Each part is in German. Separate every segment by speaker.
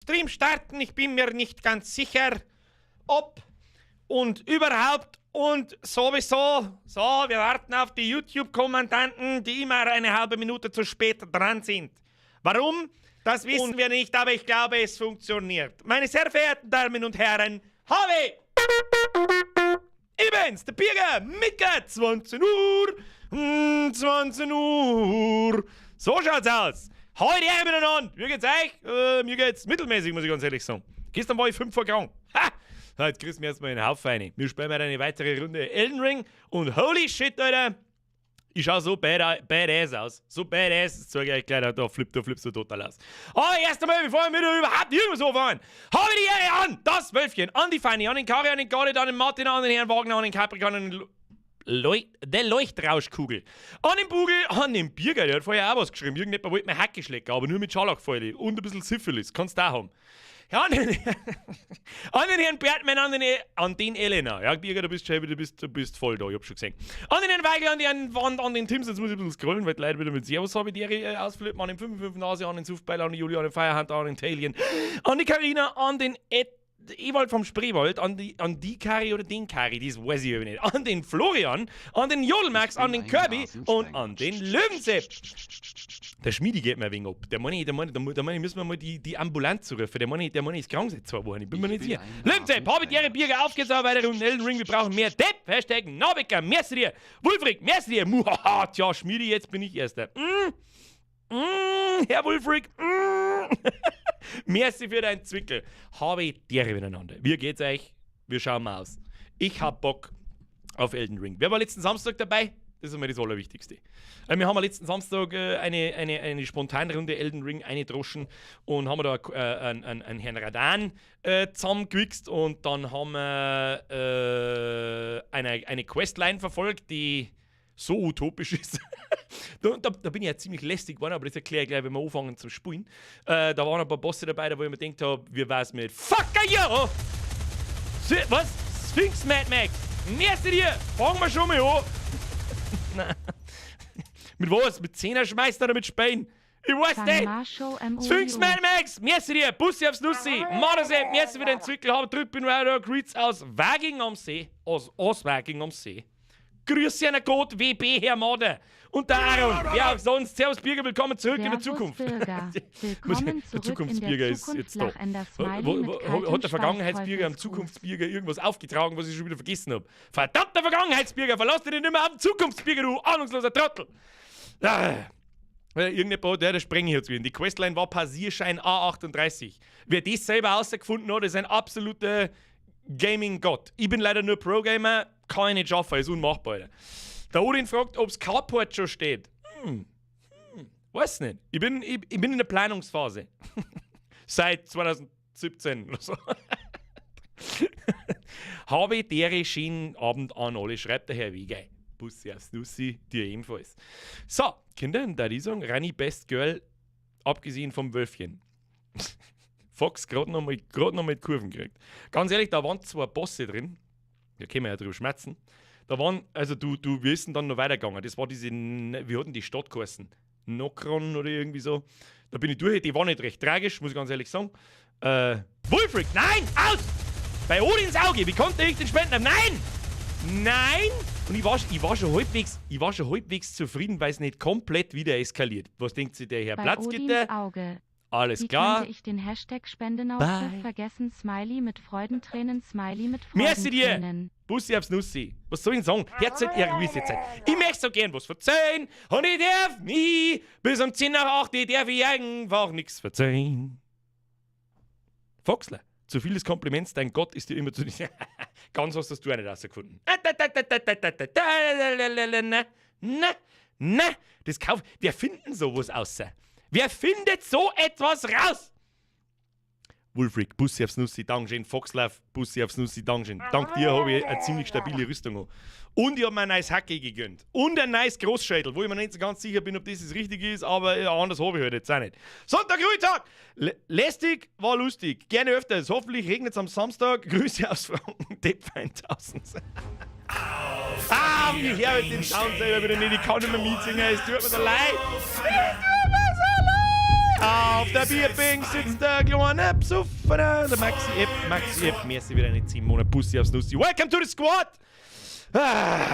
Speaker 1: Stream starten. Ich bin mir nicht ganz sicher, ob und überhaupt und sowieso. So, wir warten auf die YouTube-Kommandanten, die immer eine halbe Minute zu spät dran sind. Warum? Das wissen wir nicht, aber ich glaube, es funktioniert. Meine sehr verehrten Damen und Herren, habe Events, der Bierger, Micke, 20 Uhr, 20 Uhr. So schaut's aus. Heute miteinander. Wie geht's euch? Mir geht's mittelmäßig, muss ich ganz ehrlich sagen. Gestern war ich 5 vor Krank. Ha! Jetzt kriegst du mir erstmal einen Haufen rein. Wir spielen mal eine weitere Runde Elden Ring und holy shit, Alter. Ich schau so badass aus. So badass, das zeige ich euch gleich, da flippst du total aus. Aber erst einmal, bevor wir wieder überhaupt irgendwas anfangen, habe ich die Ehre an, das Wölfchen, an die Fanny, an den Kari, an den Gardet, an den Martin, an den Herrn Wagner, an den Capricorn, an den der Leuchtrauschkugel. An den Bugel, an den Bierger, der hat vorher auch was geschrieben. Irgendjemand wollte mir Hacke schlecken, aber nur mit Scharlachfäule und ein bisschen Syphilis. Kannst du auch haben. Ja, an den Herrn Bertmann, an den Elena. Ja, Bierger, du bist voll da, ich hab schon gesehen. An den Herrn Weigel, an den Wand, an den Tims, jetzt muss ich ein bisschen scrollen, weil die Leute wieder mit Servus habe, die ausflippen. An den 55 Nase, an den Suftbeil, an den Julia, an den Feierhunter, an den Tailien, an die Carina, an den Ewald vom Spreewald, an die Kari oder den Kari, das weiß ich aber nicht. An den Florian, an den Jodelmax, an den Kirby und an den Löwensepp. Der Schmiedi geht mir ein wenig ab. Der Manni, müssen wir mal die Ambulanz rufen. Der Manni ist krank seit 2 Wochen. Ich bin mir nicht sicher. Löwensepp, habe ich ihre Bierger aufgesaut, weiter um Elden Ring. Wir brauchen mehr Depp. Hashtag Nabecker, merci dir. Wulfrig, merci dir. Muhaha, tja, Schmiedi, jetzt bin ich Erster. Herr Wulfrig. Merci für deinen Zwickel. Habe ich dir miteinander. Wie geht's euch? Wir schauen mal aus. Ich hab Bock auf Elden Ring. Wer war letzten Samstag dabei? Das ist einmal das Allerwichtigste. Wir haben letzten Samstag eine spontane Runde Elden Ring eingedroschen und haben da einen Herrn Radan zusammengewichst und dann haben wir eine Questline verfolgt, die so utopisch ist. da bin ich ja ziemlich lästig geworden, aber das erkläre ich gleich, wenn wir anfangen zu spielen. Da waren ein paar Bosse dabei, wo ich mir gedacht habe, wie war's mit Fucker, yo! Was? Sphinx Mad Max? Merci dir! Fangen wir schon mal an! Nein. Mit was? Mit Zehnerschmeißen oder mit Speien? Ich weiß nicht! Sphinx Mad Max! Merci dir! Bussi aufs Nussi! Mothersepp! Merci für den Zwickel! Habe Trüppin Rider Greets aus Waging am See. Aus Waging am See. Grüße an Gott, WB, Herr Morde. Und der Aaron, wer auch sonst. Servus Bürger, willkommen zurück in der Zukunft.
Speaker 2: Willkommen
Speaker 1: der Zukunftsbürger ist jetzt da. Hat der Vergangenheitsbürger am Zukunftsbürger irgendwas aufgetragen, was ich schon wieder vergessen habe? Verdammter Vergangenheitsbürger, verlass dich nicht mehr auf den Zukunftsbürger, du ahnungsloser Trottel. Irgendjemand, der spreng ich jetzt wieder. Die Questline war Passierschein A38. Wer das selber herausgefunden hat, ist ein absoluter Gaming-Gott. Ich bin leider nur Pro-Gamer, kann ich nicht schaffen, ist unmachbar. Alter. Der Odin fragt, ob das Carport schon steht. Weiß nicht. Ich bin in der Planungsphase. Seit 2017 oder so. Habe ich deren schönen Abend an alle, schreibt der Herr Wieger. Bussi aufs Nussi, dir ebenfalls. So, Kinder, da die sagen, Rani Best Girl, abgesehen vom Wölfchen. Fox gerade noch mal die Kurven gekriegt. Ganz ehrlich, da waren 2 Bosse drin. Da können wir ja drüber schmerzen. Da waren, also wir sind dann noch weitergegangen. Das war wir hatten die Stadt geheißen. Nokron oder irgendwie so. Da bin ich durch, die war nicht recht tragisch, muss ich ganz ehrlich sagen. Wulfrig, nein, aus! Bei Odins Auge, wie konnte ich den Spenden? Nein! Nein! Und ich war schon halbwegs zufrieden, weil es nicht komplett wieder eskaliert. Was denkt sich der Herr
Speaker 2: Bei
Speaker 1: Platzgitter?
Speaker 2: Odins Auge.
Speaker 1: Alles
Speaker 2: Wie
Speaker 1: klar.
Speaker 2: könnte ich den Hashtag Spendenaufruf vergessen? Smiley mit Freudentränen, Smiley mit
Speaker 1: Merci dir!
Speaker 2: Freudentränen.
Speaker 1: Bussi aufs Nussi. Was soll ich sagen? Herzlich ruhig jetzt sein. Ich möchte so gern was verzeihen und ich darf nie bis um 10 nach 8, ich darf ich einfach nichts verzeihen. Foxler, zu viel des Kompliments, dein Gott ist dir immer zu... Ganz hast das du auch nicht rausgefunden. Na, das Kauf... Wer findet sowas außer? Wer findet so etwas raus? Wulfrig, Bussi aufs Nussi, Dankeschön. Foxlauf, Bussi aufs Nussi, Dankeschön. Dank dir habe ich eine ziemlich stabile Rüstung an. Und ich habe mir ein neues Hacke gegönnt. Und ein neues Großschädel, wo ich mir nicht so ganz sicher bin, ob das richtig ist, aber anders habe ich halt jetzt auch nicht. Sonntag, Ruhetag! Lästig war lustig. Gerne öfters. Hoffentlich regnet es am Samstag. Grüße aus Franken, Depp1000. Ich höre den Sound selber wieder nicht. Ich kann nicht mehr mitsingen. Es tut mir so leid. Auf der Bierbänk sitzt der kleine Psuffener, der Maxi Epp, merci wieder eine 7 Monate Pussy aufs Nussi. Welcome to the squad!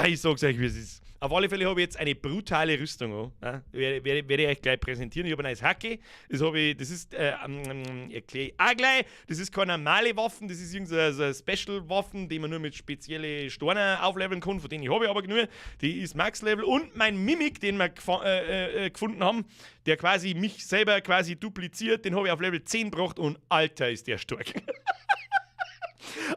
Speaker 1: Ich sag's euch, wie es ist. Auf alle Fälle habe ich jetzt eine brutale Rüstung an. Werde ich euch gleich präsentieren. Ich habe ein neues Hacke. Das ist, erkläre ich auch gleich. Das ist keine normale Waffen, das ist irgendeine so eine Special-Waffen, die man nur mit speziellen Steinen aufleveln kann. Von denen habe ich aber genug. Die ist Max-Level. Und mein Mimik, den wir gefunden haben, der quasi mich selber quasi dupliziert, den habe ich auf Level 10 gebracht und Alter ist der stark.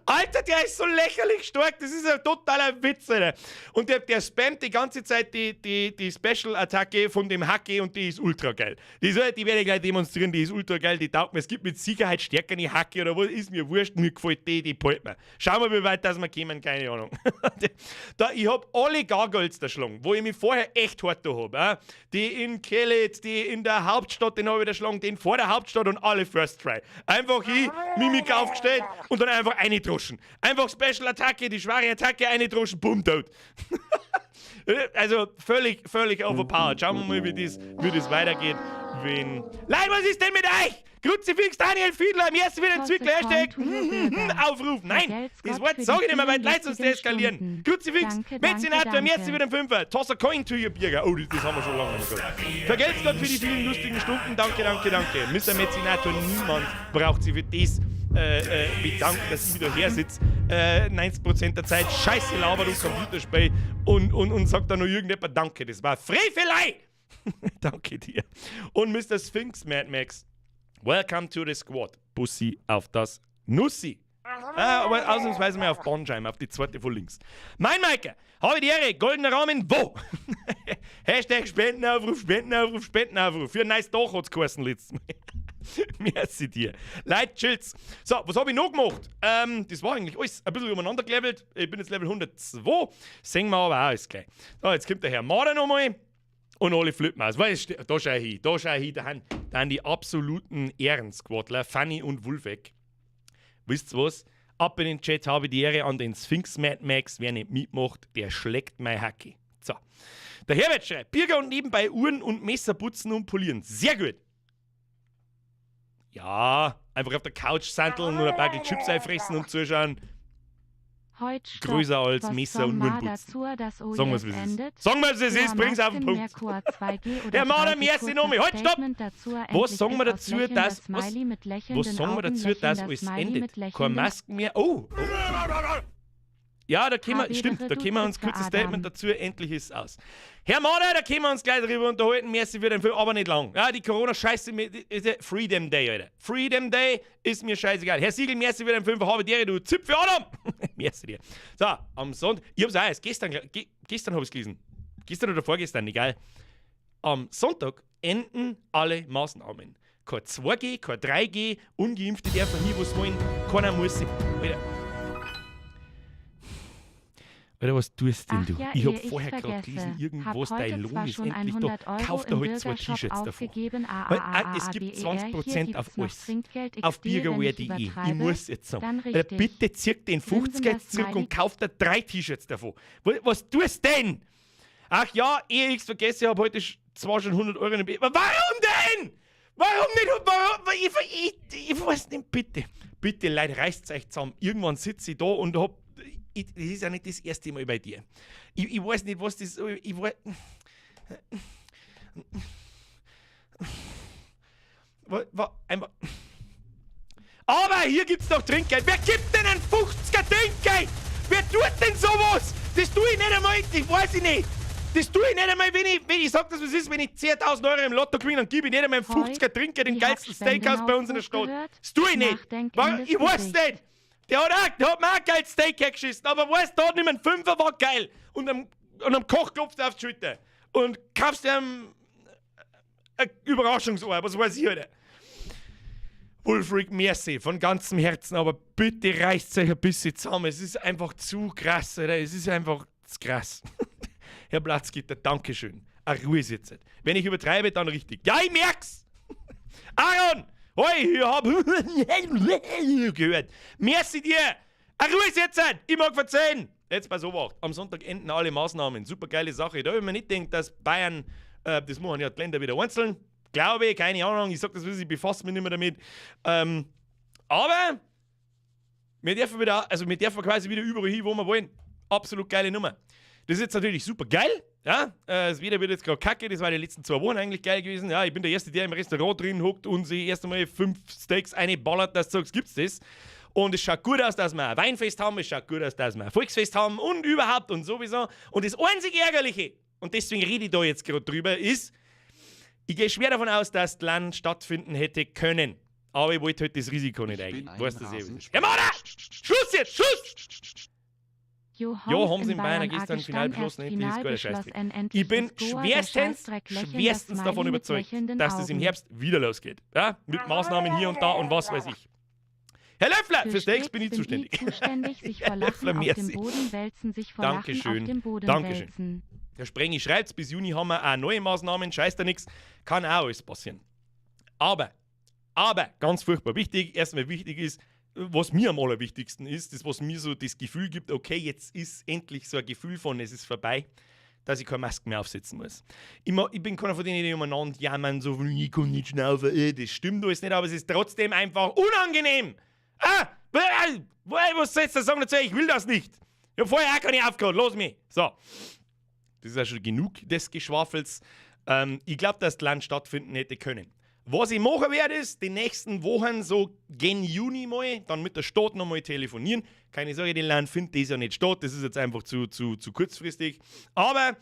Speaker 1: Alter, der ist so lächerlich stark, das ist ein totaler Witz, Alter. Und der spammt die ganze Zeit die Special-Attacke von dem Hacke und die ist ultra geil. Die werde ich gleich demonstrieren, die ist ultra geil, die taugt mir. Es gibt mit Sicherheit stärkere Hacke oder was, ist mir wurscht, mir gefällt die behalten wir. Schauen wir, wie weit das wir kommen, keine Ahnung. Ich hab alle Gargoyles erschlagen, wo ich mich vorher echt hart da hab. Die in Kelet, die in der Hauptstadt, den habe ich erschlagen, den vor der Hauptstadt und alle First Try. Einfach Mimik aufgestellt und dann einfach eine droschen. Einfach Special-Attacke, die schwere Attacke, eine droschen, bumm, tot. Also völlig overpowered. Schauen wir mal, wie das weitergeht. Leute, was ist denn mit euch? Kruzifix Daniel Fiedler, am ersten wieder den Zwickler Hashtag aufrufen. Nein, das Wort sage ich nicht mehr, weil die Leute sonst eskalieren. Kruzifix, Mäzenator, am ersten wieder den Fünfer. Toss a coin to your Bürger. Oh, das haben wir schon lange nicht gehört. Vergelt's Gott für die vielen lustigen Stunden. Danke. Mr. Mäzenator, niemand braucht sie für das bedanken, dass ich wieder her sitze. 90% der Zeit scheiße labert und Computerspiel und sagt dann noch irgendjemand Danke. Das war Frevelei! Danke dir. Und Mr. Sphinx Mad Max, welcome to the squad. Bussi auf das Nussi. Aber ausnahmsweise mal auf Bonscheim, auf die zweite von links. Mein Maike, habe die Ehre, goldener Rahmen, wo? Hashtag Spendenaufruf. Für ein neues Dach hat's geheißen letztes Mal. Merci dir. Leute, chillt's. So, was habe ich noch gemacht? Das war eigentlich alles ein bisschen übereinander gelevelt. Ich bin jetzt Level 102. Singen wir aber auch alles gleich. So, jetzt kommt der Herr Marder nochmal. Und alle flippen aus. Da schau ich hin. Da haben die absoluten Ehrensquadler, Fanny und Wulfeck. Wisst ihr was? Ab in den Chat habe ich die Ehre an den Sphinx Mad Max. Wer nicht mitmacht, der schlägt mein Hacke. So. Der Herbert schreibt, Bierger und nebenbei Uhren und Messer putzen und polieren. Sehr gut. Ja, einfach auf der Couch sandeln und ein paar Chips einfressen und zuschauen. Größer als Messer und Uhren putzen. Sagen wir es, wie es ist. Sagen wir es, wie es ist, bring's auf den Punkt. Der Mann am ersten Nummer. Halt, stopp! Was sagen wir dazu, dass alles endet? Keine Masken mehr. Oh! Ja, da können wir uns kurz ein Statement dazu, endlich ist es aus. Herr Mader, da können wir uns gleich drüber unterhalten, merci für den Film, aber nicht lang. Ja, die Corona-Scheiße ist Freedom Day, Alter. Freedom Day ist mir scheißegal. Herr Siegel, merci für den Film, habe dir, du Zip für Adam. Merci dir. So, am Sonntag, ich hab's auch erst, gestern habe ich's gelesen. Gestern oder vorgestern, egal. Am Sonntag enden alle Maßnahmen. Kein 2G, kein 3G, Ungeimpfte dürfen nie was wollen, keiner muss sich... Alter, was tust denn du?
Speaker 2: Ja,
Speaker 1: ich hab vorher gerade gelesen, irgendwas, dein Lohn ist endlich da. Kauf dir halt 2 T-Shirts davon. Es gibt 20% auf alles. Auf biergerwehr.de. Ich muss jetzt sagen. Alter, bitte zirk den 50 jetzt zurück und kauf dir 3 T-Shirts davon. Was tust denn? Ach ja, ehe ich's vergesse, ich hab heute zwar schon 100 Euro in den Warum denn? Warum nicht? Ich weiß nicht, bitte. Bitte, Leute, reißt's euch zusammen. Irgendwann sitze ich da und hab... Das ist ja nicht das erste Mal bei dir. Ich weiß nicht, was das... Aber hier gibt's doch Trinkgeld. Wer gibt denn ein 50er Trinkgeld? Wer tut denn sowas? Das tue ich nicht einmal, das weiß ich nicht. Das tue ich nicht einmal, wenn ich sag, dass es ist, wenn ich 10.000 Euro im Lotto gewinne, dann gebe ich nicht einmal ein 50er Trinkgeld, den geilsten Steakhouse bei uns in der Stadt. Das tue ich nicht. Ich weiß nicht. Der hat mir auch geil Steak hergeschissen, aber weißt du, nicht mehr ein 5er war geil. Und am Koch klopft er auf die Schulter. Und kaufst ihm ein Überraschungsohr, was weiß ich, Alter. Wulfric, merci, von ganzem Herzen, aber bitte reißt euch ein bisschen zusammen. Es ist einfach zu krass, Alter. Es ist einfach zu krass. Herr Platzgitter, Dankeschön. Ruhe ist jetzt. Wenn ich übertreibe, dann richtig. Ja, ich merk's! Aaron! Hoi, ich hab gehört. Merci dir. Ruhe ist jetzt. Ich mag verzeihen. Jetzt pass auf. Am Sonntag enden alle Maßnahmen. Super geile Sache. Da habe ich mir nicht gedacht, dass Bayern, das machen ja die Länder wieder einzeln. glaube, keine Ahnung, ich sag das, ich befasse mich nicht mehr damit. Aber wir dürfen quasi wieder überall hin, wo wir wollen. Absolut geile Nummer. Das ist jetzt natürlich super geil. Ja, das Wetter wird jetzt gerade kacke. Das war die letzten 2 Wochen eigentlich geil gewesen. Ja, ich bin der Erste, der im Restaurant drin hockt und sich erst einmal 5 Steaks ballert, dass du sagst, gibt's das? Und es schaut gut aus, dass wir ein Weinfest haben. Es schaut gut aus, dass wir ein Volksfest haben und überhaupt und sowieso. Und das einzig Ärgerliche, und deswegen rede ich da jetzt gerade drüber, ist, ich gehe schwer davon aus, dass das Land stattfinden hätte können. Aber ich wollte halt das Risiko nicht eingehen. Weißt du das eh? Ja, Mann! Schluss jetzt! Schluss!
Speaker 2: Jo,
Speaker 1: haben sie in Bayern gestern Final beschlossen, hätte das gute Scheißdreck. Ich bin schwerstens davon überzeugt, dass das im Herbst wieder losgeht. Ja? Mit Maßnahmen hier und da und was weiß ich. Herr Löffler, für Steaks bin ich zuständig.
Speaker 2: Herr Löffler, merci.
Speaker 1: Dankeschön. Dankeschön. Der Sprengi schreibt, bis Juni haben wir auch neue Maßnahmen, scheiß da nichts. Kann auch alles passieren. Aber, ganz furchtbar wichtig, erstmal wichtig ist, was mir am allerwichtigsten ist, das, was mir so das Gefühl gibt, okay, jetzt ist endlich so ein Gefühl von, es ist vorbei, dass ich keine Maske mehr aufsetzen muss. Ich bin keiner von denen, die umeinander jammern, so, ich kann nicht schnaufen, das stimmt alles nicht, aber es ist trotzdem einfach unangenehm. Was sollst du sagen dazu? Ich will das nicht. Ich habe vorher auch keine aufgehört, los mich. So. Das ist ja schon genug des Geschwafels. Ich glaube, dass das Land stattfinden hätte können. Was ich machen werde, ist, die nächsten Wochen, so gen Juni mal, dann mit der Stadt nochmal telefonieren. Keine Sorge, das Land findet das ja nicht statt, das ist jetzt einfach zu kurzfristig. Aber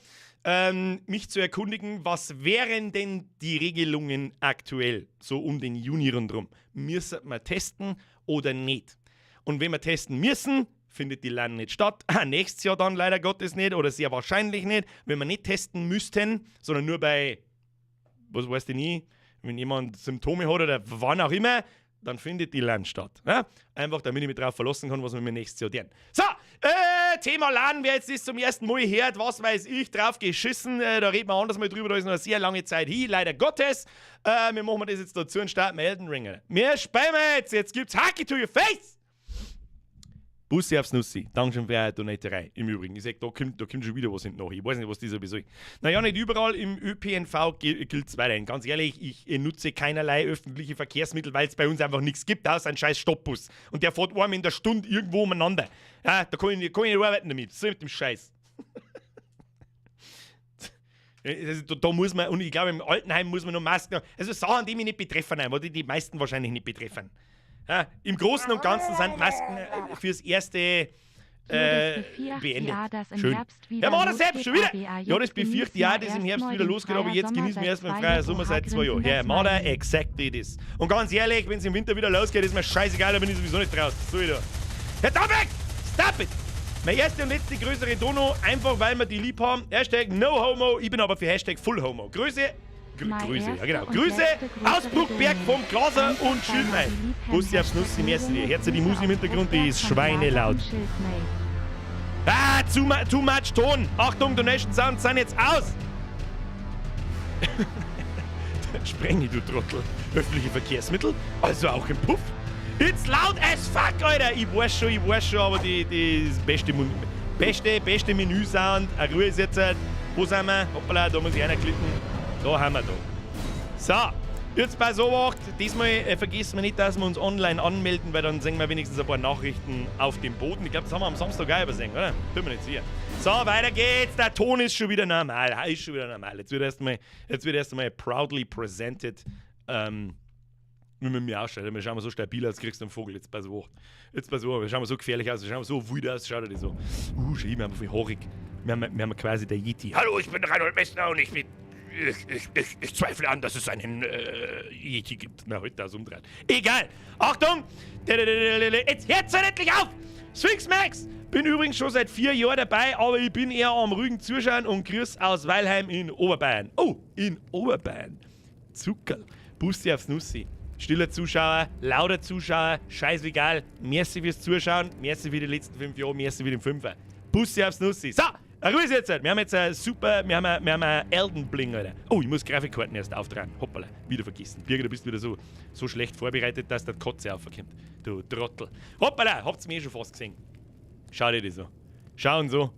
Speaker 1: mich zu erkundigen, was wären denn die Regelungen aktuell, so um den Juni rundherum? Müssen wir testen oder nicht? Und wenn wir testen müssen, findet die Land nicht statt. Nächstes Jahr dann leider Gottes nicht oder sehr wahrscheinlich nicht. Wenn wir nicht testen müssten, sondern nur bei, was weiß ich nie, wenn jemand Symptome hat oder wann auch immer, dann findet die Land statt. Ja? Einfach, damit ich mich darauf verlassen kann, was wir mir nächstes Jahr tun. So, Thema Laden, wer jetzt das zum ersten Mal hört, was weiß ich, drauf geschissen, da reden wir anders mal drüber, da ist noch eine sehr lange Zeit hin, leider Gottes. Wir machen das jetzt dazu und starten Elden Ring. Wir spielen jetzt gibt's Hockey to your face! Bussi aufs Nussi. Dankeschön für eure Donaterei. Im Übrigen, ich sag, da kommt schon wieder was hinten nach. Ich weiß nicht, was dieser besoll. Naja, nicht überall im ÖPNV gilt es weiterhin. Ganz ehrlich, ich nutze keinerlei öffentliche Verkehrsmittel, weil es bei uns einfach nichts gibt, außer einen scheiß Stoppbus. Und der fährt einmal in der Stunde irgendwo umeinander. Ja, da kann ich nicht arbeiten damit. So mit dem Scheiß. Da muss man, und ich glaube, im Altenheim muss man noch Masken haben. Also Sachen, die mich nicht betreffen, die die meisten wahrscheinlich nicht betreffen. Ja, im Großen und Ganzen sind Masken fürs Erste beendet. Schön. Ja, mach das selbst schon wieder. Ja, das befürchte ich auch, dass im Herbst wieder losgeht, aber jetzt genießen wir erstmal freien Sommer seit 2 Jahren. Ja, mach da exactly das. Und ganz ehrlich, wenn es im Winter wieder losgeht, ist mir scheißegal, da bin ich sowieso nicht draußen. So wieder. Herr Dominik, stop it! Meine erste und letzte größere Dono, einfach weil wir die lieb haben. Hashtag no homo, ich bin aber für Hashtag full homo. Grüße, ja genau. Grüße aus Bruckberg vom Glaser und Schildmei. Bussi aufs Nussi, merci dir. Herze die Musik im Hintergrund, die ist schweinelaut. Too much Ton. Achtung, Donation Sounds sind jetzt aus. Sprengi, du Trottel. Öffentliche Verkehrsmittel, also auch im Puff. It's loud as fuck, Alter. Ich weiß schon, aber das beste Menü-Sound. Eine Ruhe ist jetzt. Wo sind wir? Hoppala, da muss ich reinklicken. Da haben wir da. So, jetzt bei Sowacht. Diesmal vergessen wir nicht, dass wir uns online anmelden, weil dann sehen wir wenigstens ein paar Nachrichten auf dem Boden. Ich glaube, das haben wir am Samstag auch übersehen, oder? Tun wir nicht sicher. So, weiter geht's. Der Ton ist schon wieder normal. Jetzt wird erst einmal proudly presented. Wie man mir ausschaut. Wir schauen so stabil aus, kriegst du einen Vogel. Jetzt bei Sowacht. Wir schauen so gefährlich aus, wir schauen so wild aus. Schaut dir so. Schön, wir haben viel haarig. Wir haben quasi der Yeti. Hallo, ich bin Reinhold Messner und ich zweifle an, dass es einen Yeti gibt. Na, heute das umdreht. Egal. Achtung! Jetzt hört's endlich auf! Sphinx Max! Bin übrigens schon seit 4 Jahren dabei, aber ich bin eher am ruhigen Zuschauen und grüß aus Weilheim in Oberbayern. Oh, in Oberbayern. Zuckerl. Bussi aufs Nussi. Stiller Zuschauer, lauter Zuschauer, scheißegal. Merci fürs Zuschauen, merci für die letzten 5 Jahre, merci für den Fünfer. Bussi aufs Nussi. So! Ruhe jetzt! Wir haben jetzt ein super, wir haben ein Elden Bling, Alter. Oh, ich muss Grafikkarten erst auftragen. Hoppala, wieder vergessen. Birger, du bist wieder so schlecht vorbereitet, dass der Kotze aufkommt. Du Trottel. Hoppala, habt's mir schon fast gesehen. Schau dir das an. Schauen so,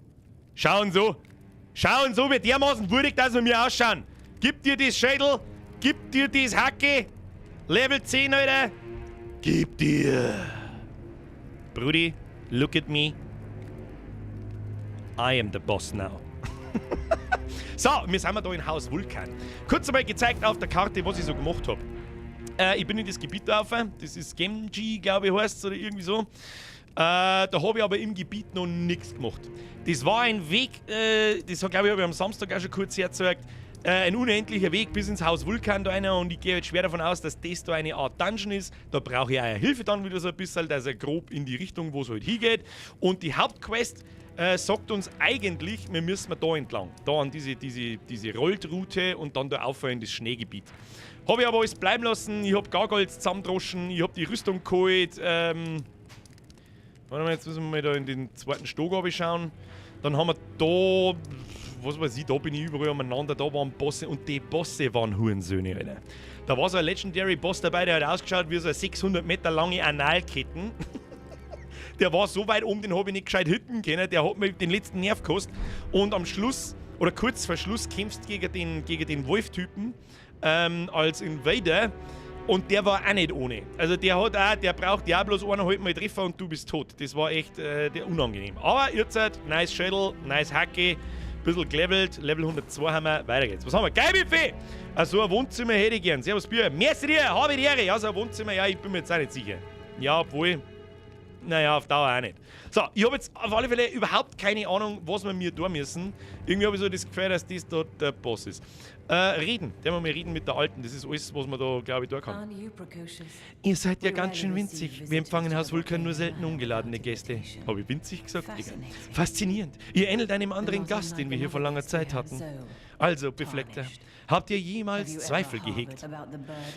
Speaker 1: wie dermaßen würdig, dass wir mir ausschauen. Gib dir das Schädel Gib dir das Hacke. Level 10, Alter. Gib dir. Brudi, look at me. I am the boss now. So, wir sind da in Haus Vulkan. Kurz einmal gezeigt auf der Karte, was ich so gemacht habe. Ich bin in das Gebiet rauf. Das ist Genji, glaube ich, heißt es, oder irgendwie so. Da habe ich aber im Gebiet noch nichts gemacht. Das war ein Weg, das glaube ich, habe ich am Samstag auch schon kurz erzeugt. Ein unendlicher Weg bis ins Haus Vulkan da rein, und ich gehe jetzt schwer davon aus, dass das da eine Art Dungeon ist. Da brauche ich auch Hilfe dann wieder so ein bisschen, dass er grob in die Richtung, wo es halt hingeht. Und die Hauptquest sagt uns eigentlich, wir müssen da entlang. Da an diese Rollroute und dann da aufhören in das Schneegebiet. Habe ich aber alles bleiben lassen, ich habe Gargoyles zusammendroschen, ich habe die Rüstung geholt. Warte mal, jetzt müssen wir mal da in den zweiten Stock schauen. Dann haben wir da, was weiß ich, da bin ich überall umeinander, da waren Bosse, und die Bosse waren Hurensöhne, Alter. Da war so ein Legendary Boss dabei, der hat ausgeschaut wie so eine 600 Meter lange Analketten. Der war so weit oben, den habe ich nicht gescheit hitten können, der hat mir den letzten Nerv gekostet. Und am Schluss, oder kurz vor Schluss, kämpfst gegen den Wolf-Typen als Invader. Und der war auch nicht ohne. Also der braucht ja bloß 1,5 Mal Treffer und du bist tot. Das war echt unangenehm. Aber jetzt nice Schädel, nice Hacke, bisschen gelevelt, Level 102 haben wir, weiter geht's. Was haben wir? Geilbuffet! Also ein Wohnzimmer hätte ich gern. Servus Bier. Merci dir, habe die Ehre. Ja, so ein Wohnzimmer, ja, ich bin mir jetzt auch nicht sicher. Ja, obwohl, naja, auf Dauer auch nicht. So, ich habe jetzt auf alle Fälle überhaupt keine Ahnung, was wir mir tun müssen. Irgendwie habe ich so das Gefühl, dass das dort der Boss ist. Reden. Der wir mal reden mit der Alten. Das ist alles, was man da, glaube ich, tun kann. Ihr seid ja ganz schön winzig. Wir empfangen Haus Vulkan nur selten ungeladene Gäste. Habe ich winzig gesagt, Digga? Faszinierend. Ihr ähnelt einem anderen Gast, den wir hier vor langer Zeit hatten. Also, Befleckter, habt ihr jemals Zweifel gehegt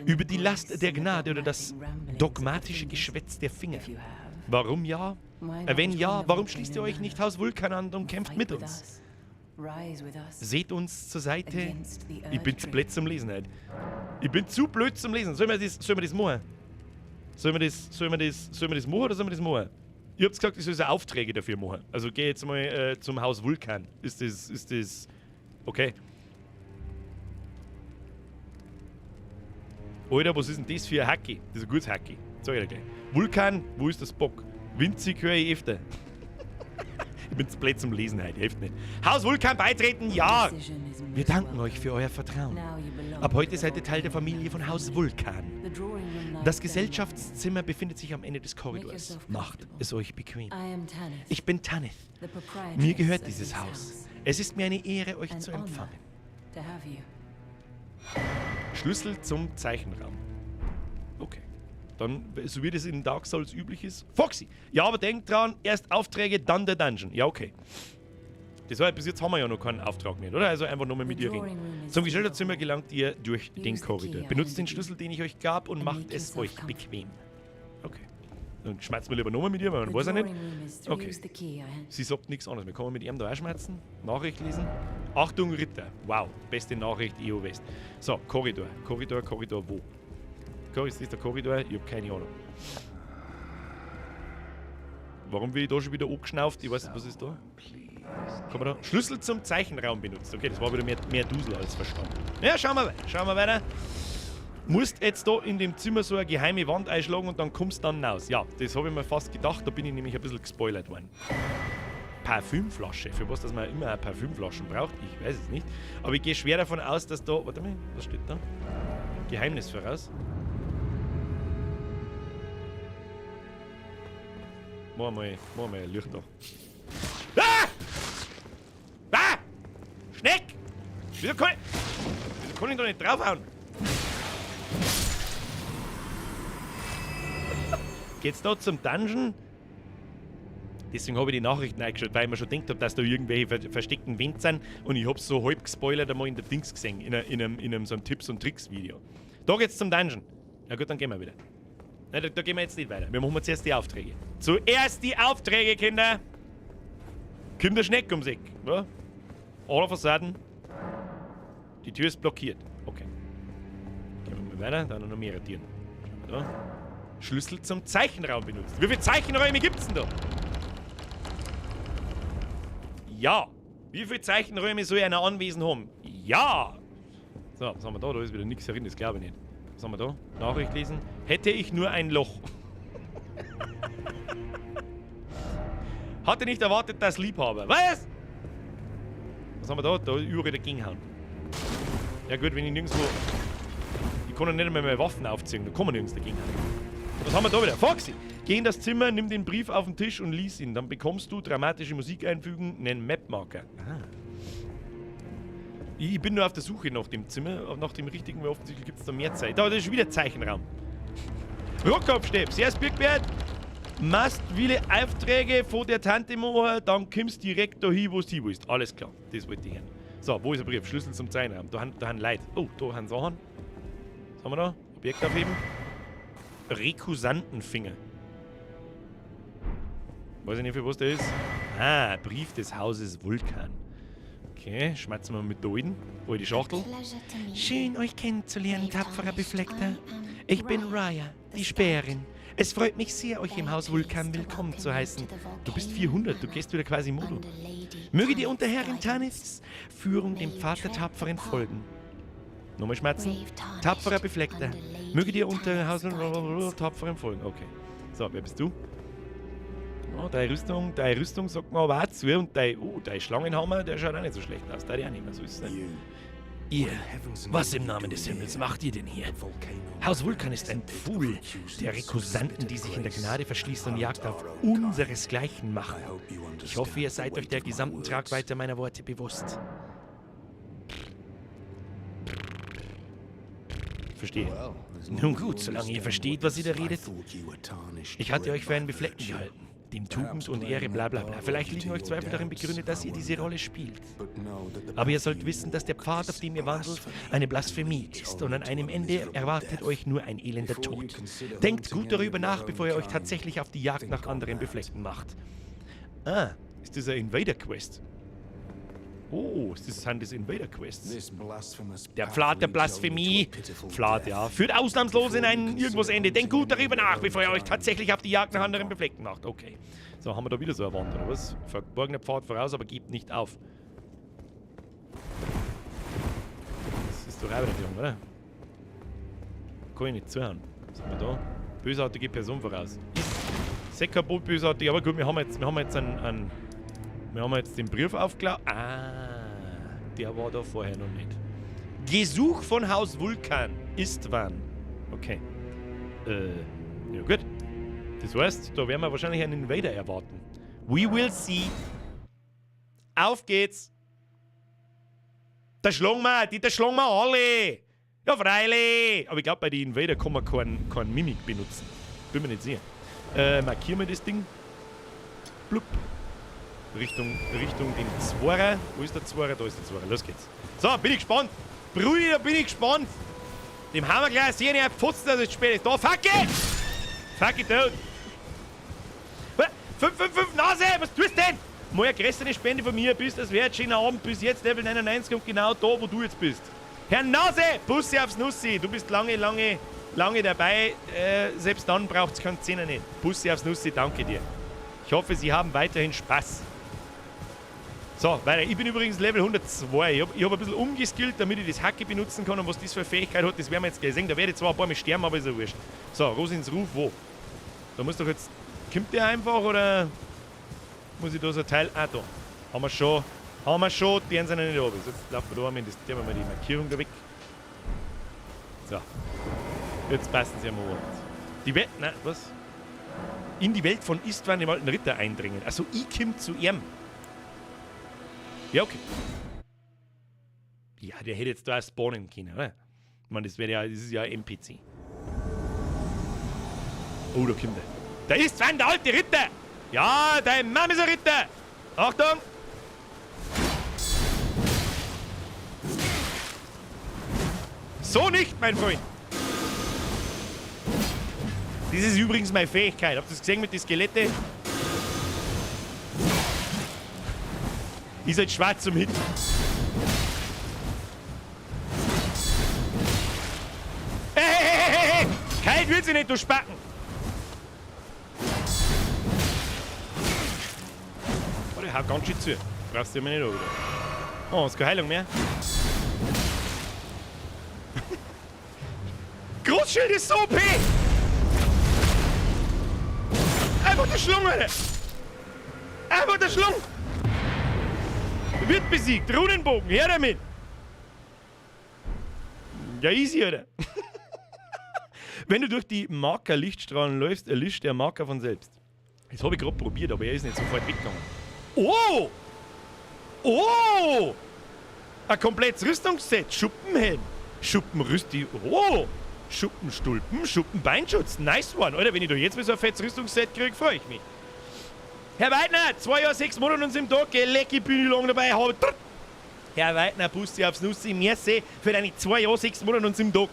Speaker 1: über die Last der Gnade oder das dogmatische Geschwätz der Finger? Warum ja? Wenn ja, warum schließt ihr euch nicht Haus Vulkan an und kämpft mit uns? Seht uns zur Seite. Ich bin zu blöd zum Lesen heute. Ich bin zu blöd zum Lesen. Sollen wir das machen? Sollen wir das machen oder sollen wir das machen? Ihr habt gesagt, ich soll so Aufträge dafür machen. Also geh jetzt mal zum Haus Vulkan. Ist das okay? Alter, was ist denn das für ein Hacki? Das ist ein gutes Hacki. Sag ich dir gleich. Vulkan, wo ist das Bock? Winzig höre ich öfter. Ich bin zu blöd zum Lesen heute, hilft nicht. Haus Vulkan beitreten, ja! Wir danken euch für euer Vertrauen. Ab heute seid ihr Teil der Familie von Haus Vulkan. Das Gesellschaftszimmer befindet sich am Ende des Korridors. Macht es euch bequem. Ich bin Tanith. Mir gehört dieses Haus. Es ist mir eine Ehre, euch zu empfangen. Schlüssel zum Zeichenraum. Okay. Dann, so wie das in Dark Souls üblich ist. Foxy! Ja, aber denkt dran, erst Aufträge, dann der Dungeon. Ja, okay. Das heißt, bis jetzt haben wir ja noch keinen Auftrag nicht, oder? Also einfach nochmal mit dir reden. Zum Geschäfterzimmer gelangt ihr durch den Korridor. Benutzt den Schlüssel, den ich euch gab, und macht es euch bequem. Okay. Dann schmeißen wir lieber nochmal mit ihr, weil man weiß ja nicht. Okay. Sie sagt nichts anderes. Wir können mit ihm da auch schmerzen. Nachricht lesen. Achtung, Ritter. Wow. Beste Nachricht, EO West. So, Korridor. Korridor wo? Ist das der Korridor? Ich habe keine Ahnung. Warum bin ich da schon wieder angeschnauft? Ich weiß nicht, was ist da? Kann man da? Schlüssel zum Zeichenraum benutzt. Okay, das war wieder mehr Dusel als verstanden. Ja, schauen wir weiter. Musst jetzt da in dem Zimmer so eine geheime Wand einschlagen und dann kommst du dann raus. Ja, das habe ich mir fast gedacht, da bin ich nämlich ein bisschen gespoilert worden. Parfümflasche. Für was, dass man immer eine Parfümflaschen braucht? Ich weiß es nicht. Aber ich gehe schwer davon aus, dass da... Warte mal, was steht da? Geheimnis voraus. Mach mal ein Licht da. Ah! Ah! Schneck! Wieso kann ich da nicht draufhauen? Geht's da zum Dungeon? Deswegen habe ich die Nachrichten eingeschaltet, weil ich mir schon gedacht habe, dass da irgendwelche versteckten Wände sind, und ich habe es so halb gespoilert einmal in der Dings gesehen, in einem so einem Tipps- und Tricks-Video. Da geht's zum Dungeon. Na gut, dann gehen wir wieder. Nein, da gehen wir jetzt nicht weiter. Wir machen zuerst die Aufträge. Zuerst die Aufträge, Kinder! Kommt der Schneck ums Eck. Ja? Aller Fassaden. Die Tür ist blockiert. Okay. Gehen wir mal weiter, dann noch mehr Tieren. Da. Schlüssel zum Zeichenraum benutzt. Wie viele Zeichenräume gibt's denn da? Ja. Wie viele Zeichenräume soll einer anwesend haben? Ja. So, was haben wir da? Da ist wieder nichts drin, das glaube ich nicht. Was haben wir da? Nachricht lesen. Hätte ich nur ein Loch. Hatte nicht erwartet, dass Liebhaber. Was? Was haben wir da? Da Üre dagegen hauen. Ja gut, wenn ich nirgendwo... Ich kann ja nicht einmal meine Waffen aufziehen, da kann man nirgends dagegen hauen. Was haben wir da wieder? Foxy! Geh in das Zimmer, nimm den Brief auf den Tisch und lies ihn. Dann bekommst du dramatische Musik einfügen, nen Mapmarker. Aha. Ich bin nur auf der Suche nach dem Zimmer, nach dem richtigen, weil offensichtlich gibt es da mehr Zeit. Da, das ist wieder Zeichenraum. Rockkopfstepp, sehr Birgbert. Machst viele Aufträge von der Tante machen, dann kommst du direkt dahin, wo du hin willst. Alles klar, das wollte ich hören. So, wo ist der Brief? Schlüssel zum Zeichenraum. Da haben Leute. Oh, da haben Sachen. Was haben wir da? Objekt aufheben. Rekusantenfinger. Weiß ich nicht, für was der ist. Ah, Brief des Hauses Vulkan. Okay, schmatzen wir mit da rein. Alte Schachtel. Schön, euch kennenzulernen, tapferer Befleckter. Ich bin Raya, die Späherin. Es freut mich sehr, euch im Haus Vulkan willkommen zu heißen. Du bist 400, du gehst wieder quasi Modo. Möge dir unter Herrin Taniths Führung dem Pfad der Tapferen folgen. Nochmal schmatzen. Tapferer Befleckter. Möge dir unter Haus Tapferen folgen. Okay. So, wer bist du? Oh, deine Rüstung sagt mir aber auch zu. Und dein Schlangenhammer, der schaut auch nicht so schlecht aus. Da auch nicht mehr, so ist es. Ihr, was im Namen des Himmels macht ihr denn hier? Haus Vulkan ist ein Pfuhl der Rekusanten, die sich in der Gnade verschließen und Jagd auf unseresgleichen machen. Ich hoffe, ihr seid euch der gesamten Tragweite meiner Worte bewusst. Verstehe. Nun gut, solange ihr versteht, was ihr da redet. Ich hatte euch für einen Befleckten gehalten. Dem Tugend und Ehre, bla bla bla. Vielleicht liegen euch Zweifel darin begründet, dass ihr diese Rolle spielt. Aber ihr sollt wissen, dass der Pfad, auf dem ihr wandelt, eine Blasphemie ist und an einem Ende erwartet euch nur ein elender Tod. Denkt gut darüber nach, bevor ihr euch tatsächlich auf die Jagd nach anderen Befleckten macht. Ah, ist das eine Invader-Quest? Oh, sind das Invader-Quests? Der Pfad der Blasphemie, Pfad, ja, führt ausnahmslos in ein Irgendwas-Ende. Denkt gut darüber nach, bevor ihr euch tatsächlich auf die Jagd nach anderen Befleckten macht. Okay. So, haben wir da wieder so eine Wand, oder was? Verborgener Pfad voraus, aber gebt nicht auf. Das ist doch auch wieder Führung, oder? Kann ich nicht zuhören. Was haben wir da? Bösartige Person voraus. Sekkerbot bösartig, aber gut, wir haben jetzt den Brief aufgeklappt. Ah, der war da vorher noch nicht. Gesuch von Haus Vulkan. Istvan. Okay. Ja gut. Das heißt, da werden wir wahrscheinlich einen Invader erwarten. We will see. Auf geht's. Da schlagen wir alle. Ja, freilich. Aber ich glaube, bei den Invader kann man kein Mimik benutzen. Bin mir nicht sicher. Markieren wir das Ding. Blub. Richtung den Zwarer. Wo ist der Zwarer? Da ist der Zwarer. Los geht's. So, bin ich gespannt. Brudi, da bin ich gespannt. Dem haben wir gleich sehen, er putzt, dass es spät ist. Da, fuck it! Fuck it, dude. 555 Nase, was tust du denn? Mal eine größere Spende von mir, bis das wäre ein schöner Abend. Bis jetzt Level 99 und genau da, wo du jetzt bist. Herr Nase, Bussi aufs Nussi. Du bist lange dabei. Selbst dann braucht es keinen Zehner nicht. Bussi aufs Nussi, danke dir. Ich hoffe, Sie haben weiterhin Spaß. So, weiter. Ich bin übrigens Level 102. Ich hab ein bisschen umgeskillt, damit ich das Hacke benutzen kann. Und was das für eine Fähigkeit hat, das werden wir jetzt gleich sehen. Da werde ich zwar ein paar Mal sterben, aber ist ja wurscht. So, Rosins Ruf, wo? Da muss doch jetzt... Kommt der einfach, oder... Muss ich da so ein Teil... Ah, da. Haben wir schon, die sind noch nicht oben. Jetzt laufen wir da einmal, das nehmen wir mal die Markierung da weg. So. Jetzt passen sie einmal. Die Welt... Nein, was? In die Welt von Istvan, dem alten Ritter, eindringen. Also, ich komm zu ihm. Ja, okay. Ja, der hätte jetzt da auch spawnen können, oder? Ich meine, das ist ja ein NPC. Oh, da kommt der. Da ist Sven, der alte Ritter! Ja, dein Mann ist ein Ritter! Achtung! So nicht, mein Freund! Das ist übrigens meine Fähigkeit. Habt ihr das gesehen mit den Skelette? Ihr seid schwarz zum Hit. Hey! Kalt wird sie nicht, du Spacken! Oh, der haut ganz schön zu. Brauchst du mir nicht auch wieder. Oh, ist keine Heilung mehr. Schutzschild ist so OP! Einfach der Schlung, Alter! Einfach der Schlung! Wird besiegt, Runenbogen, her damit! Ja, easy, Alter. Wenn du durch die Marker-Lichtstrahlen läufst, erlischt der Marker von selbst. Das habe ich gerade probiert, aber er ist nicht sofort weggegangen. Oh! Oh! Ein komplettes Rüstungsset. Schuppenhelm. Schuppenrüsti. Oh! Schuppenstulpen, Schuppenbeinschutz. Nice one. Alter, wenn ich da jetzt mal so ein fettes Rüstungsset kriege, freue ich mich. Herr Weidner, 2 Jahre, 6 Monate und 7 Tage. Leck, ich bin lang dabei. Herr Weidner, Pusti aufs Nussi. Merci für deine 2 Jahre, 6 Monate und 7 Tage.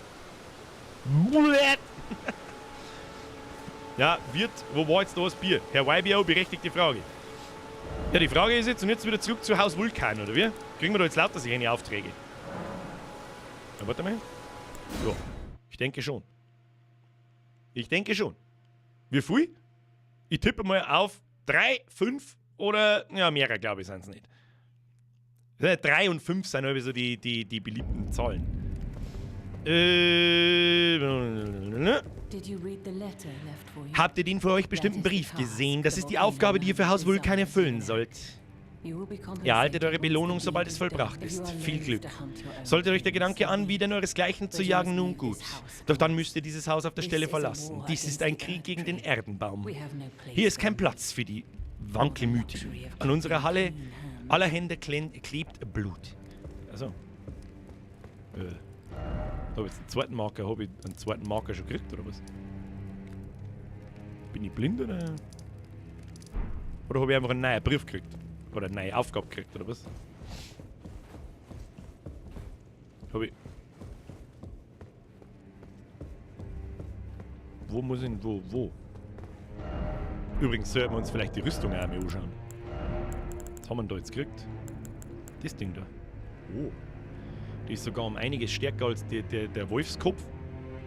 Speaker 1: Ja, wo war jetzt da das Bier? Herr YBO, berechtigte Frage. Ja, die Frage ist jetzt, und jetzt wieder zurück zu Haus Vulkan, oder wie? Kriegen wir da jetzt lauter solche Aufträge? Na, warte mal. Ja, ich denke schon. Ich denke schon. Wie viel? Ich tippe mal auf 3, 5 oder, ja, mehrere, glaube ich, sind es nicht. 3 und 5 sind also die beliebten Zahlen. Habt ihr den für euch bestimmten Brief gesehen? Das ist die Aufgabe, die ihr für Haus Vulkan erfüllen sollt. Ihr erhaltet eure Belohnung, sobald es vollbracht ist. Viel Glück. Sollte euch der Gedanke anbieten, euresgleichen zu jagen, nun gut. Doch dann müsst ihr dieses Haus auf der Stelle verlassen. Dies ist ein Krieg gegen den Erdenbaum. Hier ist kein Platz für die Wankelmütigen. An unserer Halle aller Hände klebt Blut. Also. Habe ich jetzt einen zweiten Marker? Habe ich einen zweiten Marker schon gekriegt, oder was? Bin ich blind, oder? Oder habe ich einfach einen neuen Brief gekriegt? Oder eine neue Aufgabe gekriegt, oder was? Habe ich... Wo muss ich... Wo? Übrigens sollten wir uns vielleicht die Rüstung auch mal anschauen. Was haben wir da jetzt gekriegt? Das Ding da. Oh. Die ist sogar um einiges stärker als der Wolfskopf.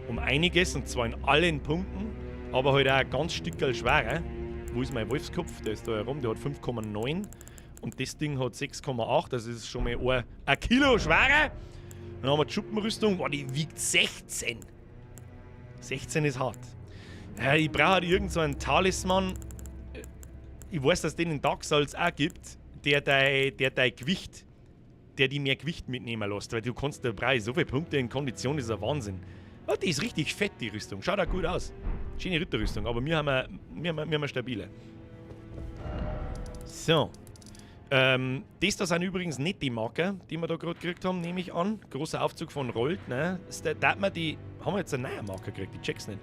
Speaker 1: Um einiges, und zwar in allen Punkten. Aber halt auch ein ganz Stückchen schwerer. Wo ist mein Wolfskopf? Der ist da herum, der hat 5,9. Und das Ding hat 6,8. Das ist schon mal ein Kilo schwerer. Dann haben wir die Schuppenrüstung. Boah, die wiegt 16. 16 ist hart. Ich brauche halt irgend so einen Talisman. Ich weiß, dass es den in Dark Souls auch gibt, der dein Gewicht, der die mehr Gewicht mitnehmen lässt. Weil du kannst, da brauche ich so viele Punkte in Kondition, das ist ein Wahnsinn. Oh, die ist richtig fett, die Rüstung. Schaut auch gut aus. Schöne Ritterrüstung, aber wir haben eine stabile. So. Das da sind übrigens nicht die Marker, die wir da gerade gekriegt haben, nehme ich an. Großer Aufzug von Rold, ne? Haben wir jetzt einen neuen Marker gekriegt, ich check's nicht.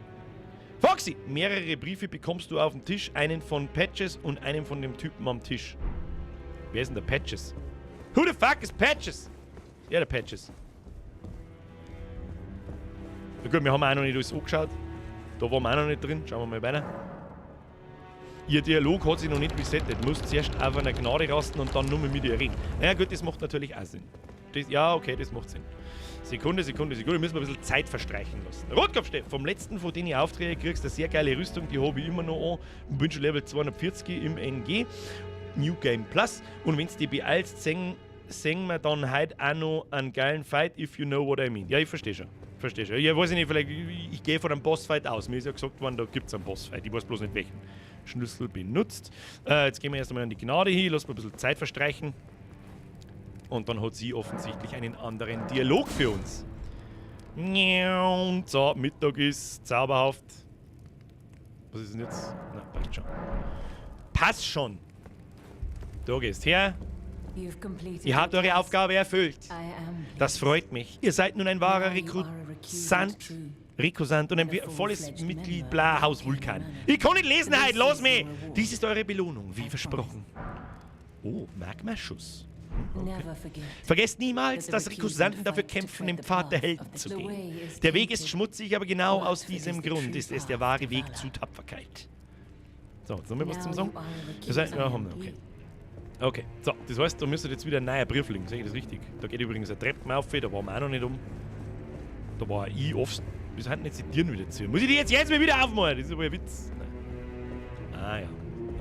Speaker 1: Foxy! Mehrere Briefe bekommst du auf dem Tisch, einen von Patches und einen von dem Typen am Tisch. Wer ist denn der Patches? Who the fuck is Patches? Ja, der Patches. Na gut, wir haben auch noch nicht alles angeschaut. Da waren wir auch noch nicht drin. Schauen wir mal weiter. Ihr Dialog hat sich noch nicht resettet. Du musst zuerst auf einer Gnade rasten und dann nur mit dir reden. Naja gut, das macht natürlich auch Sinn. Ja, okay, das macht Sinn. Sekunde. Da müssen wir ein bisschen Zeit verstreichen lassen. Rotkopfsteff, vom letzten, von denen ich Aufträge kriegst, eine sehr geile Rüstung, die habe ich immer noch an. Und bin schon Level 240 im NG. New Game Plus. Und wenn es dich beeilst, singen wir dann heute auch noch einen geilen Fight, if you know what I mean. Ja, ich verstehe schon. Ja, weiß ich nicht, vielleicht, ich gehe von einem Bossfight aus. Mir ist ja gesagt worden, da gibt es einen Bossfight. Ich weiß bloß nicht welchen. Schlüssel benutzt. Jetzt gehen wir erst einmal an die Gnade hin, lassen wir ein bisschen Zeit verstreichen. Und dann hat sie offensichtlich einen anderen Dialog für uns. So, Mittag ist zauberhaft. Was ist denn jetzt? Na, passt schon. Passt schon. Da gehst her. Ihr habt eure Aufgabe erfüllt. Das freut mich. Ihr seid nun ein wahrer Rekrusant und ein volles Mitglied bla Haus Vulkan. Ich kann nicht lesen heute, los mich! Dies ist eure Belohnung, wie versprochen. Oh, Magmaschuss. Okay. Vergesst niemals, dass Rekrusanten dafür kämpfen, den Pfad der Helden zu gehen. Der Weg ist schmutzig, aber genau aus diesem Grund ist es der wahre Weg zu Tapferkeit. So, jetzt haben wir was zum Sagen? Ja, haben wir, okay. Okay, so, das heißt, da müsste jetzt wieder ein neuer Brief liegen, sehe ich das richtig? Da geht übrigens eine Treppe auf, da waren wir auch noch nicht um. Da war ein I oft. Wir sollten jetzt die Tieren wieder zu. Muss ich die jetzt mal wieder aufmachen? Das ist aber ein Witz. Nein. Ah ja,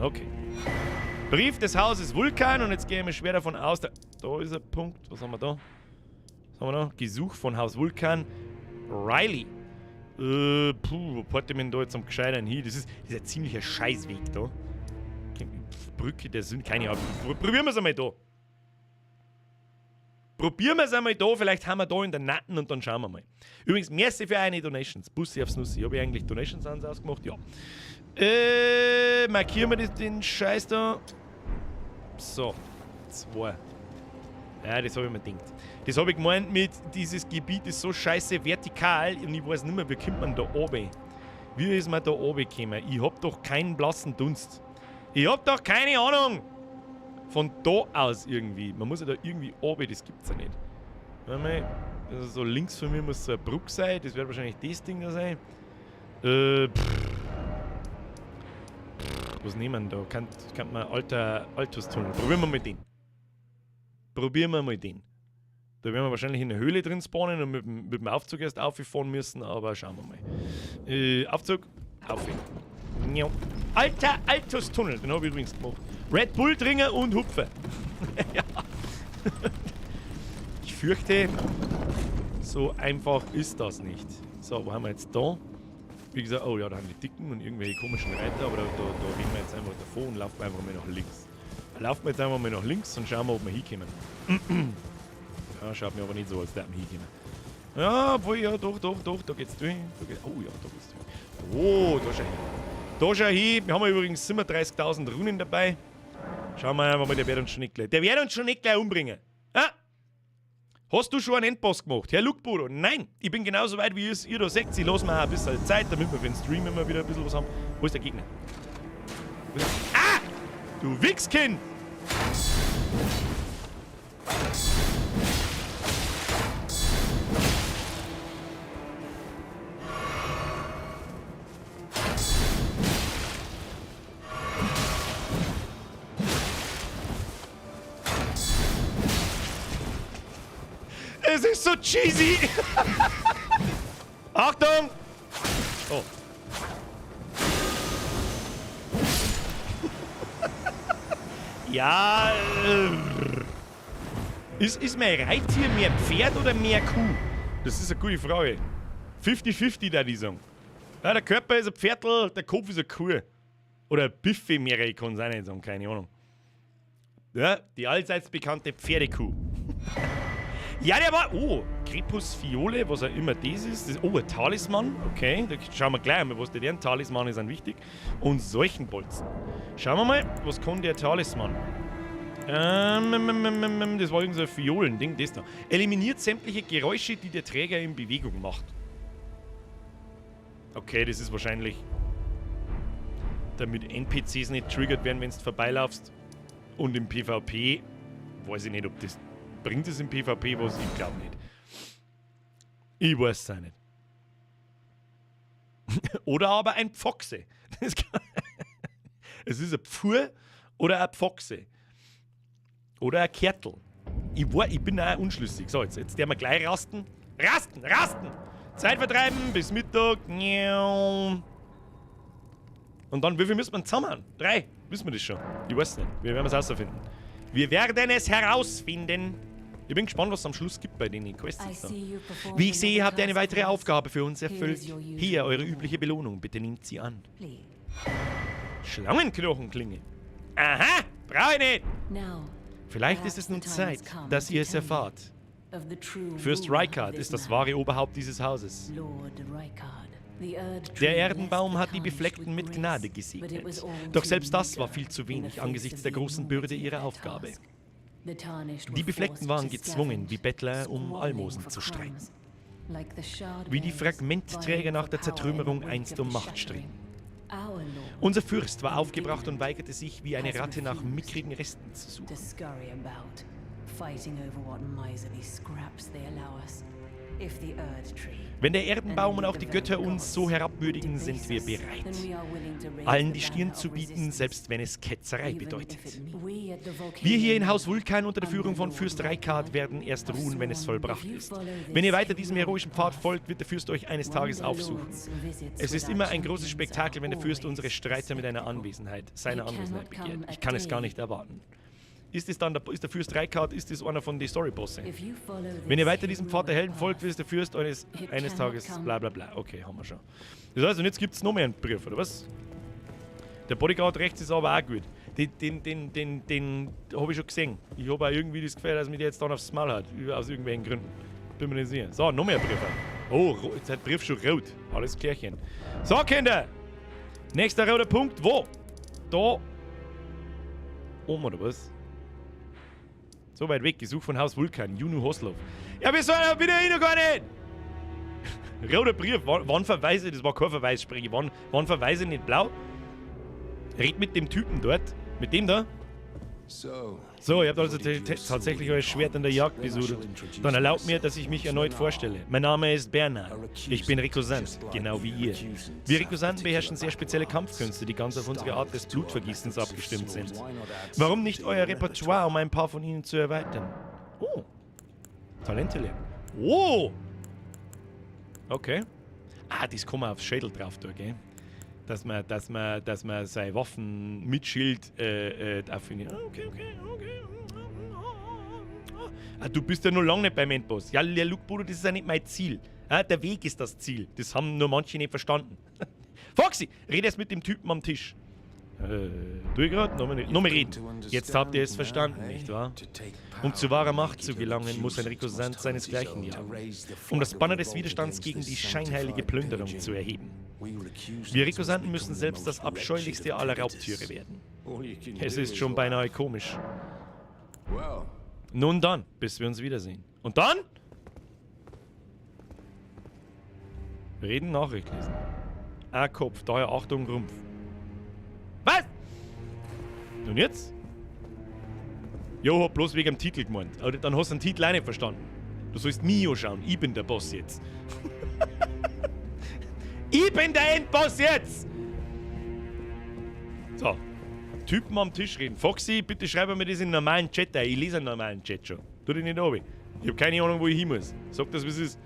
Speaker 1: okay. Brief des Hauses Vulkan und jetzt gehen wir schwer davon aus, da ist ein Punkt. Was haben wir da? Was haben wir da? Gesuch von Haus Vulkan. Riley. Wo porte ich mir denn da jetzt am Gescheitern hin? Das ist ein ziemlicher Scheißweg da. Brücke der Sünde, keine Ahnung. Probieren wir es einmal da. Probieren wir es einmal da, vielleicht haben wir da in der Natten und dann schauen wir mal. Übrigens, merci für eine Donations. Bussi aufs Nussi. Habe ich eigentlich Donations ausgemacht? Ja. Markieren wir den Scheiß da. So. 2. Ja, das habe ich mir gedacht. Das habe ich gemeint mit, dieses Gebiet ist so scheiße vertikal und ich weiß nicht mehr, wie kommt man da oben? Wie ist man da oben gekommen? Ich hab doch keinen blassen Dunst. Ich hab doch keine Ahnung! Von da aus irgendwie. Man muss ja da irgendwie oben, das gibt's ja nicht. Warte mal, also so links von mir muss so eine Brücke sein, das wird wahrscheinlich das Ding da sein. Was nehmen wir da? Kann man Altustunnel. Probieren wir mal den. Da werden wir wahrscheinlich in der Höhle drin spawnen und mit dem Aufzug erst auffahren müssen, aber schauen wir mal. Aufzug, auf. Alter Altustunnel, den habe ich übrigens gemacht. Red Bull trinken und hupfen. Ja. Ich fürchte, so einfach ist das nicht. So, wo haben wir jetzt da? Wie gesagt, oh ja, da haben die Dicken und irgendwelche komischen Reiter, aber da reden wir jetzt einfach davor und laufen einfach mal nach links. Laufen wir jetzt einfach mal nach links und schauen wir, ob wir hinkommen. Ja, schaut mir aber nicht so, als wären wir hinkommen. Ja, obwohl, ja, doch, da geht's durch. Oh ja, da geht's durch. Oh, da schau hin. Da schau hin. Wir haben übrigens 37.000 Runen dabei. Schauen wir einfach mal, der wird uns schon nicht gleich umbringen. Ah? Hast du schon einen Endboss gemacht? Herr Luckbudo? Nein, ich bin genauso weit wie ihr da seht. Ich lasse mir auch ein bisschen Zeit, damit wir für den Stream immer wieder ein bisschen was haben. Wo ist der Gegner? Ah! Du Wichskind! Es ist so cheesy! Achtung! Oh. Ja, ist mein Reittier mehr Pferd oder mehr Kuh? Das ist eine gute Frage. 50-50, da die sagen. Ja, der Körper ist ein Pferdl, der Kopf ist eine Kuh. Oder ein Buffet, mehr kann es auch nicht sagen, keine Ahnung. Ja, die allseits bekannte Pferdekuh. Ja, der war... Oh, Crepus Fiole, was auch immer das ist. Oh, ein Talisman. Okay, da schauen wir gleich einmal, was der ein Talisman ist, an wichtig. Und Seuchenbolzen. Schauen wir mal, was kann der Talisman? Das war irgend so ein Fiolending, das da. Eliminiert sämtliche Geräusche, die der Träger in Bewegung macht. Okay, das ist wahrscheinlich... damit NPCs nicht triggert werden, wenn du vorbeilaufst. Und im PvP... weiß ich nicht, ob das... Bringt es im PvP was? Ich glaube nicht. Ich weiß es auch nicht. Oder aber ein Pfoxe. Es ist ein Pfuhr oder ein Pfoxe. Oder ein Kertel. Ich bin auch unschlüssig. So, jetzt der wir gleich rasten. Rasten! Zeit vertreiben bis Mittag. Und dann, wie viel müssen wir zusammen haben? 3. Wissen wir das schon? Ich weiß nicht. Wir werden es herausfinden. Wir werden es herausfinden. Ich bin gespannt, was es am Schluss gibt bei den Quests. Wie ich sehe, habt ihr eine weitere Aufgabe für uns erfüllt. Hier, eure übliche Belohnung. Bitte nehmt sie an. Schlangenknochenklinge. Aha, brauche ich nicht. Vielleicht ist es nun Zeit, dass ihr es erfahrt. Fürst Rykard ist das wahre Oberhaupt dieses Hauses. Der Erdenbaum hat die Befleckten mit Gnade gesegnet. Doch selbst das war viel zu wenig angesichts der großen Bürde ihrer Aufgabe. Die Befleckten waren gezwungen, wie Bettler um Almosen zu streiten. Wie die Fragmentträger nach der Zertrümmerung einst um Macht streben. Unser Fürst war aufgebracht und weigerte sich, wie eine Ratte nach mickrigen Resten zu suchen. Wenn der Erdenbaum und auch die Götter uns so herabwürdigen, sind wir bereit, allen die Stirn zu bieten, selbst wenn es Ketzerei bedeutet. Wir hier in Haus Vulkan unter der Führung von Fürst Rykard werden erst ruhen, wenn es vollbracht ist. Wenn ihr weiter diesem heroischen Pfad folgt, wird der Fürst euch eines Tages aufsuchen. Es ist immer ein großes Spektakel, wenn der Fürst unsere Streiter mit seiner Anwesenheit begehrt. Ich kann es gar nicht erwarten. ist der Fürst Reikard, ist das einer von den Storybossen. Wenn ihr weiter diesem Pfad der Helden folgt, wird der Fürst eines Tages bla bla bla. Okay, haben wir schon. Das heißt, und jetzt gibt es noch mehr einen Brief, oder was? Der Bodyguard rechts ist aber auch gut. Den habe ich schon gesehen. Ich habe auch irgendwie das Gefühl, dass mich der jetzt dann aufs Maul hat. Aus irgendwelchen Gründen. Bin mir nicht sicher. So, noch mehr Briefe. Oh, jetzt hat der Brief schon rot. Alles klärchen. So, Kinder. Nächster roter Punkt. Wo? Da. Oben, oder was? So weit weg. Gesuch von Haus Vulkan. Juno Hoslov. Ja, wieso? Bitte ich noch gar nicht. Roter Brief. Wann Verweise? Das war kein Verweis, spreche. Wann Verweise nicht blau? Red mit dem Typen dort. Mit dem da? So, ihr habt also tatsächlich euer Schwert an der Jagd besudelt. Dann erlaubt mir, dass ich mich erneut vorstelle. Mein Name ist Bernhard. Ich bin Rekusant, genau wie ihr. Wir Rekusanten beherrschen sehr spezielle Kampfkünste, die ganz auf unsere Art des Blutvergießens abgestimmt sind. Warum nicht euer Repertoire, um ein paar von ihnen zu erweitern? Oh. Talente lernen. Oh. Okay. Ah, das kann man aufs Schädel drauf tun, gell? Dass man seine Waffen mit Schild auffindet. Okay. Ah, du bist ja noch lange nicht beim Endboss. Ja, look, Bruder, das ist ja nicht mein Ziel. Ah, der Weg ist das Ziel. Das haben nur manche nicht verstanden. Foxy, red erst mit dem Typen am Tisch. Tu ich gerade? Noch mehr reden. Jetzt habt ihr es verstanden, nicht wahr? Um zu wahrer Macht zu gelangen, muss ein Rekusant seinesgleichen jagen. Um das Banner des Widerstands gegen die scheinheilige Plünderung zu erheben. Wir Rekusanten müssen selbst das abscheulichste aller Raubtiere werden. Es ist schon beinahe komisch. Nun dann, bis wir uns wiedersehen. Und dann? Reden, Nachricht lesen. Kopf, daher Achtung, Rumpf. Was? Und jetzt? Jo, hab bloß wegen dem Titel gemeint. Aber dann hast du den Titel auch nicht verstanden. Du sollst Mio schauen. Ich bin der Boss jetzt. Ich bin der Endboss jetzt! So. Typen am Tisch reden. Foxy, bitte schreib mir das in einen normalen Chat ein. Ich lese einen normalen Chat schon. Tu dich nicht runter. Ich hab keine Ahnung, wo ich hin muss. Sag das, wie es ist.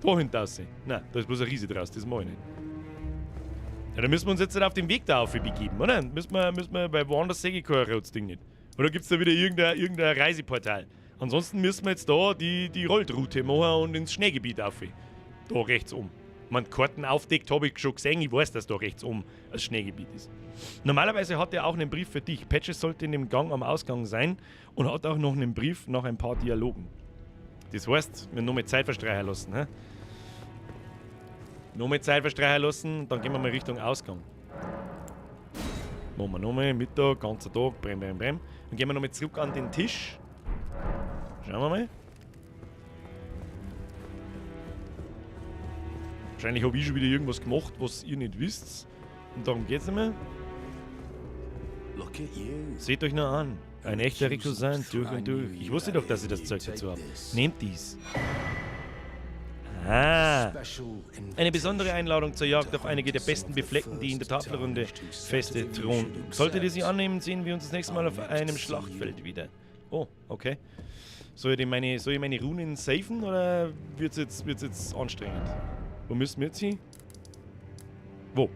Speaker 1: Da hinten aussehen. Nein, da ist bloß ein Riese draus. Das mach ich nicht. Ja, dann müssen wir uns jetzt auf den Weg da begeben, oder? Müssen wir bei woanders sehe ich kein rotes Ding nicht. Oder gibt's da wieder irgendein Reiseportal? Ansonsten müssen wir jetzt da die Rollroute machen und ins Schneegebiet auf. Da rechts um. Man Karten aufdeckt, habe ich schon gesehen. Ich weiß, dass da rechts um das Schneegebiet ist. Normalerweise hat er auch einen Brief für dich. Patches sollte in dem Gang am Ausgang sein und hat auch noch einen Brief nach ein paar Dialogen. Das heißt, wir noch mehr Zeit verstreichen lassen. He? Noch mehr Zeit verstreichen lassen, dann gehen wir mal Richtung Ausgang. Machen wir nochmal Mittag, ganzer Tag, brem. Dann gehen wir nochmal zurück an den Tisch. Schauen wir mal. Wahrscheinlich habe ich schon wieder irgendwas gemacht, was ihr nicht wisst. Und darum geht's nicht mehr. Seht euch nur an. Ein echter Rekusant, durch und durch. Ich wusste doch, dass ihr das Zeug dazu habt. Nehmt dies. Ah. Eine besondere Einladung zur Jagd auf einige der besten Befleckten, die in der Tafelrunde Feste thronen. Solltet ihr sie annehmen, sehen wir uns das nächste Mal auf einem Schlachtfeld wieder. Oh, okay. Soll ich meine Runen safen oder wird's jetzt anstrengend? Wo müssen wir jetzt hin? Wo?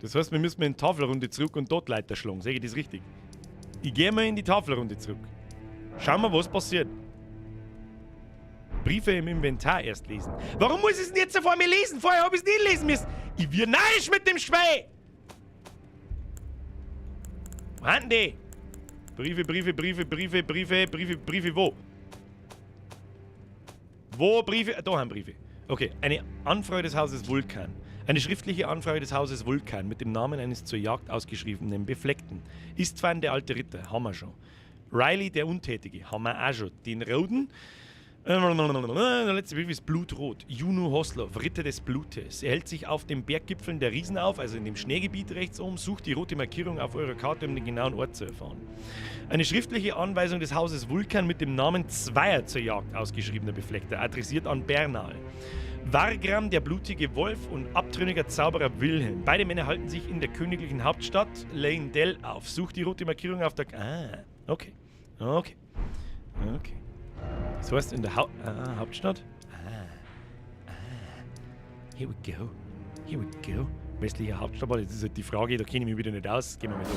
Speaker 1: Das heißt, wir müssen in die Tafelrunde zurück und dort Leiter schlagen. Sehe ich das richtig? Ich gehe mal in die Tafelrunde zurück. Schauen wir, was passiert. Briefe im Inventar erst lesen. Warum muss ich es denn jetzt vor mir lesen? Vorher habe ich es nicht lesen müssen. Ich wir neidisch mit dem Schwein. Wo haben die? Briefe, wo? Wo Briefe? Da haben Briefe. Okay, eine Anfrage des Hauses Vulkan. Eine schriftliche Anfrage des Hauses Vulkan mit dem Namen eines zur Jagd ausgeschriebenen Befleckten. Istvan, der alte Ritter, haben wir schon. Riley, der Untätige, haben wir auch schon. Den Roden. Der letzte Brief ist blutrot. Juno Hoslov, Ritter des Blutes. Er hält sich auf den Berggipfeln der Riesen auf, also in dem Schneegebiet rechts oben. Sucht die rote Markierung auf eurer Karte, um den genauen Ort zu erfahren. Eine schriftliche Anweisung des Hauses Vulkan mit dem Namen zweier zur Jagd ausgeschriebener Befleckter, adressiert an Bernal. Wargram, der blutige Wolf und abtrünniger Zauberer Wilhelm. Beide Männer halten sich in der königlichen Hauptstadt Leyndell auf. Sucht die rote Markierung auf der... Okay. Das heißt in der Hauptstadt? Here we go. Westliche Hauptstadt, das ist halt die Frage, da kenne ich mich wieder nicht aus. Gehen wir mal durch.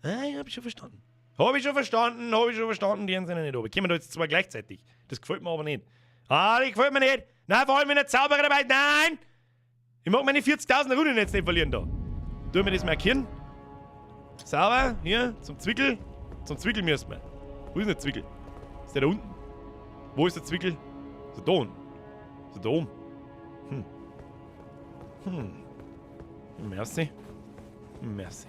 Speaker 1: Ah, hab ich schon verstanden. Hab ich schon verstanden, die sind ja nicht oben. Können wir da jetzt zwei gleichzeitig? Das gefällt mir aber nicht. Ah, das gefällt mir nicht. Nein, vor allem in der Zauberer dabei. Nein! Ich mag meine 40.000 Runden jetzt nicht verlieren da. Tun wir das markieren. Sauber, hier, zum Zwickel. Zum Zwickel müssen wir. Wo ist denn der Zwickel? Ist der da unten? Wo ist der Zwickel? Ist er da unten? Ist er da oben? Merci. Merci.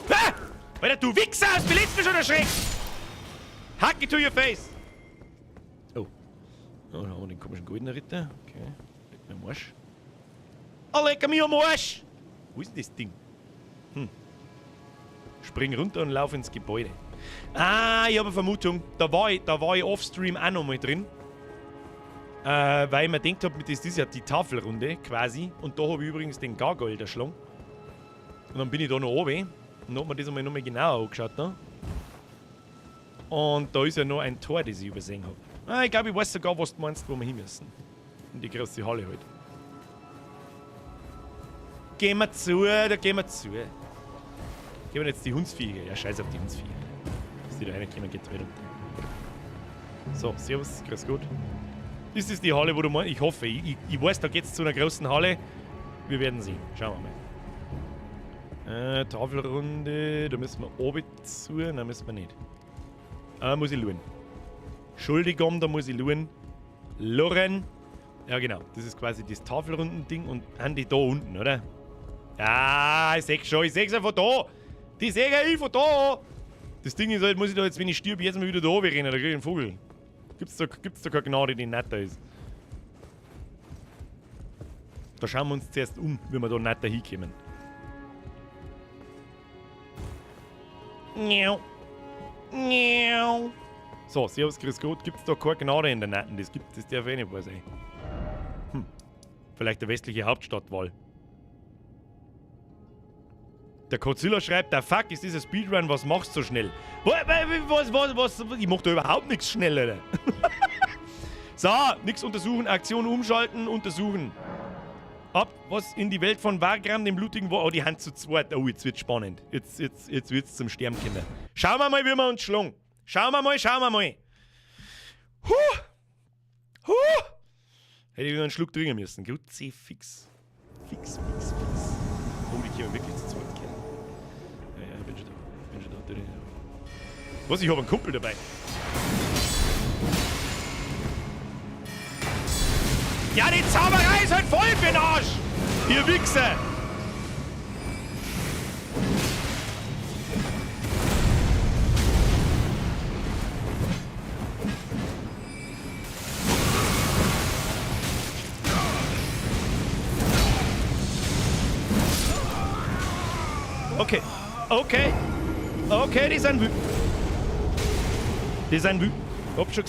Speaker 1: Ah! Alter, du Wichser! Hast du letztes Mal schon erschreckt? Hack it to your face! Oh. Oh, da haben wir den komischen goldenen Ritter. Okay. Leck mir am Arsch. Oh, leck mir am Arsch! Wo ist denn das Ding? Spring runter und lauf ins Gebäude. Ah, ich habe eine Vermutung. Da war ich offstream auch noch mal drin. Weil ich mir gedacht habe, das ist ja die Tafelrunde quasi. Und da habe ich übrigens den Gargoyle erschlagen. Und dann bin ich da noch oben. Und dann habe mir das einmal noch mal genauer angeschaut. Da. Und da ist ja noch ein Tor, das ich übersehen habe. Ah, ich glaube, ich weiß sogar, was du meinst, wo wir hin müssen. In die große Halle halt. Gehen wir zu, da gehen wir zu. Gehen wir jetzt die Hundsviecher. Ja, scheiß auf die Hundsviecher. Dass die da reinkommen, geht weiter. So, servus, grüß Gott. Ist das die Halle, wo du meinst? Ich hoffe, ich weiß, da geht's zu einer großen Halle. Wir werden sehen. Schauen wir mal. Tafelrunde, da müssen wir oben zu. Nein, müssen wir nicht. Muss ich schauen. Entschuldigung, da muss ich schauen. Loren. Ja, genau. Das ist quasi das Tafelrunden-Ding und Andi da unten, oder? Ja, ich seh's schon. Ich seh's ja von da. Die sehe ich von da. Das Ding ist halt, muss ich da jetzt, wenn ich stirb, jetzt mal wieder da oben rennen. Da krieg ich einen Vogel. Gibt's da keine Gnade, die netter ist. Da schauen wir uns zuerst um, wie wir da netter hinkommen. Miau. Miau. So, servus, grüß Gott. Gibt's da keine Gnade in der Netten? Das darf eh nicht wahr sein. Vielleicht der westliche Hauptstadtwahl. Der Godzilla schreibt, der Fuck, ist dieser Speedrun, was machst du so schnell? Was? Ich mach da überhaupt nichts schnell, Alter. So, nix untersuchen, Aktion umschalten, untersuchen. Ab, was in die Welt von Wagram, dem blutigen Oh, die Hand zu zweit. Oh, jetzt wird's spannend. Jetzt wird's zum Sterben kommen. Schauen wir mal, wie wir uns schlagen. Schauen wir mal. Hätte ich wieder einen Schluck trinken müssen. Gut, fix. Fix. Oh, die können wirklich zu zweit kennen. Ja, ich bin schon da. Was, ich habe einen Kumpel dabei. Ja, die Zauberei ist halt voll für den Arsch! Ihr Wichser! Okay, die sind wütend. Hab schon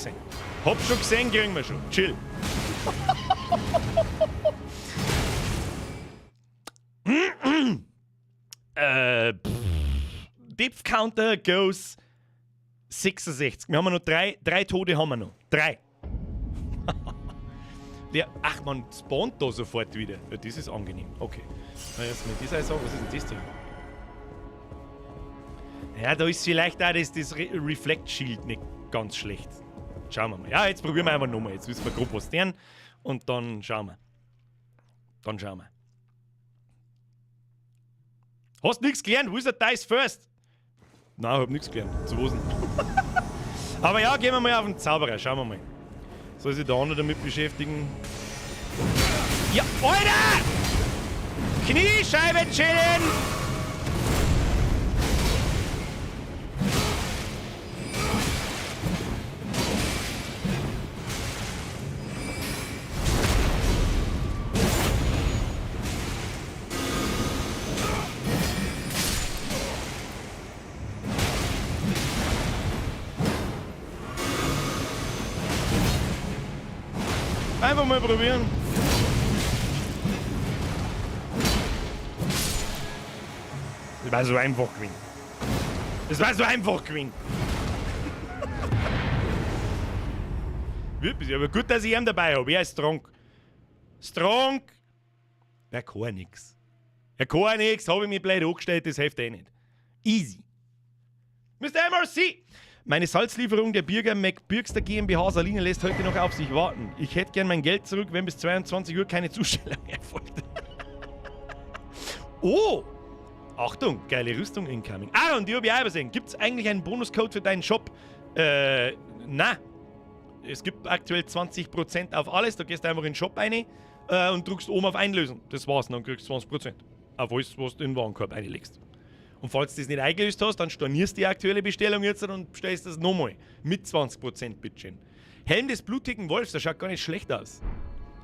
Speaker 1: gesehen, kriegen wir schon. Chill. Depth Counter goes 66. Wir haben noch drei Tote haben wir noch. 3. Ach, man spawnt da sofort wieder. Ja, das ist angenehm. Okay. Na, jetzt mit dieser sagen, was ist denn das da? Ja, da ist vielleicht auch das Reflect Shield nicht ganz schlecht. Schauen wir mal. Ja, jetzt probieren wir einfach nochmal. Jetzt wissen wir grob was deren. Und dann schauen wir. Hast nichts gelernt? Wo ist der Dice First? Nein, ich hab nichts gelernt. Zu Hosen. Aber ja, gehen wir mal auf den Zauberer. Schauen wir mal. Soll sich der andere damit beschäftigen? Ja, Alter! Kniescheibe chillen! Einfach mal probieren. Das war so einfach gewesen. Wirklich, aber gut, dass ich ihn dabei habe. Er ist strong. Er kann nix. Habe ich mich blöd angestellt, das hilft eh nicht. Easy. Mr. MRC! Meine Salzlieferung der Birger McBürgster GmbH Saline lässt heute noch auf sich warten. Ich hätte gern mein Geld zurück, wenn bis 22 Uhr keine Zustellung erfolgt. Oh! Achtung, geile Rüstung incoming. Ah, und die habe ich auch übersehen. Gibt es eigentlich einen Bonuscode für deinen Shop? Na. Es gibt aktuell 20% auf alles. Da gehst du einfach in den Shop rein und drückst oben auf Einlösen. Das war's, dann kriegst du 20%. Auf alles, was du in den Warenkorb reinlegst. Und falls du das nicht eingelöst hast, dann stornierst du die aktuelle Bestellung jetzt und bestellst das nochmal. Mit 20%, bitteschön. Helm des blutigen Wolfs, das schaut gar nicht schlecht aus.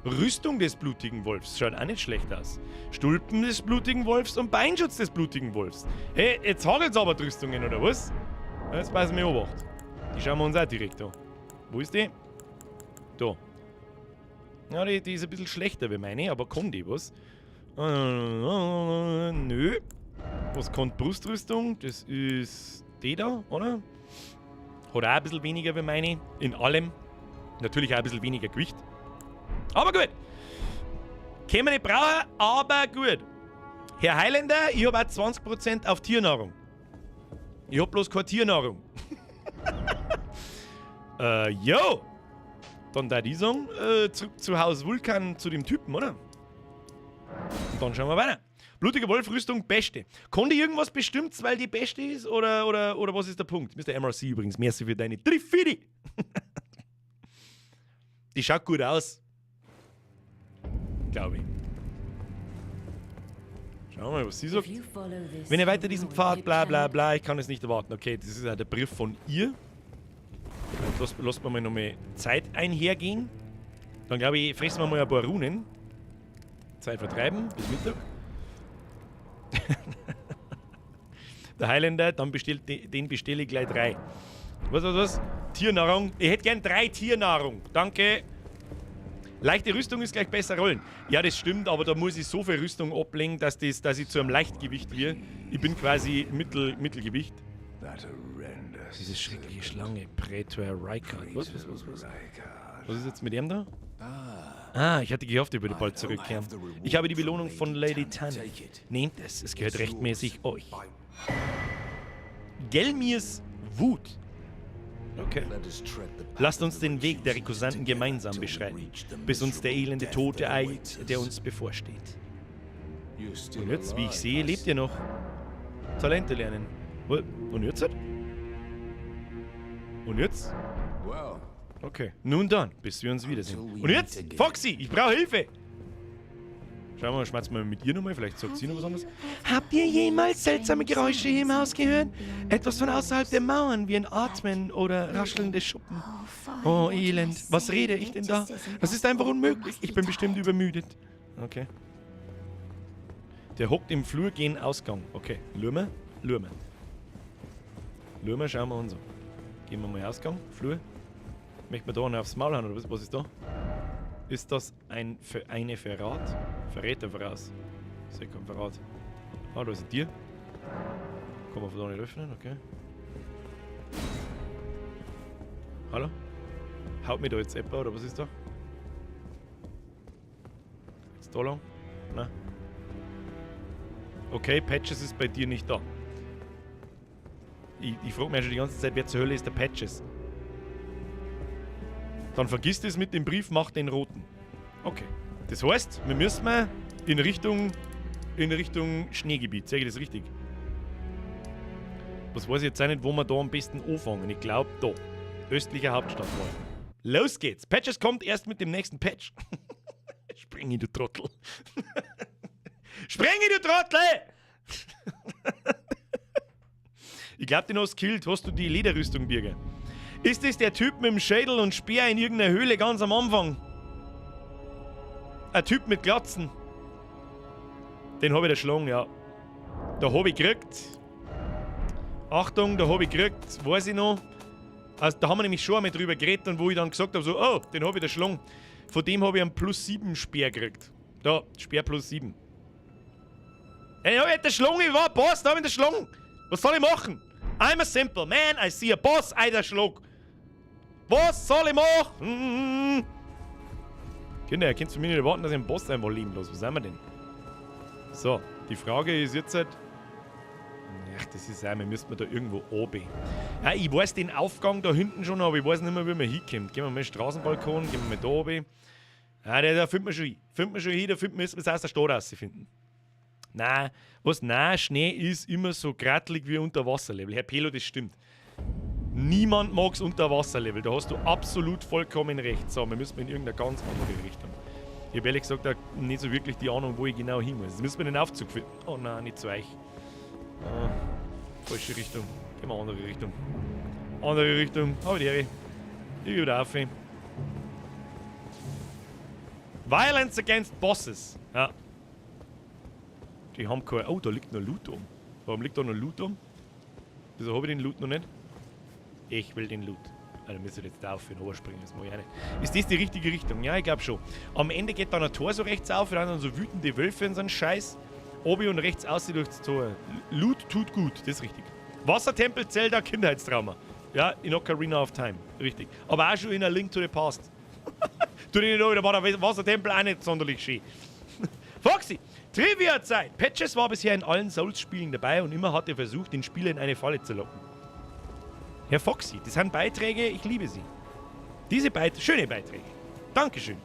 Speaker 1: Rüstung des blutigen Wolfs, schaut auch nicht schlecht aus. Stulpen des blutigen Wolfs und Beinschutz des blutigen Wolfs. Hey, jetzt hagelt's aber die Rüstungen, oder was? Jetzt passen wir Obacht. Die schauen wir uns auch direkt an. Wo ist die? Da. Ja, die ist ein bisschen schlechter wie meine, aber kann die was? Nö. Was kann die Brustrüstung? Das ist die da, oder? Hat auch ein bisschen weniger wie meine. In allem. Natürlich auch ein bisschen weniger Gewicht. Aber gut. Können wir nicht brauchen, aber gut. Herr Highlander, ich habe auch 20% auf Tiernahrung. Ich habe bloß keine Tiernahrung. Jo. Dann da die sagen, zurück zu Haus Vulkan zu dem Typen, oder? Und dann schauen wir weiter. Blutige Wolfrüstung, beste. Kann die irgendwas Bestimmtes, weil die beste ist? Oder was ist der Punkt? Mr. MRC übrigens, merci für deine Trifidi. Die schaut gut aus. Glaube ich. Schauen wir mal, was sie sagt. Wenn ihr weiter diesen Pfad, bla bla bla, ich kann es nicht erwarten. Okay, das ist ja der Brief von ihr. Lasst mir mal nochmal Zeit einhergehen. Dann glaube ich, fressen wir mal ein paar Runen. Zeit vertreiben, bis Mittag. Der Highlander, dann den bestelle ich gleich 3. Was? Tiernahrung. Ich hätte gern 3 Tiernahrung. Danke. Leichte Rüstung ist gleich besser rollen. Ja, das stimmt, aber da muss ich so viel Rüstung ablegen, dass ich zu einem Leichtgewicht werde. Ich bin quasi Mittelgewicht. Diese schreckliche Schlange. Praetor Rykard. Was? Was ist jetzt mit ihm da? Ah, ich hatte gehofft, er würde bald zurückkehren. Ich habe die Belohnung von Lady Tanne. Nehmt es gehört rechtmäßig euch. Gelmirs Wut. Okay. Lasst uns den Weg der Rekusanten gemeinsam beschreiten, bis uns der elende Tod ereilt, der uns bevorsteht. Und jetzt, wie ich sehe, lebt ihr noch. Talente lernen. Und jetzt? Und jetzt? Okay. Nun dann, bis wir uns wiedersehen. Und jetzt? Foxy, ich brauche Hilfe! Schauen wir mal, schmerzen wir mit ihr nochmal, vielleicht sagt sie noch was anderes. Habt ihr jemals seltsame Geräusche hier im Haus gehört? Etwas von außerhalb der Mauern, wie ein Atmen oder raschelnde Schuppen. Oh, Elend, was rede ich denn da? Das ist einfach unmöglich, ich bin bestimmt übermüdet. Okay. Der hockt im Flur, gehen Ausgang. Okay, Lürme. Lürme, schauen wir uns an. Gehen wir mal Ausgang, Flur. Möchten wir da noch aufs Maul haben, oder was ist da? Ist das eine Verrat? Verräter voraus. Das ist ja kein Verrat. Ah, da ist ein Tier. Kann man von da nicht öffnen, okay. Hallo? Haut mir da jetzt etwa, oder was ist da? Jetzt da lang? Nein. Okay, Patches ist bei dir nicht da. Ich frage mich schon die ganze Zeit, wer zur Hölle ist der Patches? Dann vergiss das mit dem Brief, mach den roten. Okay. Das heißt, wir müssen in Richtung Schneegebiet. Sag ich das richtig? Was weiß ich jetzt auch nicht, wo wir da am besten anfangen. Ich glaube da. Östlicher Hauptstadtwall. Los geht's. Patches kommt erst mit dem nächsten Patch. Springi, du Trottel. Springi, du Trottel! Ich glaube, den hast du gekillt. Hast du die Lederrüstung, Birger? Ist das der Typ mit dem Schädel und Speer in irgendeiner Höhle ganz am Anfang? Ein Typ mit Glatzen. Den habe ich erschlagen, ja. Da habe ich gekriegt. Achtung, da habe ich gekriegt, weiß ich noch. Also, da haben wir nämlich schon einmal drüber geredet und wo ich dann gesagt habe, so, oh, den habe ich erschlagen. Von dem habe ich einen +7 Speer gekriegt. Da, Speer +7. Den habe ich nicht erschlagen, ich war ein Boss, da habe ich ihn erschlagen. Was soll ich machen? I'm a simple man, I see a boss, I erschlag. Was soll ich machen? Kinder, ihr könnt von mir nicht erwarten, dass ich einen Boss einfach lieben lasse. Was sind wir denn? So, die Frage ist jetzt halt... Ach, das ist einmal, müssten wir da irgendwo oben. Ja, ich weiß den Aufgang da hinten schon, aber ich weiß nicht mehr, wie man hinkommt. Gehen wir mal den Straßenbalkon, gehen wir mal da oben. Ja, da findet man schon hin. Da müssen wir es aus der Stadt rausfinden. Nein, Schnee ist immer so grattelig wie Unterwasserlevel. Herr Pelo, das stimmt. Niemand mag es Unterwasserlevel. Da hast du absolut vollkommen recht. So, wir müssen in irgendeine ganz andere Richtung. Ich habe ehrlich gesagt auch nicht so wirklich die Ahnung, wo ich genau hin muss. Jetzt müssen wir den Aufzug finden. Oh nein, nicht zu euch. Falsche Richtung. Gehen wir andere Richtung. Andere Richtung. Hab ich die Ehre. Ich gehe wieder auf. Violence against Bosses. Ja. Die haben keine... Oh, da liegt noch Loot um. Warum liegt da noch Loot um? Wieso habe ich den Loot noch nicht? Ich will den Loot. Da müsst ihr jetzt da aufhören, überspringen, das mag ich auch nicht. Ist das die richtige Richtung? Ja, ich glaube schon. Am Ende geht dann ein Tor so rechts auf, dann so wütende Wölfe und so ein Scheiß. Obi und rechts aussieht durchs Tor. Loot tut gut, das ist richtig. Wassertempel, Zelda, Kindheitstrauma. Ja, in Ocarina of Time, richtig. Aber auch schon in A Link to the Past. Tu dir nicht an, da war der Wassertempel auch nicht sonderlich schön. Foxy, Trivia-Zeit. Patches war bisher in allen Souls-Spielen dabei und immer hat er versucht, den Spieler in eine Falle zu locken. Herr Foxy, das sind Beiträge, ich liebe sie. Diese schöne Beiträge. Dankeschön.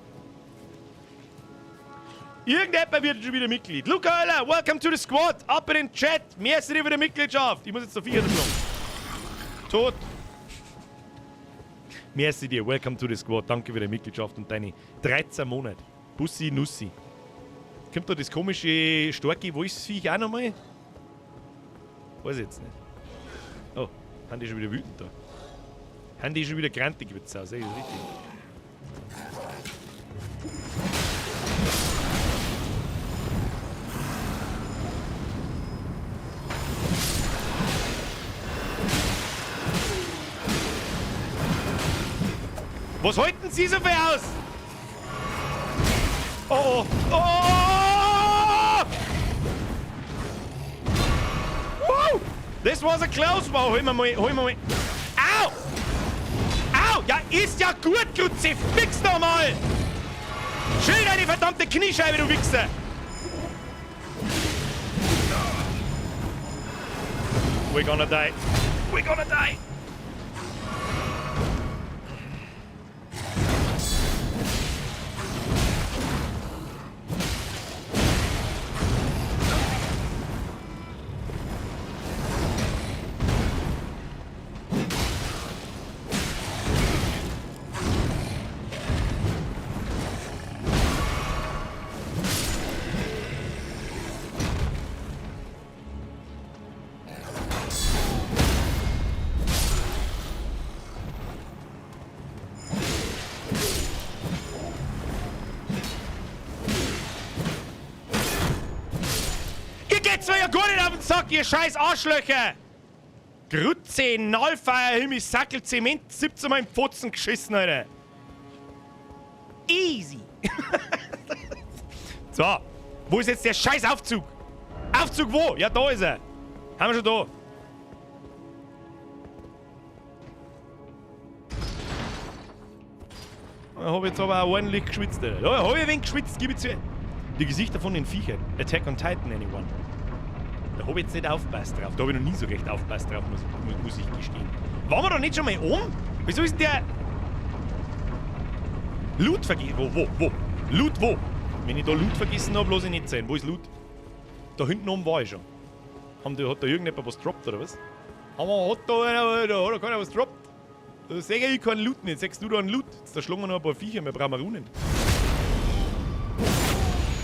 Speaker 1: Irgendjemand wird schon wieder Mitglied. Luca Euler, welcome to the squad. Ab in den Chat. Merci dir für die Mitgliedschaft. Ich muss jetzt auf 4 schlagen. Tot. Merci dir, welcome to the squad. Danke für die Mitgliedschaft und deine 13 Monate. Bussi Nussi. Kommt da das komische starke Voice-Viech auch nochmal? Weiß ich jetzt nicht. Oh, haben die schon wieder wütend da. Haben die schon wieder grantig, wird's aus, ist richtig. Was halten Sie so viel aus? Oh, oh, oh! Woo! This was a close one. Hol mal. Au! Au! Ja, ist ja gut, Grutzi. Fix doch mal! Schön deine verdammte Kniescheibe, du Wichser! We're gonna die. We're gonna die! Geht's mir ja gut nicht auf den Sack, ihr scheiß Arschlöcher! Grütze, Nallfeier, Himmel, Sackel, Zement, 17 Mal im Pfotzen geschissen, Alter! Easy! So, wo ist jetzt der scheiß Aufzug? Aufzug wo? Ja, da ist er! Haben wir schon da! Da hab ich jetzt aber auch ordentlich geschwitzt, Alter. Da hab ich ein wenig geschwitzt, gib ich zu. Die Gesichter von den Viechern. Attack on Titan, anyone. Da hab ich jetzt nicht aufgepasst drauf. Da hab ich noch nie so recht aufgepasst drauf, muss ich gestehen. Waren wir da nicht schon mal um? Wieso ist denn der... Loot vergessen? Wo? Loot wo? Wenn ich da Loot vergessen habe, lass ich nicht sein. Wo ist Loot? Da hinten oben war ich schon. Hat da irgendjemand was droppt, oder was? Hat da keiner was droppt? Da sehe ich keinen Loot nicht. Sagst du da einen Loot? Jetzt da schlagen wir noch ein paar Viecher, wir brauchen Runen.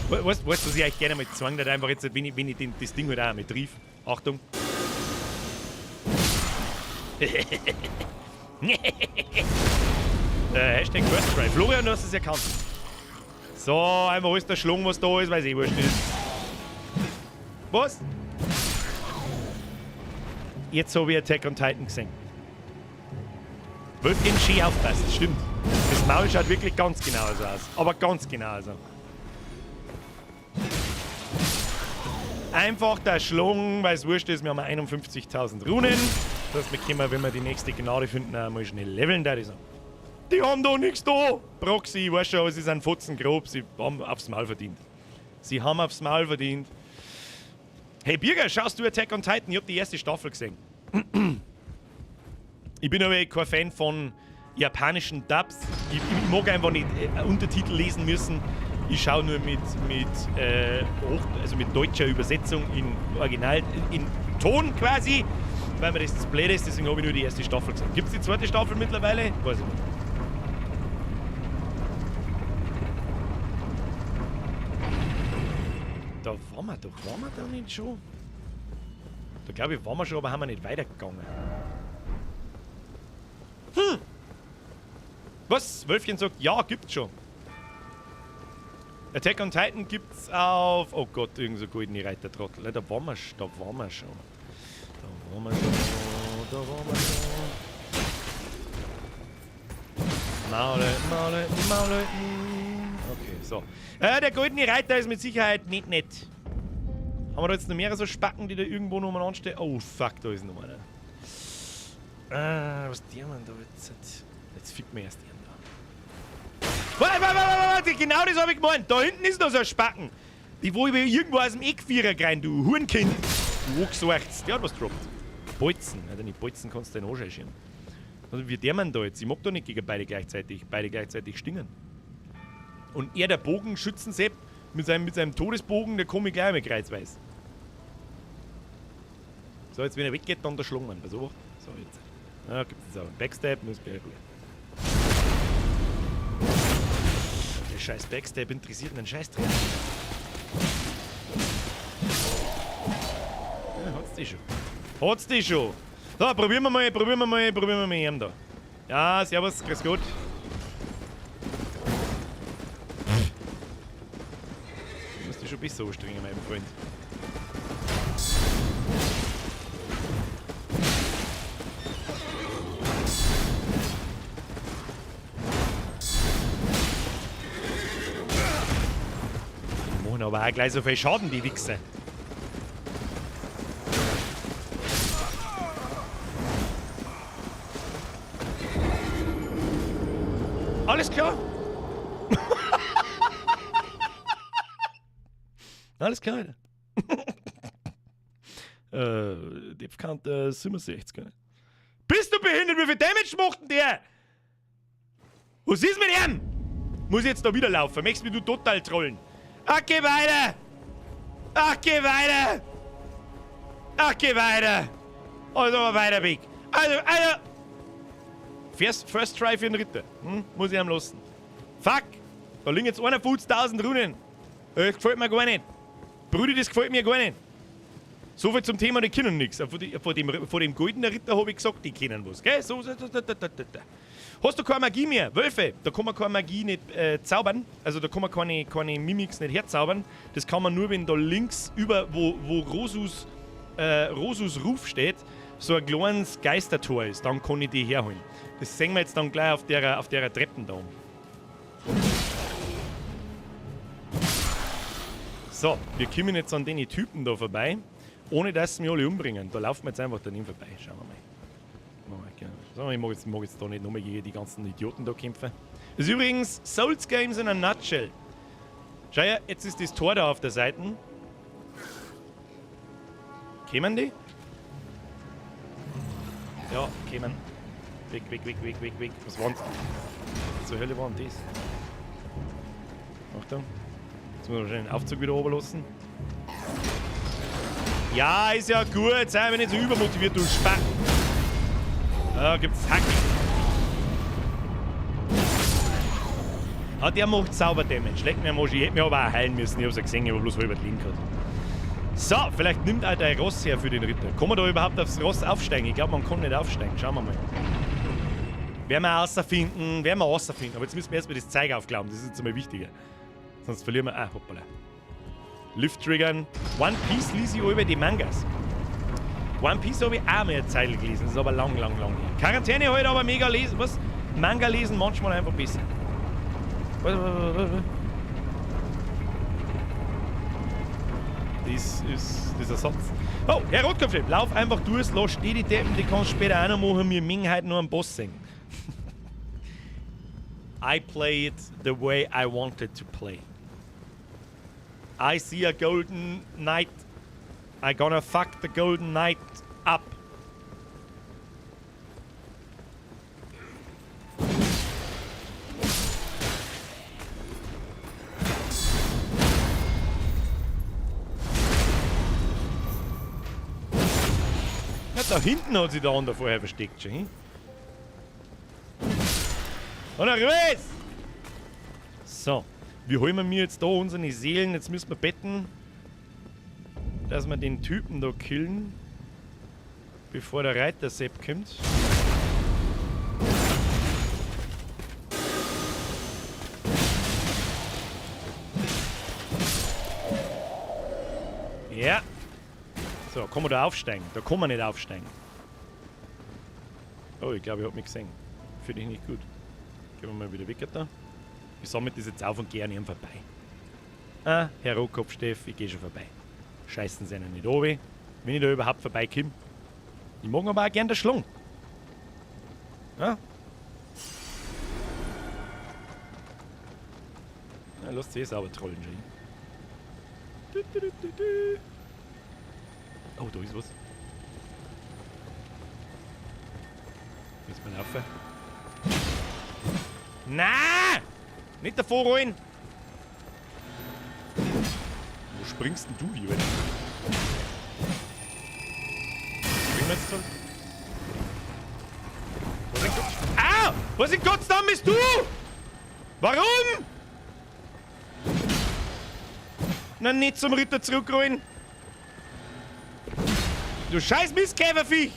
Speaker 1: Weißt du, was ich euch gerne mal zwang, dass einfach jetzt, wenn ich das Ding halt auch mit rief. Achtung. Hashtag First Try. Florian, du hast es erkannt. So, einfach alles der Schlung, was da ist, weiß ich, wurscht ist. Was? Jetzt habe ich Attack on Titan gesehen. Wölfchen schön aufpassen, stimmt. Das Maul schaut wirklich ganz genau so aus. Aber ganz genau so. Einfach der Schlung, weil es wurscht ist, wir haben 51.000 Runen. Das heißt, wir können, wenn wir die nächste Gnade finden, auch mal schnell leveln, da ist. Die haben da nichts da! Proxy, ich weiß schon, aber sie sind Fotzen grob, sie haben aufs Maul verdient. Sie haben aufs Maul verdient. Hey Birger, schaust du Attack on Titan? Ich hab die erste Staffel gesehen. Ich bin aber kein Fan von japanischen Dubs. Ich mag einfach nicht Untertitel lesen müssen. Ich schaue nur mit deutscher Übersetzung in Original, in Ton quasi, weil mir das blöd ist, deswegen habe ich nur die erste Staffel gesehen. Gibt es die zweite Staffel mittlerweile? Weiß ich nicht. Da waren wir doch, waren wir da nicht schon? Da glaube ich, waren wir schon, aber haben wir nicht weitergegangen. Was? Wölfchen sagt, ja, gibt's schon. Attack on Titan gibt's auf... Oh Gott, irgend so goldene Reitertrottel. Da waren wir schon. Da waren wir schon. Maule. Okay, so. Der goldene Reiter ist mit Sicherheit nicht nett. Haben wir da jetzt noch mehrere so Spacken, die da irgendwo nochmal anstehen? Oh fuck, da ist noch einer. Was die man da jetzt? Jetzt fickt mir erst den da. Warte, genau das habe ich gemeint. Da hinten ist noch so ein Spacken. Die wo ich irgendwo aus dem Eckvierer rein, du Hurenkind. Du hochgesucht. Der hat was gedroppt. Bolzen. Alter, die Bolzen kannst du den anscheißen. Also wie der Mann da jetzt. Ich mag da nicht gegen beide gleichzeitig stingen. Und er, der Bogenschützensepp, mit seinem Todesbogen, der komme ich gleich mit kreuzweis. So, jetzt wenn er weggeht, dann der Schlungmann. Pass auf. So, jetzt. Ja, gibt es jetzt auch einen Backstab, muss gleich gut. Der scheiß Backstab interessiert einen Scheißdreck. Ja, hat's die schon. Hat's die schon. So, probieren wir mal ihn da. Ja, servus, grüß Gott. Du musst dich schon besser anstrengen, mein Freund. Die machen aber auch gleich so viel Schaden, die Wichser. Alles klar? Alles klar, Alter. Depth-Count 67, gell? Bist du behindert? Wie viel Damage macht denn der? Was ist mit ihm? Muss ich jetzt da wieder laufen? Möchtest mich du total trollen? Ach, geh weiter! Ach, geh weiter! Ach, geh weiter! Also, weiter weg. Also. First try für den Ritter. Muss ich ihm lassen. Fuck! Da liegen jetzt 51.000 Runen. Das gefällt mir gar nicht. Brudi, das gefällt mir gar nicht. So viel zum Thema, die können nichts. Vor dem goldenen Ritter habe ich gesagt, die kennen was. Gell? So. Hast du keine Magie mehr? Wölfe, da kann man keine Magie nicht zaubern. Also da kann man keine Mimics nicht herzaubern. Das kann man nur, wenn da links über, wo Rosus Ruf steht, so ein kleines Geistertor ist. Dann kann ich die herholen. Das sehen wir jetzt dann gleich auf der Treppen da. So, wir kommen jetzt an den Typen da vorbei, ohne dass sie mich alle umbringen. Da laufen wir jetzt einfach daneben vorbei. Schauen wir mal. So, ich mag jetzt da nicht nochmal gegen die ganzen Idioten da kämpfen. Das ist übrigens Souls Games in a Nutshell. Schau her, jetzt ist das Tor da auf der Seite. Kämen die? Ja, kämen. Weg. Was waren das? Zur Hölle waren das? Achtung. Jetzt muss man wahrscheinlich den Aufzug wieder runterlassen. Ja, ist ja gut. Sei mir nicht so übermotiviert, du Spacken. Da gibt's Hacken. Ah, der macht sauber Damage. Leck mir am Arsch. Ich hätte mich aber auch heilen müssen. Ich hab's ja gesehen, ich hab bloß halber Leben gehabt. So, vielleicht nimmt auch der Ross her für den Ritter. Kann man da überhaupt aufs Ross aufsteigen? Ich glaube, man kann nicht aufsteigen. Schauen wir mal. Werden wir rausfinden. Aber jetzt müssen wir erstmal das Zeug aufglauben. Das ist jetzt einmal wichtiger. Sonst verlieren wir... Ah, hoppala. Lift-Triggern. One Piece lese ich über die Mangas. One Piece habe ich auch mal eine Zeit gelesen. Das ist aber lang her. Quarantäne heute aber mega lesen. Was? Manga lesen manchmal einfach besser. Das ist dieser Satz. Oh, Herr Rotkopf, lauf einfach durch, lass die Deppen, die kannst du später auch noch machen. Wir mengen heute noch einen Boss singen. I play it the way I wanted to play. I see a golden knight I gonna fuck the Golden Knight up. Ja, da hinten hat sich der andere vorher versteckt schon, hm? Und raus! So, wie holen wir mir jetzt da unsere Seelen? Jetzt müssen wir betten, dass wir den Typen da killen, bevor der Reiter Sepp kommt. Ja. So, kann man da aufsteigen? Da kann man nicht aufsteigen. Oh, ich glaube, ich habe mich gesehen. Finde ich nicht gut. Gehen wir mal wieder weg da. Ich sammle das jetzt auf und gehe an ihm vorbei. Ah, Herr Rohkopfsteff, ich gehe schon vorbei. Scheißen sie einen nicht runter, wenn ich da überhaupt vorbeikomme. Ich mag aber auch gern den Schlong. Ja? Ja, lasst sie sauber trollen schon. Oh, da ist was. Jetzt mal laufen. Nein! Nicht davor rollen! Wo springst denn du hier? Springen wir jetzt so? Au! Was in Gottes Namen bist du? Warum? Na, nicht zum Ritter zurückrollen. Du scheiß Mistkäferviech!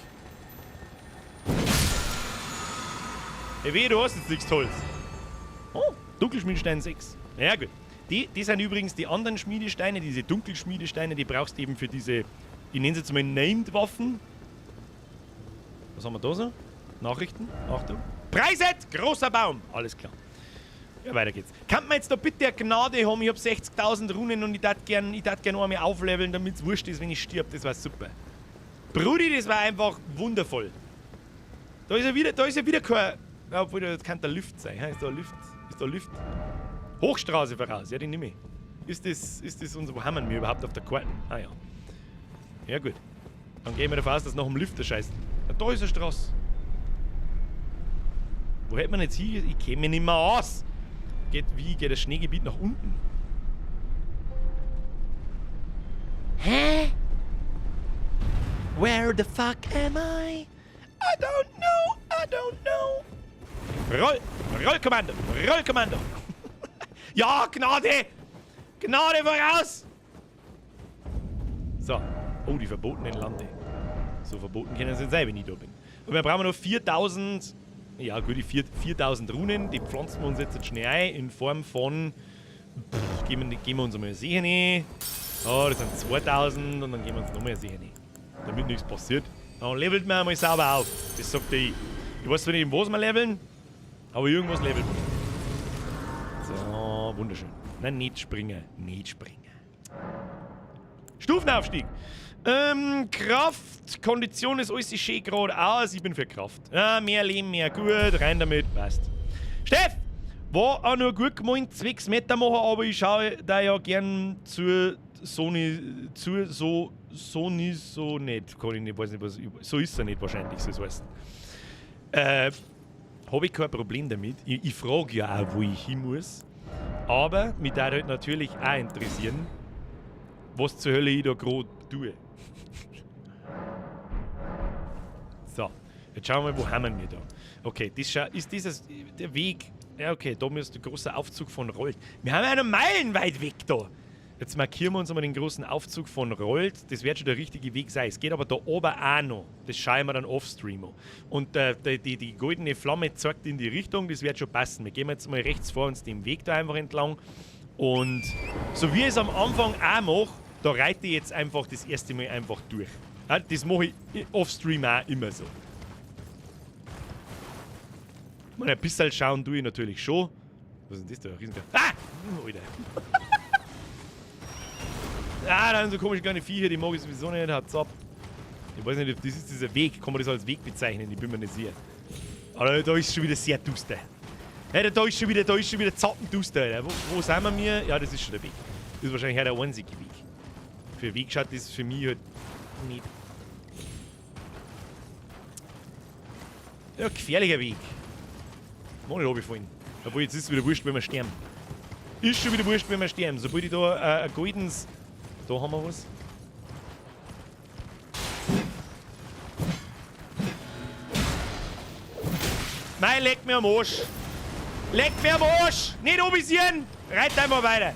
Speaker 1: Hey, weh, du hast jetzt nichts Tolles. Oh, Dunkelschmiedestein 6. Ja, gut. Die sind übrigens die anderen Schmiedesteine, diese Dunkelschmiedesteine, die brauchst du eben für diese, ich nenne sie jetzt mal Named-Waffen. Was haben wir da so? Nachrichten? Achtung. Preiset! Großer Baum! Alles klar. Ja, weiter geht's. Kann man jetzt da bitte eine Gnade haben? Ich hab 60.000 Runen und ich darf gern einmal aufleveln, damit es wurscht ist, wenn ich stirb. Das war super. Brudi, das war einfach wundervoll. Da ist ja wieder kein... Ja, obwohl, das kann der Lift sein. Ist da ein Lift? Ist da ein Lift? Hochstraße voraus, ja, die nehme ich. Ist das unser... Wo haben wir überhaupt auf der Karte? Ah ja. Ja gut. Dann gehen wir davon aus, dass nach dem Lift der Scheiß... Ja, da ist eine Straße. Wo hält man jetzt hier? Ich käme mich nicht mehr aus. Wie geht das Schneegebiet nach unten? Hä? Where the fuck am I? I don't know. Rollkommando! Rollkommando! Ja, Gnade! Gnade voraus! So. Oh, die verbotenen Lande. So verboten können sie sein, wenn ich da bin. Und wir brauchen noch 4000... Ja gut, die 4000 Runen, die pflanzen wir uns jetzt schnell ein in Form von... geben wir uns einmal sicher nicht. Oh, das sind 2000 und dann geben wir uns nochmal sicher nicht. Damit nichts passiert. Dann levelt man einmal sauber auf. Das sagt ich. Ich weiß zwar nicht, was wir leveln, aber irgendwas levelt man. So, wunderschön. Nein, nicht springen. Nicht springen. Stufenaufstieg. Kraft, Kondition ist alles schön geradeaus. Ich bin für Kraft. Ja, mehr Leben, mehr gut. Rein damit. Passt. Steff! War auch nur gut gemeint, zwecks Meter machen, aber ich schaue da ja gern zur Sony. Sony so nicht. Kann ich nicht, weiß nicht, was. So ist er nicht wahrscheinlich, so heißt. Habe ich kein Problem damit. Ich frage ja auch, wo ich hin muss. Aber mich würde halt natürlich auch interessieren, was zur Hölle ich da gerade tue. So, jetzt schauen wir mal, wo haben wir da. Okay, ist dieses der Weg. Ja, okay, da ist der große Aufzug von Rold. Wir haben einen meilenweit weg da. Jetzt markieren wir uns einmal den großen Aufzug von Rold. Das wird schon der richtige Weg sein. Es geht aber da oben auch noch. Das schauen wir dann offstream an. Und die goldene Flamme zeigt in die Richtung. Das wird schon passen. Wir gehen jetzt mal rechts vor uns den Weg da einfach entlang. Und so wie ich es am Anfang auch mache, da reite ich jetzt einfach das erste Mal einfach durch. Ja, das mache ich offstream auch immer so. Und ein bisschen schauen tue ich natürlich schon. Was ist denn das da? Riesenbär. Ah! Alter. Ah, da sind so komische kleine Viecher, die mag ich sowieso nicht. Haut's ab. Ich weiß nicht, ob das ist dieser Weg. Kann man das als Weg bezeichnen? Ich bin mir nicht sicher. Aber da ist schon wieder sehr duster. Ja, da ist schon wieder zappenduster. Wo sind wir? Ja, das ist schon der Weg. Das ist wahrscheinlich der einzige Weg. Für Weg schaut das für mich halt nicht. Ja, gefährlicher Weg. Mal nicht runterfallen. Obwohl, jetzt ist es wieder wurscht, wenn wir sterben. Ist schon wieder wurscht, wenn wir sterben. Sobald ich da ein goldenes... Da haben wir was. Nein, leck mir am Arsch. Leck mir am Arsch. Nicht obisieren. Reit einfach weiter.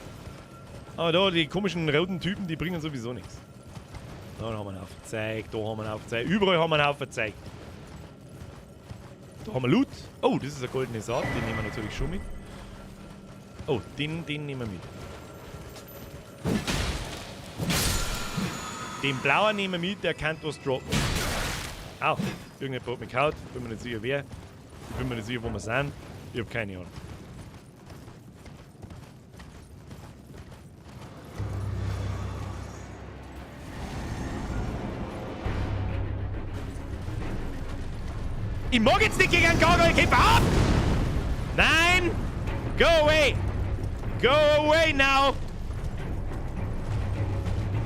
Speaker 1: Aber da, die komischen roten Typen, die bringen sowieso nichts. Da haben wir einen Haufen Zeug, da haben wir einen Haufen Zeug. Überall haben wir einen Haufen Zeug. Da haben wir Loot. Oh, das ist eine goldene Saat. Den nehmen wir natürlich schon mit. Oh, den nehmen wir mit. Den blauen nehmen wir mit, der kann was droppen. Au, irgendjemand hat mich gehauen. Ich bin mir nicht sicher wer. Ich bin mir nicht sicher, wo wir sind. Ich habe keine Ahnung. Ich mag jetzt nicht gegen einen Gargoyle kämpfen. Ab! Nein! Go away! Go away now!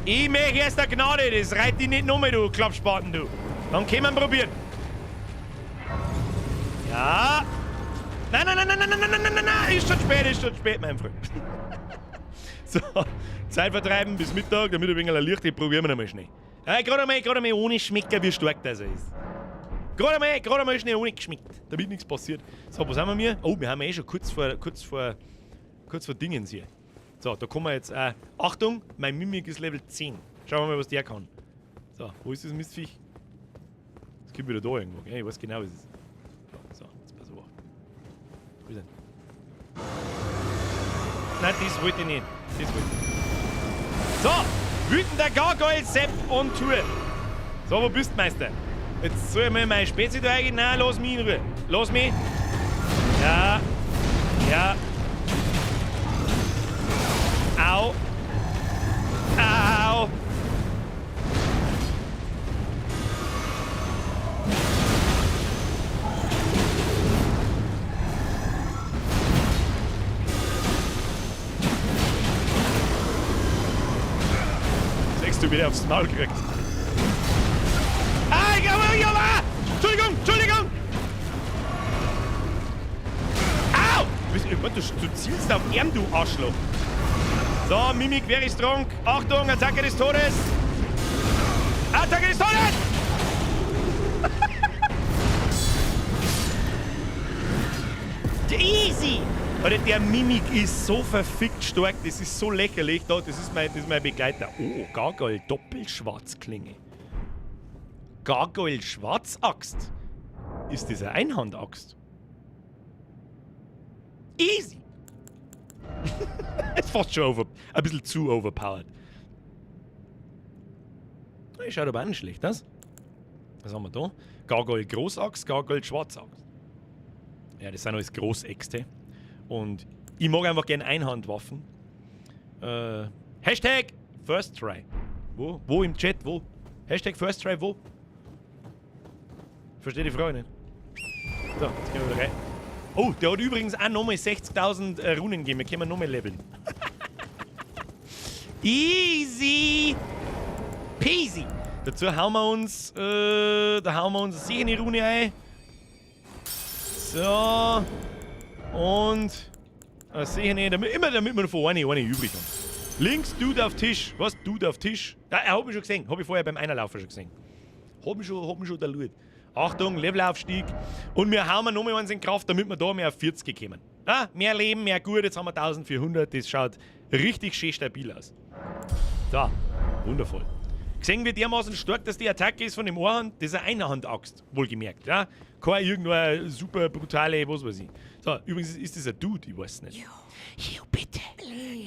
Speaker 1: Ich möchte erst eine Gnade, das reit dich nicht nur mehr, du Klappspaten, du. Dann können wir probieren. Ja! Nein, nein, nein, nein, nein, nein, nein, nein, nein, nein! Ist schon spät, mein Freund. So, Zeit vertreiben bis Mittag, damit ein wenig Licht, ich probieren wir noch mal schnell. Gerade mal ohne Schmecker, wie stark das ist. Gerade mal schnell ohne geschmeckt, damit nichts passiert. So, was haben wir? Oh, wir haben eh schon kurz vor Dingens hier. So, da kommen wir jetzt. Achtung, mein Mimik ist Level 10. Schauen wir mal, was der kann. So, wo ist das Mistviech? Es gibt wieder da irgendwo, gell? Ich weiß genau, was es ist. So, jetzt pass auf. Wo ist er? Nein, das wollte ich nicht. Das wollte ich nicht. So, wütender Gargoyle, Sepp on Tour. So, wo bist du, Meister? Jetzt soll ich mal meine Spezie da reingehen? Nein, lass mich in Ruhe. Lass mich. Ja. Ja. Au. Au. Sechst du wieder aufs Maul gekriegt. Entschuldigung! Au! Du zielst auf ihn, du Arschloch. So, Mimik, wer ist strong? Achtung, Attacke des Todes! Attacke des Todes! Easy! Alter, der Mimik ist so verfickt stark, das ist so lächerlich. Da, das ist mein Begleiter. Oh, Gargoyle, Doppelschwarzklinge. Gargoyle Schwarzaxt? Ist das eine Einhandaxt? Easy! Ist fast schon ein bisschen zu overpowered. Ich schaut aber auch nicht schlecht aus. Was haben wir da? Gargoyle Großaxt, Gargoyle Schwarzaxt. Ja, das sind alles Großäxte. Und ich mag einfach gerne Einhandwaffen. Hashtag First Try. Wo? Wo im Chat? Wo? Hashtag First Try, wo? Verstehe die Frage nicht. So, jetzt gehen wir wieder rein. Oh, der hat übrigens auch nochmal 60.000 Runen gegeben. Wir können nochmal leveln. Easy! Peasy! Dazu hauen wir uns, eine sichere Rune ein. So. Und eine sichere, damit wir von eine übrig haben. Links, Dude auf Tisch. Was? Dude auf Tisch? Ja, hab ich schon gesehen. Hab ich vorher beim Einerlaufen schon gesehen. Hab mich schon da Loot. Achtung, Levelaufstieg. Und wir hauen nochmal eins in Kraft, damit wir da mehr auf 40 kommen. Ah, mehr Leben, mehr gut. Jetzt haben wir 1400. Das schaut richtig schön stabil aus. So, wundervoll. Gesehen wird dermaßen stark, dass die Attacke ist von dem Einhand. Das ist eine Einhandaxt, wohlgemerkt. Ja? Keine irgendeine super brutale, was weiß ich. So, übrigens ist das ein Dude, ich weiß nicht. Jo, bitte.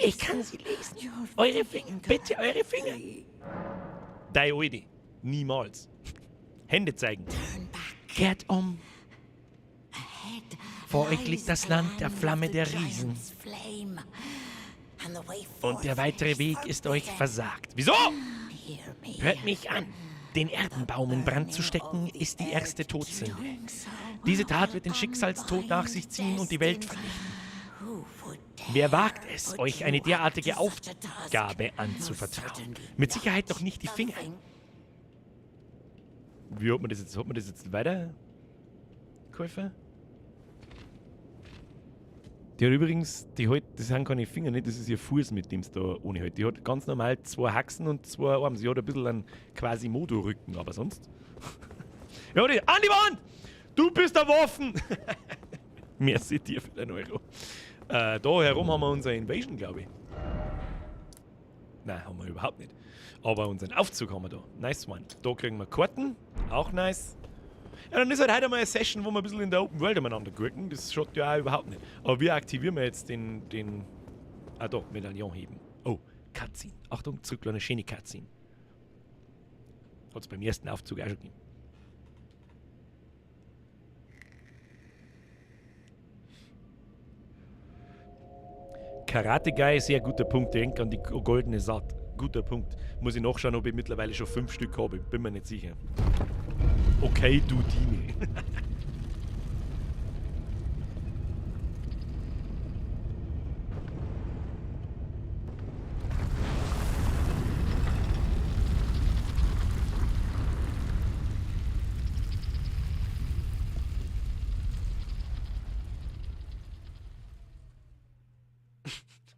Speaker 1: Ich kann sie lesen. Eure Finger, bitte, eure Finger. Dein Alte. Niemals. Hände zeigen. Kehrt um. Vor euch liegt das Land der Flamme der Riesen. Und der weitere Weg ist euch versagt. Wieso? Hört mich an. Den Erdenbaum in Brand zu stecken, ist die erste Todsünde. Diese Tat wird den Schicksalstod nach sich ziehen und die Welt vernichten. Wer wagt es, euch eine derartige Aufgabe anzuvertrauen? Mit Sicherheit noch nicht die Finger. Wie hat man das jetzt? Hat man das jetzt weiter? Käufer? Die hat übrigens, das sind keine Finger, nicht? Das ist ihr Fuß, mit dem es da ohne hält. Die hat ganz normal 2 Haxen und 2 Arme. Sie hat ein bisschen einen Quasimodo-Rücken, aber sonst. Ja, an die Wand! Du bist der Waffen! Merci dir für den Euro. Da herum haben wir unsere Invasion, glaube ich. Nein, haben wir überhaupt nicht. Aber unseren Aufzug haben wir da. Nice one. Da kriegen wir Karten. Auch nice. Ja, dann ist halt heute mal eine Session, wo wir ein bisschen in der Open World umeinander gucken. Das schaut ja auch überhaupt nicht. Aber wie aktivieren wir jetzt den ah doch, Medaillon heben. Oh, Cutscene. Achtung, zurück eine schöne Cutscene. Hat es beim ersten Aufzug auch schon gegeben. Karate Guy, sehr guter Punkt. Denk an die goldene Saat. Guter Punkt. Muss ich nachschauen, ob ich mittlerweile schon 5 Stück habe. Bin mir nicht sicher. Okay, du Dini.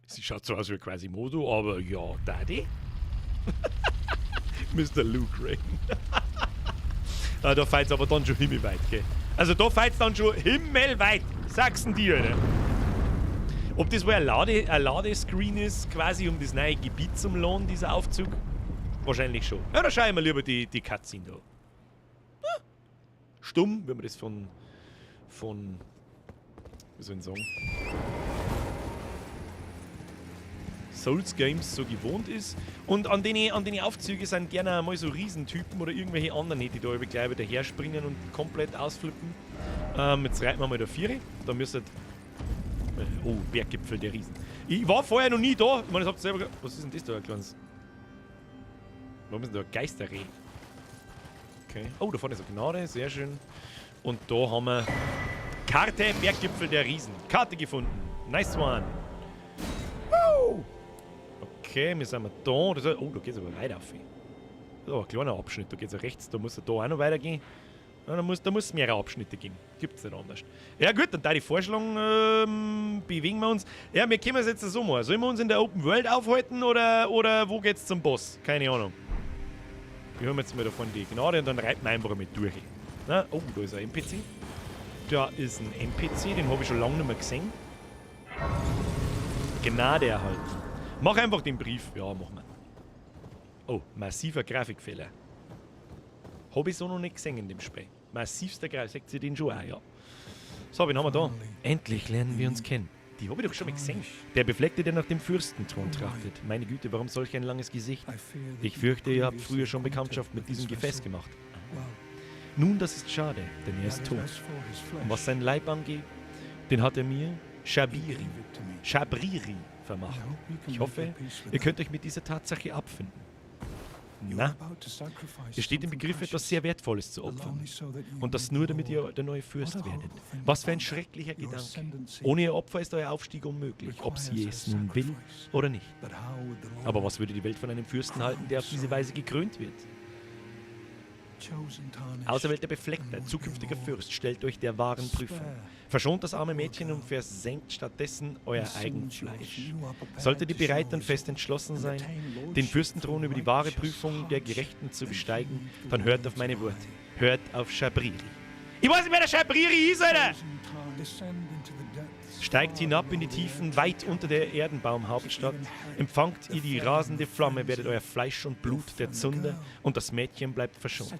Speaker 1: Sie schaut so aus wie Quasimodo, aber ja, Daddy. Mr. Luke Rain. Ah, da feit's aber dann schon himmelweit, gell? Also da feit's dann schon himmelweit, sag's dir, oder? Ob das wohl ein Ladescreen ist, quasi um das neue Gebiet zum Lohn, dieser Aufzug? Wahrscheinlich schon. Ja, da schauen wir lieber die Cutscene da. Ah. Stumm, wenn man das von wie soll ich sagen, Souls Games so gewohnt ist. Und an den Aufzügen sind gerne mal so Riesentypen oder irgendwelche anderen, die da gleich wieder herspringen und komplett ausflippen. Jetzt reiten wir mal der Viere. Da müsste. Oh, Berggipfel der Riesen. Ich war vorher noch nie da. Ich meine, das habt ihr selber. Was ist denn das da, ein kleines? Warum ist denn da ein Geisterreh? Okay. Oh, da vorne ist eine Gnade, sehr schön. Und da haben wir Karte Berggipfel der Riesen. Karte gefunden. Nice one. Woo! Okay, wir sind da. Das ist, oh, da geht es aber weit auf. Das ist aber ein kleiner Abschnitt. Da geht es rechts, da muss er da auch noch weitergehen. Ja, da muss es mehrere Abschnitte geben. Gibt es nicht anders. Ja gut, dann da die Vorstellung, bewegen wir uns. Ja, wir können es jetzt so machen. Sollen wir uns in der Open World aufhalten oder wo geht's zum Boss? Keine Ahnung. Wir haben jetzt mal davon die Gnade und dann reiten wir einfach mit durch. Na, oh, da ist ein NPC. Da ist ein NPC, den habe ich schon lange nicht mehr gesehen. Gnade erhalten. Mach einfach den Brief. Ja, machen wir. Oh, massiver Grafikfehler. Habe ich so noch nicht gesehen in dem Spiel. Massivster Grafik. Seht ihr den schon auch, ja. So, wen haben wir da? Endlich lernen wir uns kennen. Die habe ich doch schon mal gesehen. Der Befleckte, der nach dem Fürstenthron trachtet. Meine Güte, warum solch ein langes Gesicht? Ich fürchte, ihr habt früher schon Bekanntschaft mit diesem Gefäß gemacht. Nun, das ist schade, denn er ist tot. Und was sein Leib angeht, den hat er mir Shabriri vermacht. Ich hoffe, ihr könnt euch mit dieser Tatsache abfinden. Na, ihr steht im Begriff, etwas sehr Wertvolles zu opfern. Und das nur, damit ihr der neue Fürst werdet. Was für ein schrecklicher Gedanke. Ohne ihr Opfer ist euer Aufstieg unmöglich, ob sie es nun will oder nicht. Aber was würde die Welt von einem Fürsten halten, der auf diese Weise gekrönt wird? Auserwählter Befleckter, zukünftiger Fürst, stellt euch der wahren Prüfung. Verschont das arme Mädchen und versenkt stattdessen euer Eigenfleisch. Solltet ihr bereit und fest entschlossen sein, den Fürstenthron über die wahre Prüfung der Gerechten zu besteigen, dann hört auf meine Worte. Hört auf Shabriri. Ich weiß nicht, wer der Shabriri ist, Alter! Steigt hinab in die Tiefen, weit unter der Erdenbaumhauptstadt. Empfangt ihr die rasende Flamme, werdet euer Fleisch und Blut der Zunder und das Mädchen bleibt verschont.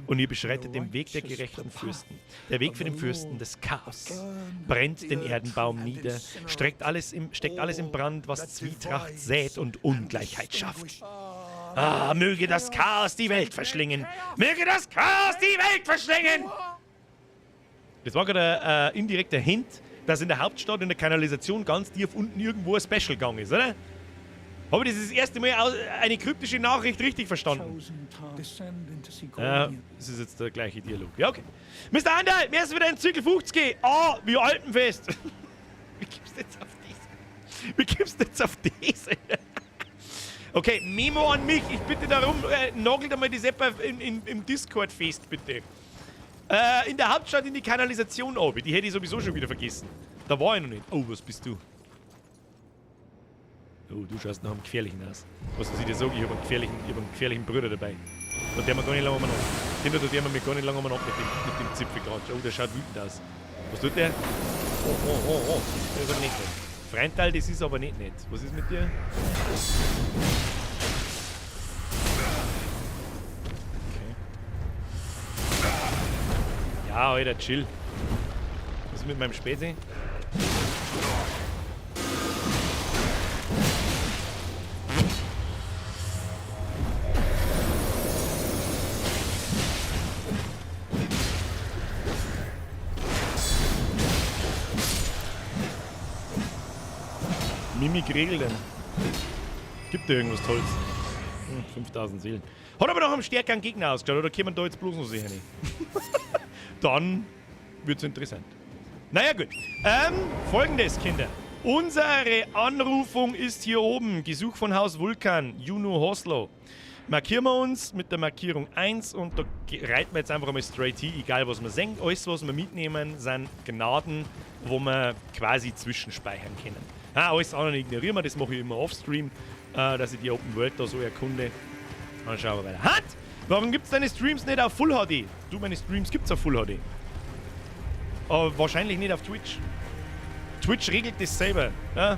Speaker 1: Und ihr beschreitet den Weg der gerechten Fürsten. Der Weg für den Fürsten des Chaos. Brennt den Erdenbaum nieder, steckt alles im Brand, was Zwietracht sät und Ungleichheit schafft. Ah, möge das Chaos die Welt verschlingen! Möge das Chaos die Welt verschlingen! Das war gerade ein indirekter Hint, dass in der Hauptstadt in der Kanalisation ganz tief unten irgendwo ein Special-Gang ist, oder? Habe ich das erste Mal eine kryptische Nachricht richtig verstanden? Ja, das ist jetzt der gleiche Dialog. Ja, okay. Mr. Andal, mir ist wieder ein Zirkel 50. Ah, wie Alpenfest. Wie gibst du jetzt auf das? Wie kommst du jetzt auf diese? Okay, Memo an mich. Ich bitte darum, nagelt einmal die Seppa im Discord fest, bitte. In der Hauptstadt in die Kanalisation oben. Die hätte ich sowieso schon wieder vergessen. Da war ich noch nicht. Oh, was bist du? Oh, du schaust nach einem gefährlichen aus. Was soll ich dir sagen? Ich habe einen gefährlichen Bruder dabei. Da der wir gar nicht lange mal ab. Den da der wir mir gar nicht lange mal ab mit dem Zipfel gerade. Oh, der schaut wütend aus. Was tut der? Oh. Das ist aber nicht nett. Freintal, das ist aber nicht nett. Was ist mit dir? Okay. Ja, Alter, chill. Was ist mit meinem Späße? Mimik regeln. Gibt da irgendwas Tolles? 5000 Seelen. Hat aber noch am stärkeren Gegner ausgeschaut, oder können wir da jetzt bloß noch sehen? Dann wird's interessant. Naja, gut. Folgendes, Kinder. Unsere Anrufung ist hier oben. Gesuch von Haus Vulkan, Juno Hoslo. Markieren wir uns mit der Markierung 1 und da reiten wir jetzt einfach mal straight hin, egal was wir sehen. Alles, was wir mitnehmen, sind Gnaden, wo wir quasi zwischenspeichern können. Alles andere ignorieren wir, das mache ich immer offstream, dass ich die Open World da so erkunde. Dann schauen wir weiter. Hat! Warum gibt es deine Streams nicht auf Full HD? Du, meine Streams gibt's auf Full HD. Aber wahrscheinlich nicht auf Twitch. Twitch regelt das selber. Ja?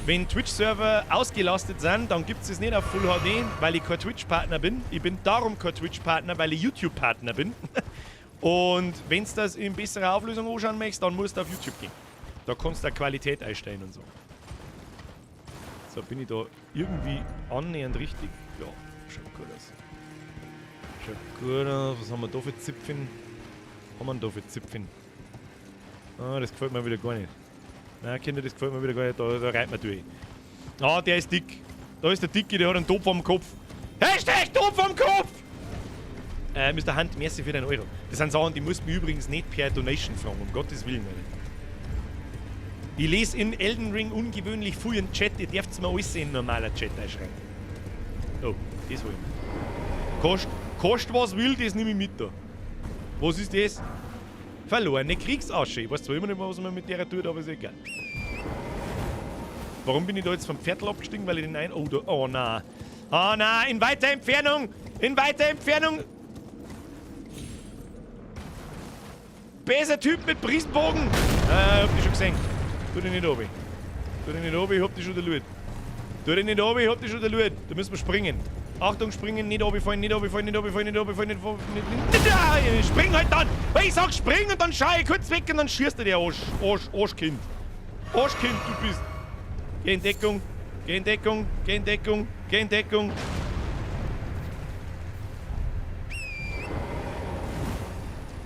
Speaker 1: Wenn Twitch-Server ausgelastet sind, dann gibt es das nicht auf Full HD, weil ich kein Twitch-Partner bin. Ich bin darum kein Twitch-Partner, weil ich YouTube-Partner bin. Und wenn du das in besserer Auflösung anschauen möchtest, dann musst du auf YouTube gehen. Da kannst du Qualität einstellen und so. So, bin ich da irgendwie annähernd richtig? Ja, schaut gut aus. Schaut gut aus. Was haben wir da für Zipfen? Das gefällt mir wieder gar nicht. Nein, Kinder, das gefällt mir wieder gar nicht. Da reibt man durch. Ah, der ist dick. Da ist der Dicke, der hat einen Topf am Kopf. Hashtag Topf am Kopf! Mr. Hand, merci für den Euro. Das sind Sachen, die musst du mir übrigens nicht per Donation fragen, um Gottes Willen. Alter. Ich lese in Elden Ring ungewöhnlich viel in Chat, ihr dürft mir alles in normaler Chat einschreiben. Oh, das hol ich mir. Kost was will, das nehme ich mit da. Was ist das? Verlorene Kriegsasche. Ich weiß zwar immer nicht mehr, was man mit der tut, aber ist egal. Warum bin ich da jetzt vom Pferdl abgestiegen? Weil ich den einen... Oh, da... Oh, nein. Oh, nein. In weiter Entfernung. Besser Typ mit Priestbogen. Hab ich schon gesehen. Tu dich nicht obi. Ich hab dich schon erlöst. Ich hab dich schon erlöst. Da müssen wir springen. Achtung, springen, nicht runterfallen. Spring halt dann! Weil ich sag spring und dann schau ich kurz weg und dann schießt er der Arschkind. Arschkind, du bist. Geh in Deckung.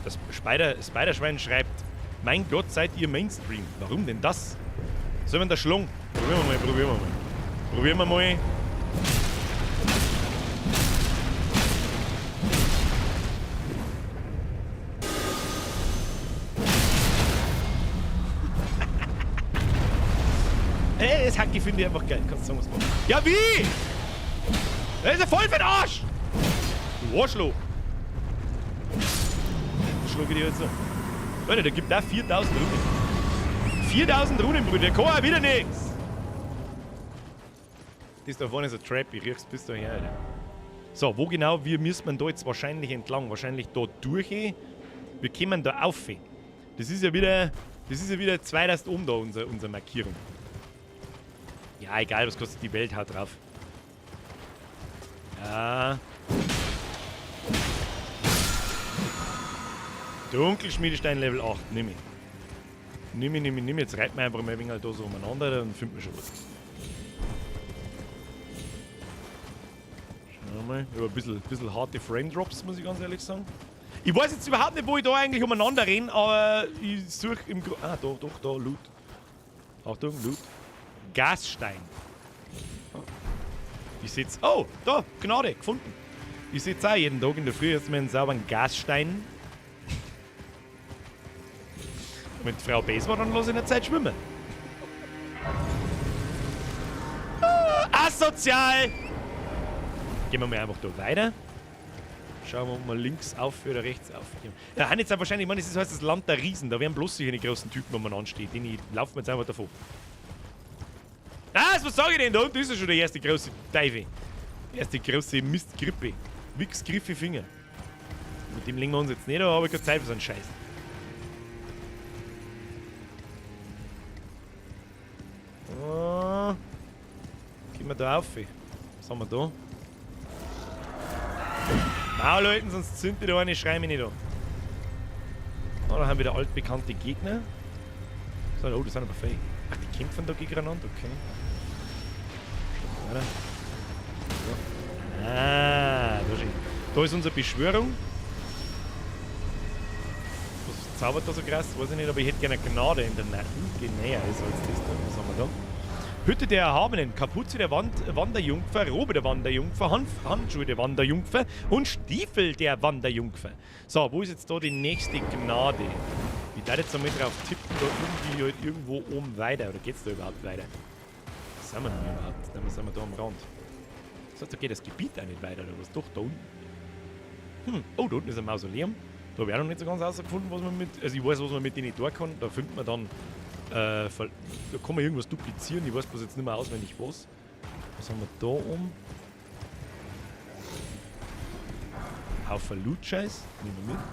Speaker 1: Das Spiderschwein schreibt: Mein Gott, seid ihr Mainstream. Warum denn das? Sollen wir da schlungen? Probieren wir mal. Das Hacki finde ich einfach geil. Kannst du sagen, was machen? Ja, wie? Das ist ja voll für den Arsch! Du Arschloch! Schlug ich dir jetzt so. Leute, der gibt da 4000 Runen. 4000 Runen, Brüder. Der kann auch wieder nichts. Das da vorne ist ein Trap. Ich riech's bis daher, Alter. So, wo genau müssen wir da jetzt wahrscheinlich entlang? Wahrscheinlich da durch. Wir kommen da auf. Das ist ja wieder zweitest oben da, unsere Markierung. Ja, egal, was kostet die Welt, haut drauf. Ja. Dunkelschmiedestein Level 8, nimm ich. Nimm. Jetzt reiten wir einfach mal ein wenig da so umeinander, dann finden wir schon was. Schauen wir mal. Ich habe ein bisschen harte Frame-Drops, muss ich ganz ehrlich sagen. Ich weiß jetzt überhaupt nicht, wo ich da eigentlich umeinander renne, aber ich suche im doch, da, Loot. Achtung, Loot. Gasstein. Ich sitze. Oh, da, Gnade, gefunden. Ich sitze auch jeden Tag in der Früh jetzt mit einem sauberen Gasstein. Mit Frau Bes war dann los in der Zeit schwimmen. asozial! Gehen wir mal einfach da weiter. Schauen wir mal links auf oder rechts auf. Da haben jetzt auch wahrscheinlich, ich meine, das heißt das Land der Riesen. Da wären bloß solche großen Typen, wo man ansteht. Den laufen wir jetzt einfach davon. Was sage ich denn? Da unten ist ja schon der erste große Teufel. Die erste große Mistgrippe. Wichsgriffe Finger. Mit dem legen wir uns jetzt nicht, aber ich habe keine Zeit für so einen Scheiß. Oh. Gehen wir da auf. Was haben wir da? Maul halten, sonst zündet da eine, schrei mich nicht an. Oh, da haben wir wieder altbekannte Gegner. So, oh, das sind aber fein. Ach, die kämpfen da gegeneinander, okay. Weiter. So. Da ist unsere Beschwörung. Was zaubert da so krass? Weiß ich nicht, aber ich hätte gerne Gnade in der Nacht. Geht näher ist als das da. Was haben wir da? Hütte der Erhabenen, Kapuze der Wanderjungfer, Robe der Wanderjungfer, Handschuhe der Wanderjungfer und Stiefel der Wanderjungfer. So, wo ist jetzt da die nächste Gnade? Ich darf jetzt einmal drauf tippen, da irgendwie halt irgendwo oben weiter. Oder geht's da überhaupt weiter? Was sind wir denn überhaupt? Dann sind wir da am Rand. Das heißt, da geht das Gebiet auch nicht weiter, oder was? Doch, da unten. Oh, da unten ist ein Mausoleum. Da habe ich auch noch nicht so ganz rausgefunden, was man mit... Also ich weiß, was man mit denen tun kann. Da findet man dann... da kann man irgendwas duplizieren. Ich weiß bloß jetzt nicht mehr auswendig was. Was haben wir da oben? Haufen Loot-Scheiß. Nehmen wir mit.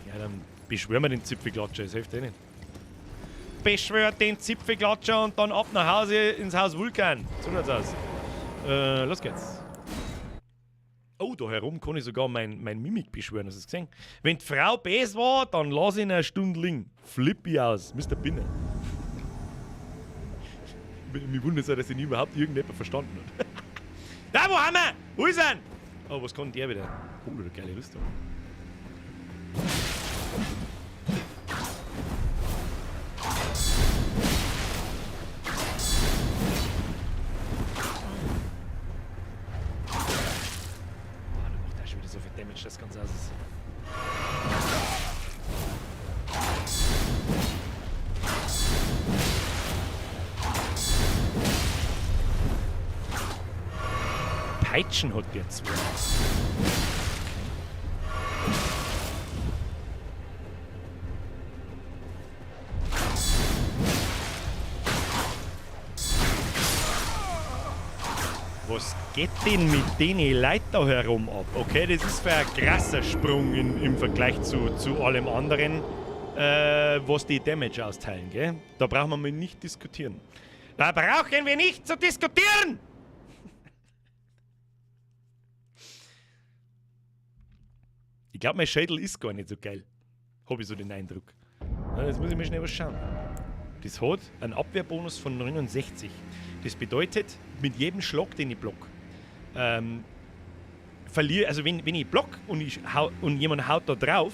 Speaker 1: Ja, dann beschwören wir den Zipfelklatscher. Das hilft eh nicht. Beschwört den Zipfelklatscher und dann ab nach Hause ins Haus Vulkan. So schaut's aus. Los geht's. Oh, da herum kann ich sogar mein Mimik beschwören, hast du es gesehen? Wenn die Frau bes war, dann lass ihn eine Stunde liegen. Flippi aus, Mr. Binner. Mich wundert es, dass ihn überhaupt irgendjemand verstanden hat. Da, wo haben wir? Wo ist er? Oh, was kann der wieder? Oh, eine geile Rüstung. Damage das Ganze aus ist. Peitschen hat der zwei. Was geht denn mit denen Leuten da herum ab? Okay, das ist für ein krasser Sprung im Vergleich zu allem anderen, was die Damage austeilen, gell? Da brauchen wir mal nicht diskutieren. Da brauchen wir nicht zu diskutieren! Ich glaube, mein Schädel ist gar nicht so geil. Habe ich so den Eindruck. Jetzt muss ich mir schnell was schauen. Das hat einen Abwehrbonus von 69. Das bedeutet, mit jedem Schlag, den ich block, verliere, also wenn ich block und jemand haut da drauf,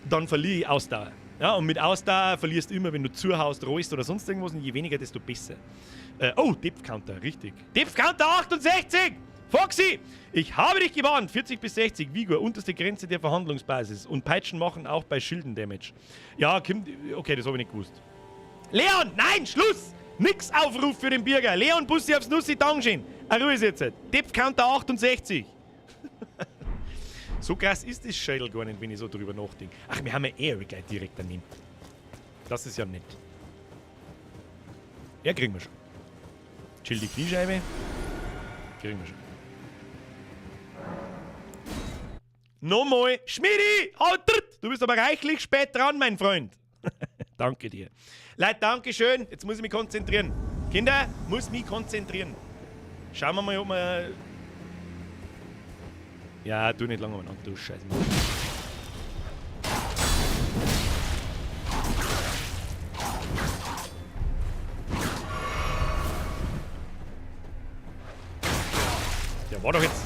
Speaker 1: dann verliere ich Ausdauer. Ja, und mit Ausdauer verlierst du immer, wenn du zuhaust, rollst oder sonst irgendwas, und je weniger, desto besser. Depth Counter, richtig. Depth Counter 68! Foxy! Ich habe dich gewarnt! 40 bis 60, Vigor, unterste Grenze der Verhandlungsbasis. Und Peitschen machen auch bei Schilden Damage. Ja, okay, das habe ich nicht gewusst. Leon, nein, Schluss! Nix Aufruf für den Bürger. Leon, Bussi aufs Nussi, Dankeschön. Ruhe jetzt. Depth Counter 68. So krass ist das Schädel gar nicht, wenn ich so drüber nachdenke. Ach, wir haben ja gleich direkt daneben. Das ist ja nett. Ja, kriegen wir schon. Chill die Kniescheibe. Kriegen wir schon. Nochmal. Schmidi! Halt! Du bist aber reichlich spät dran, mein Freund. Danke dir. Leute, danke schön. Jetzt muss ich mich konzentrieren. Kinder, muss mich konzentrieren. Schauen wir mal, ob wir... Ja, tu nicht lange umeinander, du Scheiße. Der war doch jetzt...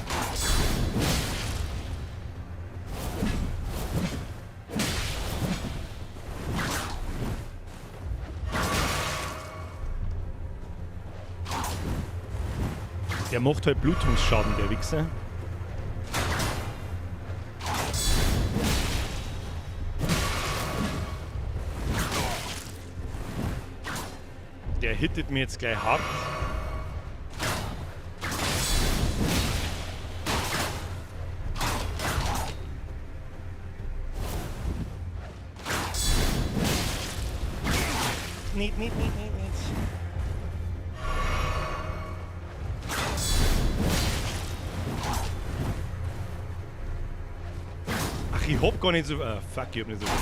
Speaker 1: Der macht halt Blutungsschaden, der Wichser. Der hittet mir jetzt gleich hart. nicht. Ach, ich hab gar nicht so... fuck, ich hab nicht so viel.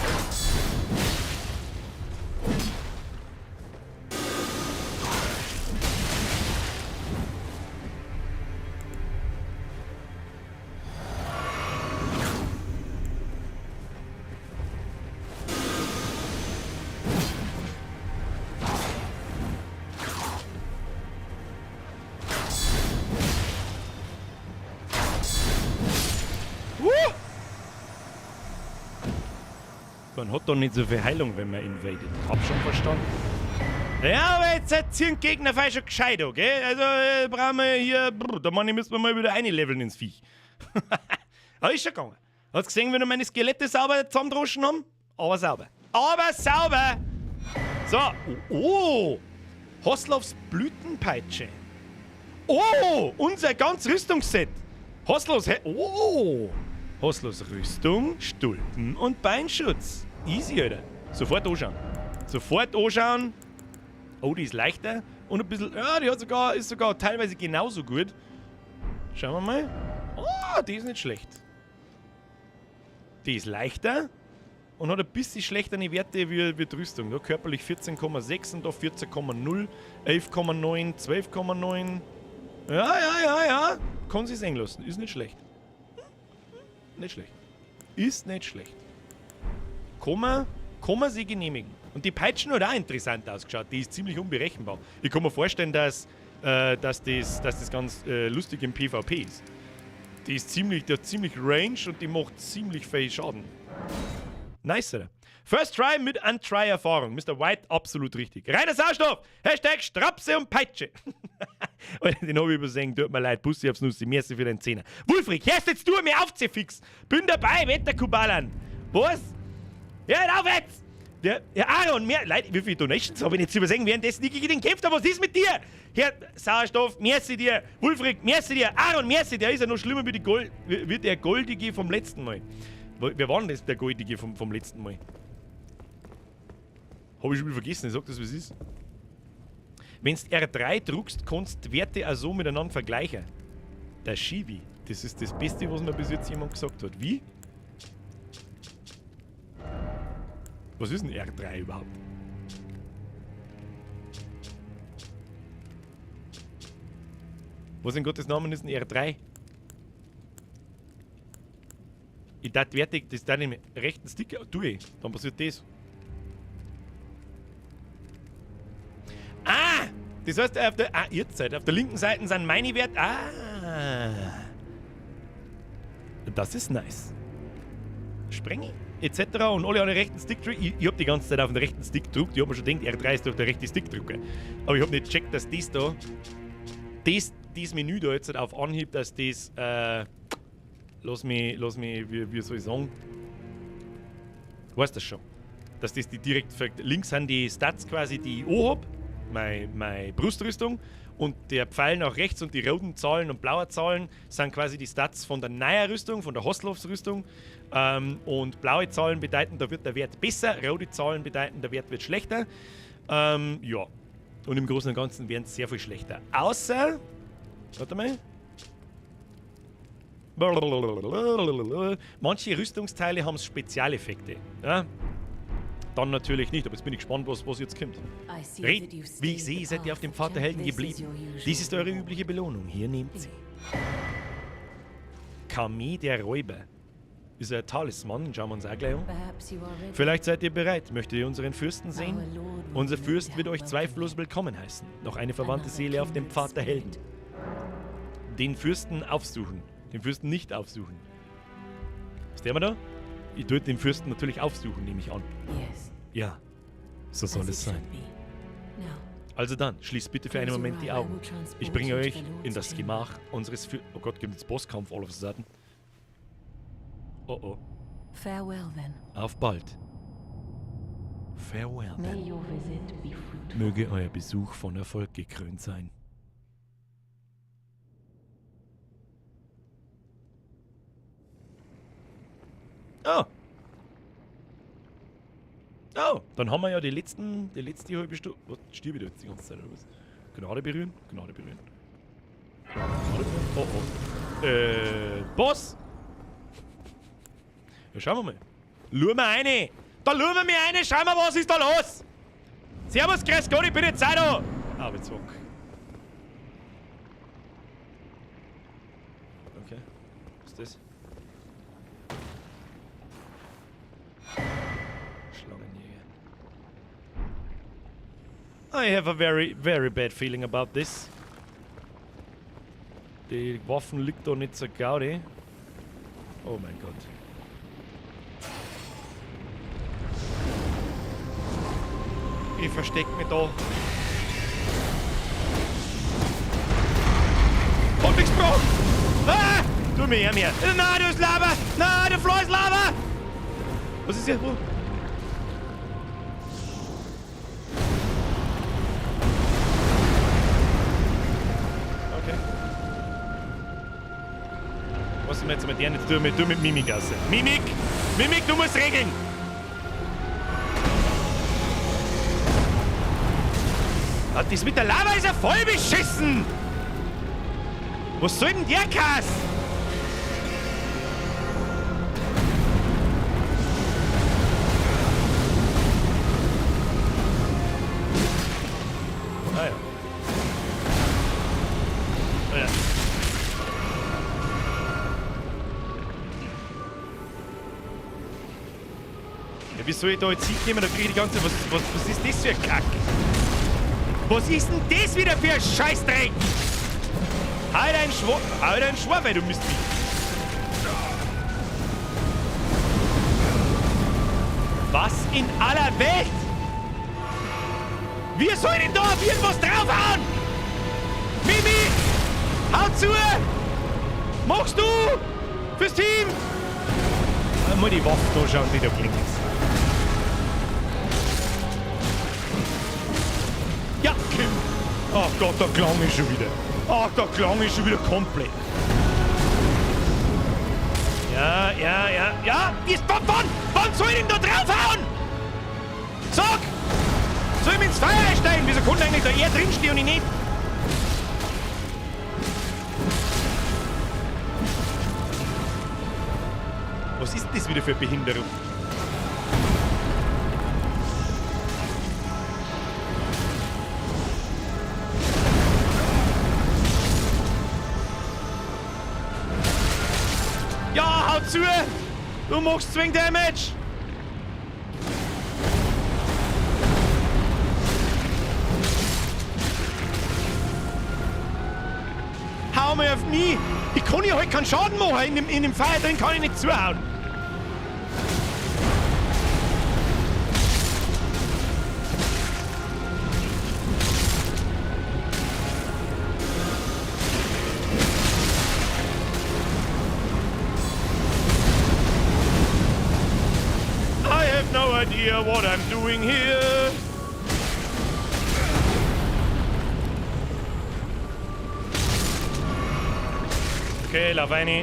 Speaker 1: Man hat doch nicht so viel Heilung, wenn man invadet. Hab schon verstanden. Ja, aber jetzt ziehen Gegner falsch schon gescheit, okay? Also brauchen wir hier... da müssen wir mal wieder einleveln ins Viech. Aber ist schon gegangen. Hast du gesehen, wie wir meine Skelette sauber zusammendroschen haben? Aber sauber. Aber sauber! So. Oh! Hoslovs Blütenpeitsche. Oh! Unser ganz Rüstungsset. Hoslovs... Oh! Hoslovs Rüstung, Stulpen und Beinschutz. Easy, Alter. Sofort anschauen. Sofort anschauen. Oh, die ist leichter. Und ein bisschen... ja, die ist sogar teilweise genauso gut. Schauen wir mal. Oh, die ist nicht schlecht. Die ist leichter und hat ein bisschen schlechtere Werte wie die Rüstung. Da körperlich 14,6 und da 14,0, 11,9, 12,9. Ja. Kann sich sehen lassen. Ist nicht schlecht. Nicht schlecht. Ist nicht schlecht. Kann man sie genehmigen. Und die Peitschen hat auch interessant ausgeschaut. Die ist ziemlich unberechenbar. Ich kann mir vorstellen, dass das ganz lustig im PvP ist. Die hat ziemlich Range und die macht ziemlich viel Schaden. Nice, oder? First Try mit Untry-Erfahrung. Mr. White, absolut richtig. Reiner Sauerstoff! Hashtag Strapse und Peitsche. Den habe ich übersehen. Tut mir leid. Bussi aufs Nussi. Merci für den Zehner. Wulfrig, hörst jetzt du mir auf, fix. Bin dabei, Wetterkubalan. Was? Ja, auf jetzt! Ja, Aaron, Leute, wie viele Donations habe ich jetzt übersehen, währenddessen ich gegen den kämpft? Aber was ist mit dir? Herr Sauerstoff, merci dir. Wulfrig, merci dir. Aaron, merci. Der ist ja noch schlimmer wie der Goldige vom letzten Mal. Wer war denn das, der Goldige vom letzten Mal? Habe ich schon wieder vergessen, ich sag das, was ist. Wenn du R3 druckst, kannst du Werte auch so miteinander vergleichen. Der Shibi, das ist das Beste, was mir bis jetzt jemand gesagt hat. Wie? Was ist ein R3 überhaupt? Was in Gottes Namen ist ein R3? Ich dachte, wertig, das dann im rechten Stick tue, dann passiert das. Ah! Das heißt, auf der linken Seite sind meine Werte. Ah! Das ist nice. Sprenge etc. und alle an den rechten Stick drücken. Ich habe die ganze Zeit auf den rechten Stick gedrückt. Ich habe mir schon gedacht, R3 ist doch der rechte Stickdrucker. Aber ich habe nicht gecheckt, dass das da, das Menü da jetzt auf Anhieb, dass das, lass mich, wie soll ich sagen? Du weißt das schon. Dass das die direkt, links sind die Stats quasi, die ich habe, meine Brustrüstung. Und der Pfeil nach rechts und die roten Zahlen und blauen Zahlen sind quasi die Stats von der neuen Rüstung, von der Hoslovs Rüstung. Und blaue Zahlen bedeuten, da wird der Wert besser, rote Zahlen bedeuten, der Wert wird schlechter. Ja. Und im Großen und Ganzen werden es sehr viel schlechter. Außer. Warte mal. Manche Rüstungsteile haben Spezialeffekte. Ja? Dann natürlich nicht, aber jetzt bin ich gespannt, was jetzt kommt. Wie ich sehe, seid ihr auf dem Pfad der Helden geblieben. Dies ist eure übliche Belohnung. Hier nehmt sie. Kami der Räuber. Ist ein Talisman, schauen wir uns auch gleich an. Vielleicht seid ihr bereit. Möchtet ihr unseren Fürsten sehen? Unser Fürst wird euch zweifellos willkommen heißen. Noch eine verwandte Seele auf dem Pfad der Helden. Den Fürsten aufsuchen. Den Fürsten nicht aufsuchen. Ist der mal da? Ich tue den Fürsten natürlich aufsuchen, nehme ich an. Ja, so soll es sein. Also dann, schließt bitte für einen Moment die Augen. Ich bringe euch in das Gemach unseres Fürsten. Oh Gott, gibt es Bosskampf all of a sudden? Oh oh.
Speaker 3: Farewell then.
Speaker 1: Auf bald. Farewell then. Möge euer Besuch von Erfolg gekrönt sein. Oh. Oh, dann haben wir ja die letzte halbe Stunde. Was, stirb ich da jetzt die ganze Zeit oder was? Gnade berühren? Gnade berühren. Gnade berühren. Oh, oh. Boss! Ja, schauen wir mal. Schauen wir rein! Da schauen wir mich rein! Schauen wir, was ist da los! Servus, grüß Gott, ich bin jetzt auch da! Ah, wird's wack. Okay. Was ist das? Schlangenjäger. I have a very, very bad feeling about this. Die Waffen liegt da nicht so gaudi. Oh mein Gott. Ich versteck mich da. Hab nichts gebraucht! Ah! Tu mir her. Nein, du ist Lava! Nein, der Floor ist Lava! Was ist hier? Wo? Okay. Was ist jetzt mit der nicht? Tu mit Mimik aus. Mimik! Mimik, du musst regeln! Das mit der Lava ist ja voll beschissen! Was soll denn der Kass? Ah ja. Ah ja. Ja, wie soll ich da jetzt hinnehmen? Da kriege ich die ganze... Was ist das für ein Kack? Was ist denn das wieder für ein Scheißdreck? Halt ein Schwab, du Mist. Was in aller Welt? Wie soll denn da auf irgendwas draufhauen? Mimi! Hau zu! Machst du? Fürs Team! Mal die Waffe da schauen, wie da klingt. Ja, Kim! Ach Gott, der Klang ist schon wieder. Ach, der Klang ist schon wieder komplett. Ja. Wann soll ich denn da draufhauen? Sag! Soll ich mich ins Feuer steigen? Wieso konnte eigentlich da er drinstehen und ich nicht? Was ist das wieder für eine Behinderung? Ja, hau zu! Du machst Swing Damage! Hau mal auf mich! Ich kann ja halt keinen Schaden machen! In dem Feuer drin kann ich nicht zuhauen! No idea what I'm doing here. Okay, Lavani.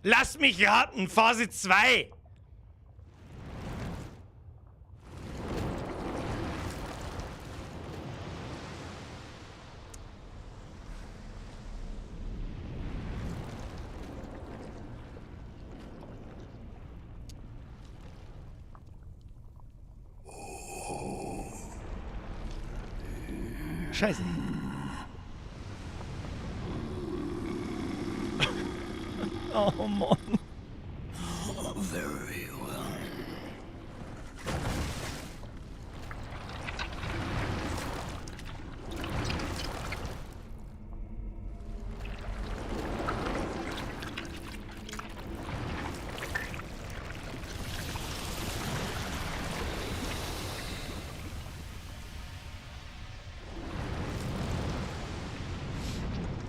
Speaker 1: Lass mich raten, Phase 2. Scheiße. Oh Mann.
Speaker 3: Very well.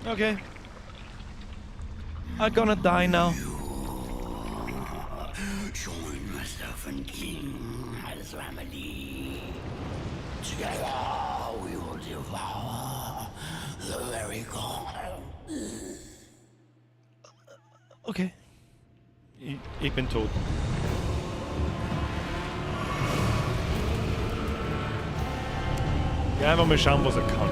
Speaker 1: Okay. I'm gonna die now.
Speaker 3: Join myself and King as family. Together we will devour the very god.
Speaker 1: Okay. Ich bin tot. Ja, einfach mal schauen, was er kann.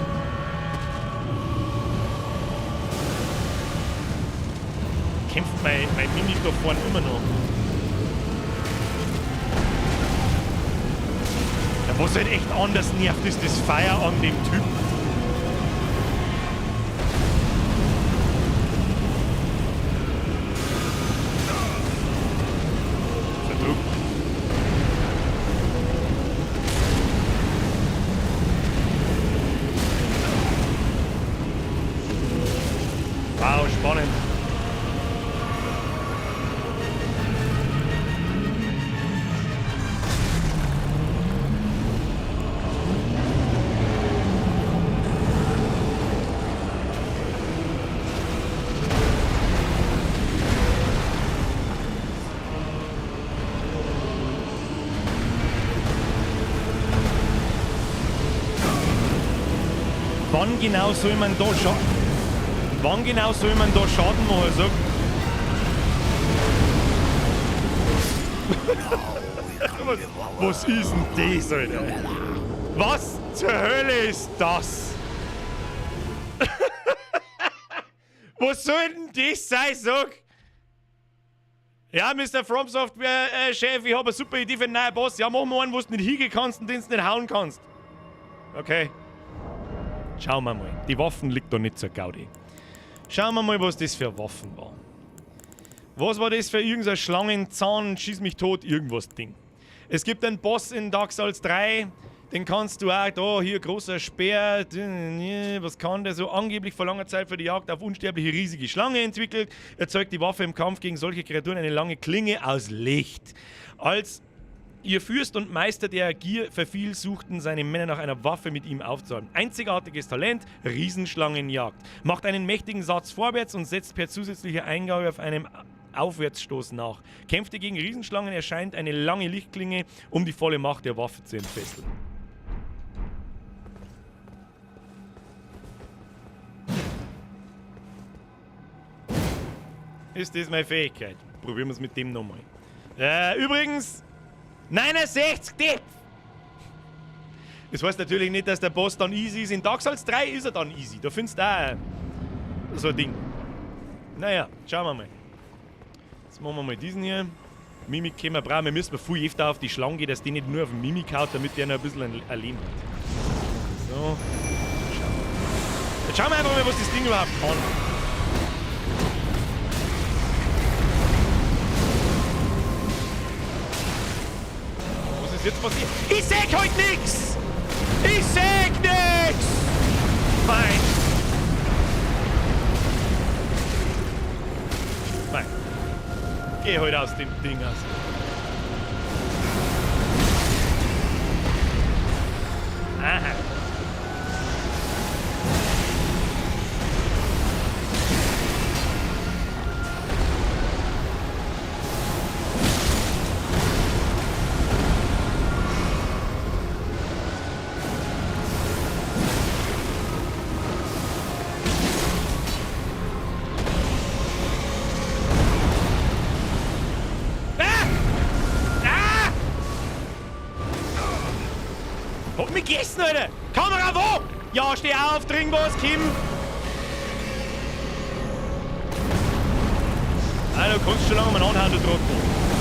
Speaker 1: Kämpft mein Mimik da vorne immer noch. Ja, was halt echt anders nervt, ist das Feuer an dem Typ. Verdruckt. Wow, spannend. Wann genau soll man da Schaden machen? Sag. Was ist denn das, Alter? Was zur Hölle ist das? Was soll denn das sein, sag? Ja, Mr. From Software Chef, ich habe eine super Idee für einen neuen Boss. Ja, machen wir einen, wo du nicht hingehen kannst und den du nicht hauen kannst. Okay. Schauen wir mal. Die Waffen liegt da nicht zur Gaudi. Schauen wir mal, was das für Waffen war. Was war das für irgendein Schlangenzahn, schieß mich tot, irgendwas Ding. Es gibt einen Boss in Dark Souls 3, den kannst du auch, da, hier, großer Speer, was kann der so angeblich vor langer Zeit für die Jagd auf unsterbliche riesige Schlange entwickelt, erzeugt die Waffe im Kampf gegen solche Kreaturen eine lange Klinge aus Licht. Als ihr Fürst und Meister der Gier verfiel, suchten seine Männer nach einer Waffe mit ihm aufzuhalten. Einzigartiges Talent, Riesenschlangenjagd. Macht einen mächtigen Satz vorwärts und setzt per zusätzlicher Eingabe auf einem Aufwärtsstoß nach. Kämpfte gegen Riesenschlangen, erscheint eine lange Lichtklinge, um die volle Macht der Waffe zu entfesseln. Ist das meine Fähigkeit? Probieren wir es mit dem nochmal. Übrigens, 69 Tipp! Das heißt natürlich nicht, dass der Boss dann easy ist. In Dark Souls 3 ist er dann easy. Da findest du auch so ein Ding. Naja, schauen wir mal. Jetzt machen wir mal diesen hier. Mimik können wir brauchen. Wir müssen viel öfter auf die Schlange gehen, dass die nicht nur auf den Mimik haut, damit der noch ein bisschen ein Leben hat. So. Jetzt schauen wir einfach mal, was das Ding überhaupt kann. Jetzt passiert. Ich seh heute nix! Ich seh nix! Nein! Nein. Geh heute aus dem Ding aus. Aha. Hab mich gegessen, Alter! Kamera, wo? Ja, steh auf, trink was, Kim! Ah, du kannst schon lange mal anhauen, du Trottel.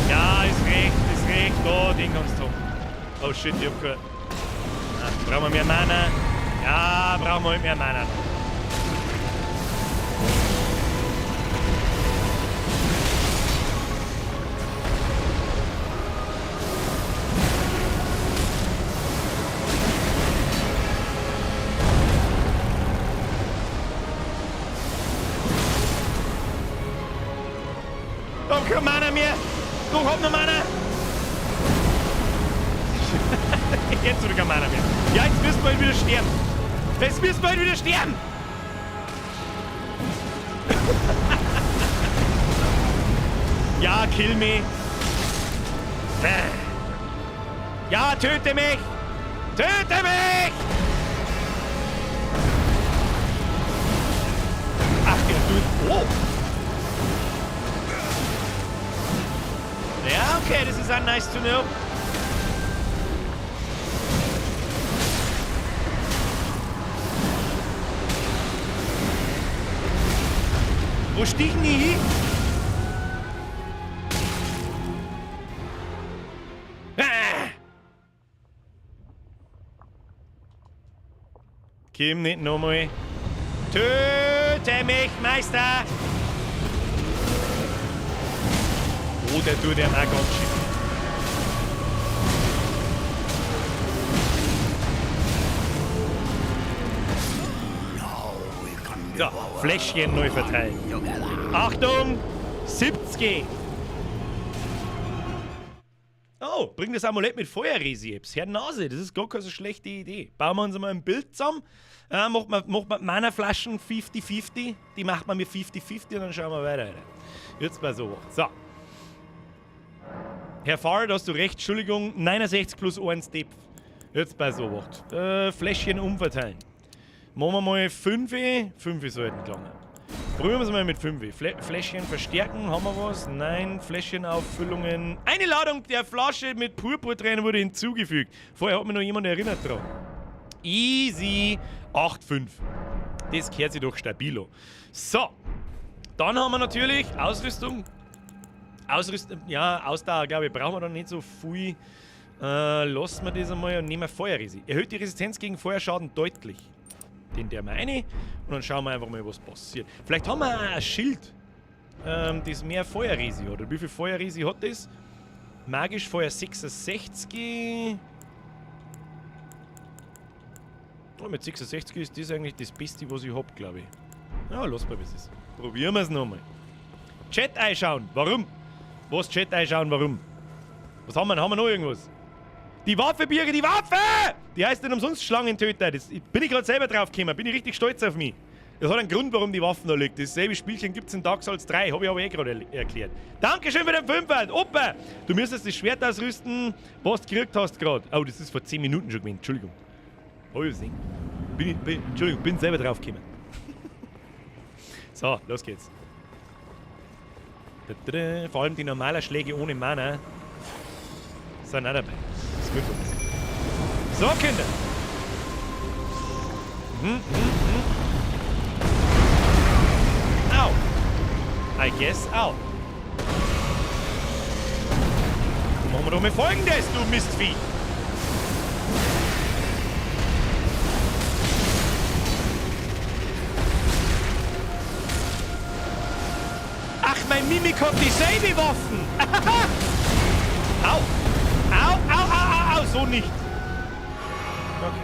Speaker 1: Ja, ist recht, da, den kannst du haben. Oh shit, ich hab keine... Ah, brauchen wir mehr Mana. Ja, brauchen wir halt mehr Mana. Da hab kein Mana mehr. Du hab noch Mana. Jetzt wieder kein Mana mehr. Ja, jetzt müssen wir halt wieder sterben. Jetzt müssen wir halt wieder sterben. Ja, kill me. Ja, töte mich. Töte mich. Ach, der tut... Oh. Ja, okay, das ist auch nice to know. Wo stichen die hin? Komm nicht nochmal. Töte mich, Meister! Oh, der tut ihm auch ganz schön. So, Fläschchen neu verteilen. Achtung! 70! Oh, bring das Amulett mit Feuerresi-Apps. Herr Nase, das ist gar keine so schlechte Idee. Bauen wir uns mal ein Bild zusammen. Macht man Mana-Flaschen 50-50. Die macht man mit 50-50 und dann schauen wir weiter. Jetzt mal so. So. Herr Fahrer, da hast du recht. Entschuldigung, 69 plus 1 Tipp. Jetzt bei so was. Fläschchen umverteilen. Machen wir mal 5. 5 sollten gelangen. Probieren wir es mal mit 5. Fläschchen verstärken, haben wir was? Nein, Fläschchenauffüllungen. Eine Ladung der Flasche mit Purpurtränen wurde hinzugefügt. Vorher hat mich noch jemand erinnert dran. Easy. 8,5. Das gehört sich doch stabilo. So. Dann haben wir natürlich Ausrüstung. Ja, Ausdauer, glaube ich, brauchen wir dann nicht so viel. Lassen wir das einmal und nehmen Feuerresi. Erhöht die Resistenz gegen Feuerschaden deutlich. Den der mal rein und dann schauen wir einfach mal, was passiert. Vielleicht haben wir auch ein Schild, das mehr Feuerresi hat. Oder wie viel Feuerresi hat das? Magisch Feuer 66. Oh, mit 66 ist das eigentlich das Beste, was ich habe, glaube ich. Ja, lass mal, wie es ist. Probieren wir es nochmal. Chat einschauen. Warum? Was Chat einschauen, warum? Was haben wir? Haben wir noch irgendwas? Die Waffe, Birge, die Waffe! Die heißt nicht umsonst Schlangentöter. Das bin ich gerade selber drauf gekommen. Bin ich richtig stolz auf mich. Das hat einen Grund, warum die Waffen da liegt. Dasselbe Spielchen gibt es in Dark Souls 3. Habe ich aber gerade erklärt. Dankeschön für den Fünfer. Opa! Du müsstest das Schwert ausrüsten, was du gekriegt hast gerade. Oh, das ist vor 10 Minuten schon gewesen. Entschuldigung. Hab ich gesehen. Entschuldigung, bin selber drauf gekommen. So, los geht's. Vor allem die normalen Schläge ohne Mana sind auch dabei. Das ist gut. So, Kinder. Au. I guess au. Machen wir doch mal Folgendes, du Mistvieh. Ach, mein Mimik hat dieselbe Waffen. Au. Au, au, au, au, au, so nicht. Okay.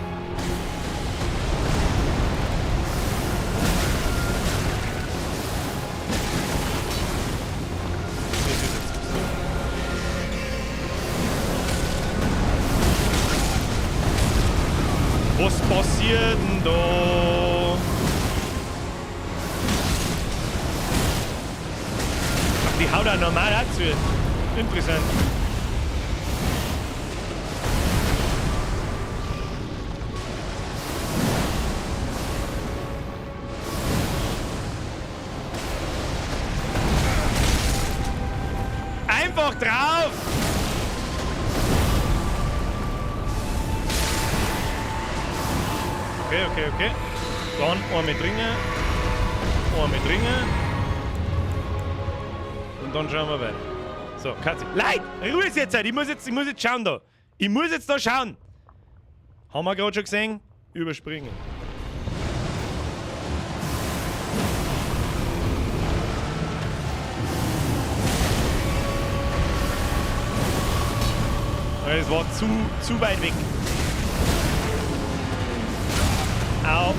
Speaker 1: Was passiert denn da? Ach, die haut auch normal dazu. Interessant. Einfach drauf! Okay. Dann einmal dringen. Und dann schauen wir weiter. So, Katze. Leid! Ruhe jetzt! Ich muss jetzt schauen da. Ich muss jetzt da schauen. Haben wir gerade schon gesehen? Überspringen. Weil es war zu weit weg. Au.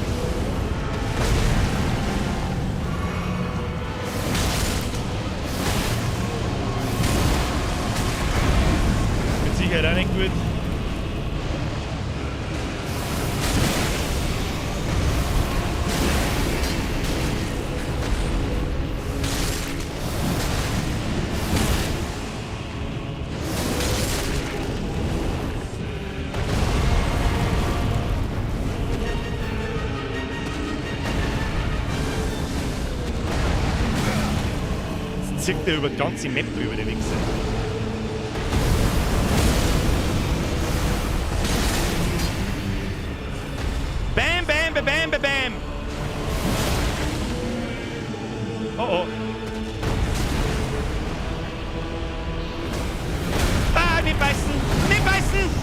Speaker 1: Mit Sicherheit auch nicht gut. Zieht der über die ganze Map drüber, der Wichser. Bam, bam, bam, bam, bam, bam. Oh oh. Ah, nicht beißen! Nicht beißen!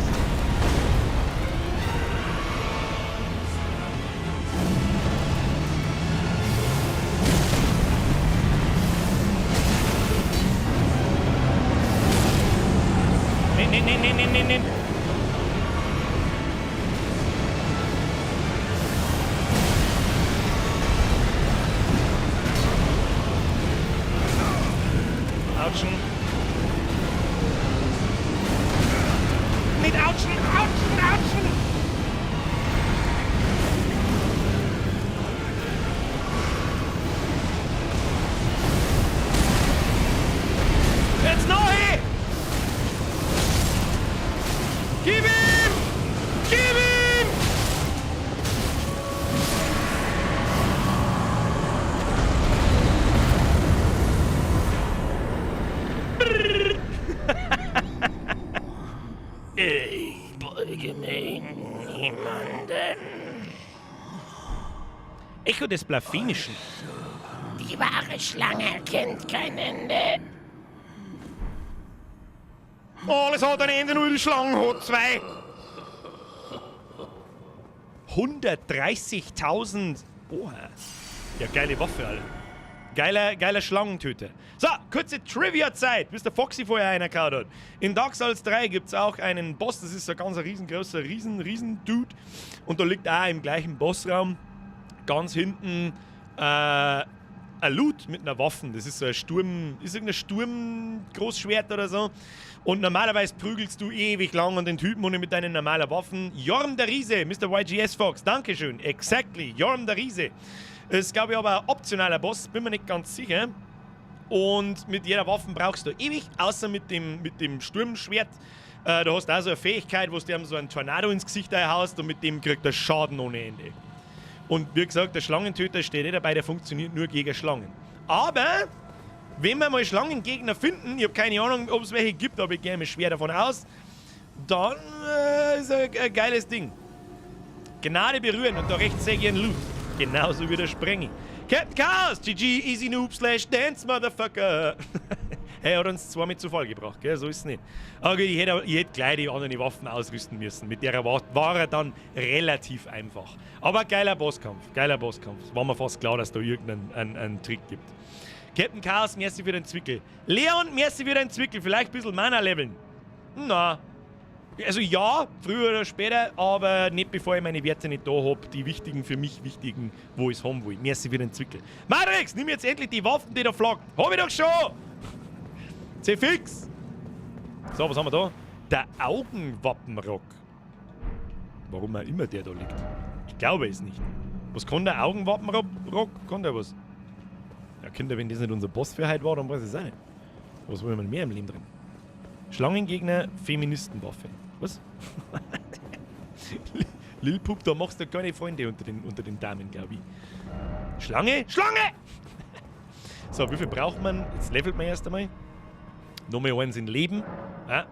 Speaker 1: Nein. Autschen. Nicht autschen, autschen! Jetzt noch hin! Gib ihm! Gib ihm!
Speaker 3: Ich beuge mich niemanden.
Speaker 1: Echo des Blasphemischen.
Speaker 3: Die wahre Schlange kennt kein Ende.
Speaker 1: Alles hat ein Ende, nur die Schlange hat zwei. 130.000. Oha. Ja, geile Waffe, Alter. Geiler Schlangentöter. So, kurze Trivia-Zeit, bis der Foxy vorher einer gehauen hat. In Dark Souls 3 gibt es auch einen Boss, das ist so ein ganz riesengroßer, riesen Dude. Und da liegt auch im gleichen Bossraum ganz hinten ein Loot mit einer Waffe. Das ist so ein irgendein Sturm-Großschwert oder so. Und normalerweise prügelst du ewig lang an den Typen ohne mit deinen normalen Waffen. Jorm der Riese, Mr. YGS Fox, dankeschön. Exactly, Jorm der Riese. Ist, glaube ich, aber ein optionaler Boss, bin mir nicht ganz sicher. Und mit jeder Waffe brauchst du ewig, außer mit dem Sturmschwert. Du hast auch so eine Fähigkeit, wo du dir so einen Tornado ins Gesicht haust und mit dem kriegt er Schaden ohne Ende. Und wie gesagt, der Schlangentöter steht nicht dabei, der funktioniert nur gegen Schlangen. Aber, wenn wir mal Schlangengegner finden, ich habe keine Ahnung, ob es welche gibt, aber ich gehe mir schwer davon aus, dann ist ein geiles Ding. Gnade berühren und da rechts sehe ich einen Loot. Genauso wie der Sprengi. Captain Chaos, GG, Easy Noob / Dance, Motherfucker. Er hat uns zwar mit zu Fall gebracht, gell? So ist es nicht. Aber ich hätte gleich die anderen Waffen ausrüsten müssen. Mit der war er dann relativ einfach. Aber geiler Bosskampf. Es war mir fast klar, dass da irgendeinen Trick gibt. Captain Chaos, merci für den Zwickel. Leon, merci für den Zwickel. Vielleicht ein bisschen Mana leveln. Na. Also ja, früher oder später, aber nicht bevor ich meine Werte nicht da habe, die wichtigen, für mich wichtigen, wo ich es haben will. Merci für den Zwickel. Matrix, nimm jetzt endlich die Waffen, die da flaggt. Hab ich doch schon! C-Fix! So, was haben wir da? Der Augenwappenrock. Warum auch immer der da liegt. Ich glaube es nicht. Was kann der Augenwappenrock? Kann der was? Ja, Kinder, wenn das nicht unser Boss für heute war, dann weiß ich es auch nicht. Was wollen wir mehr im Leben drin? Schlangengegner, Feministenwaffe. Was? Lilpup, da machst du keine Freunde unter den Damen, glaube ich. Schlange? Schlange! So, wie viel braucht man? Jetzt levelt man erst einmal. Nochmal eins in Leben. Ja.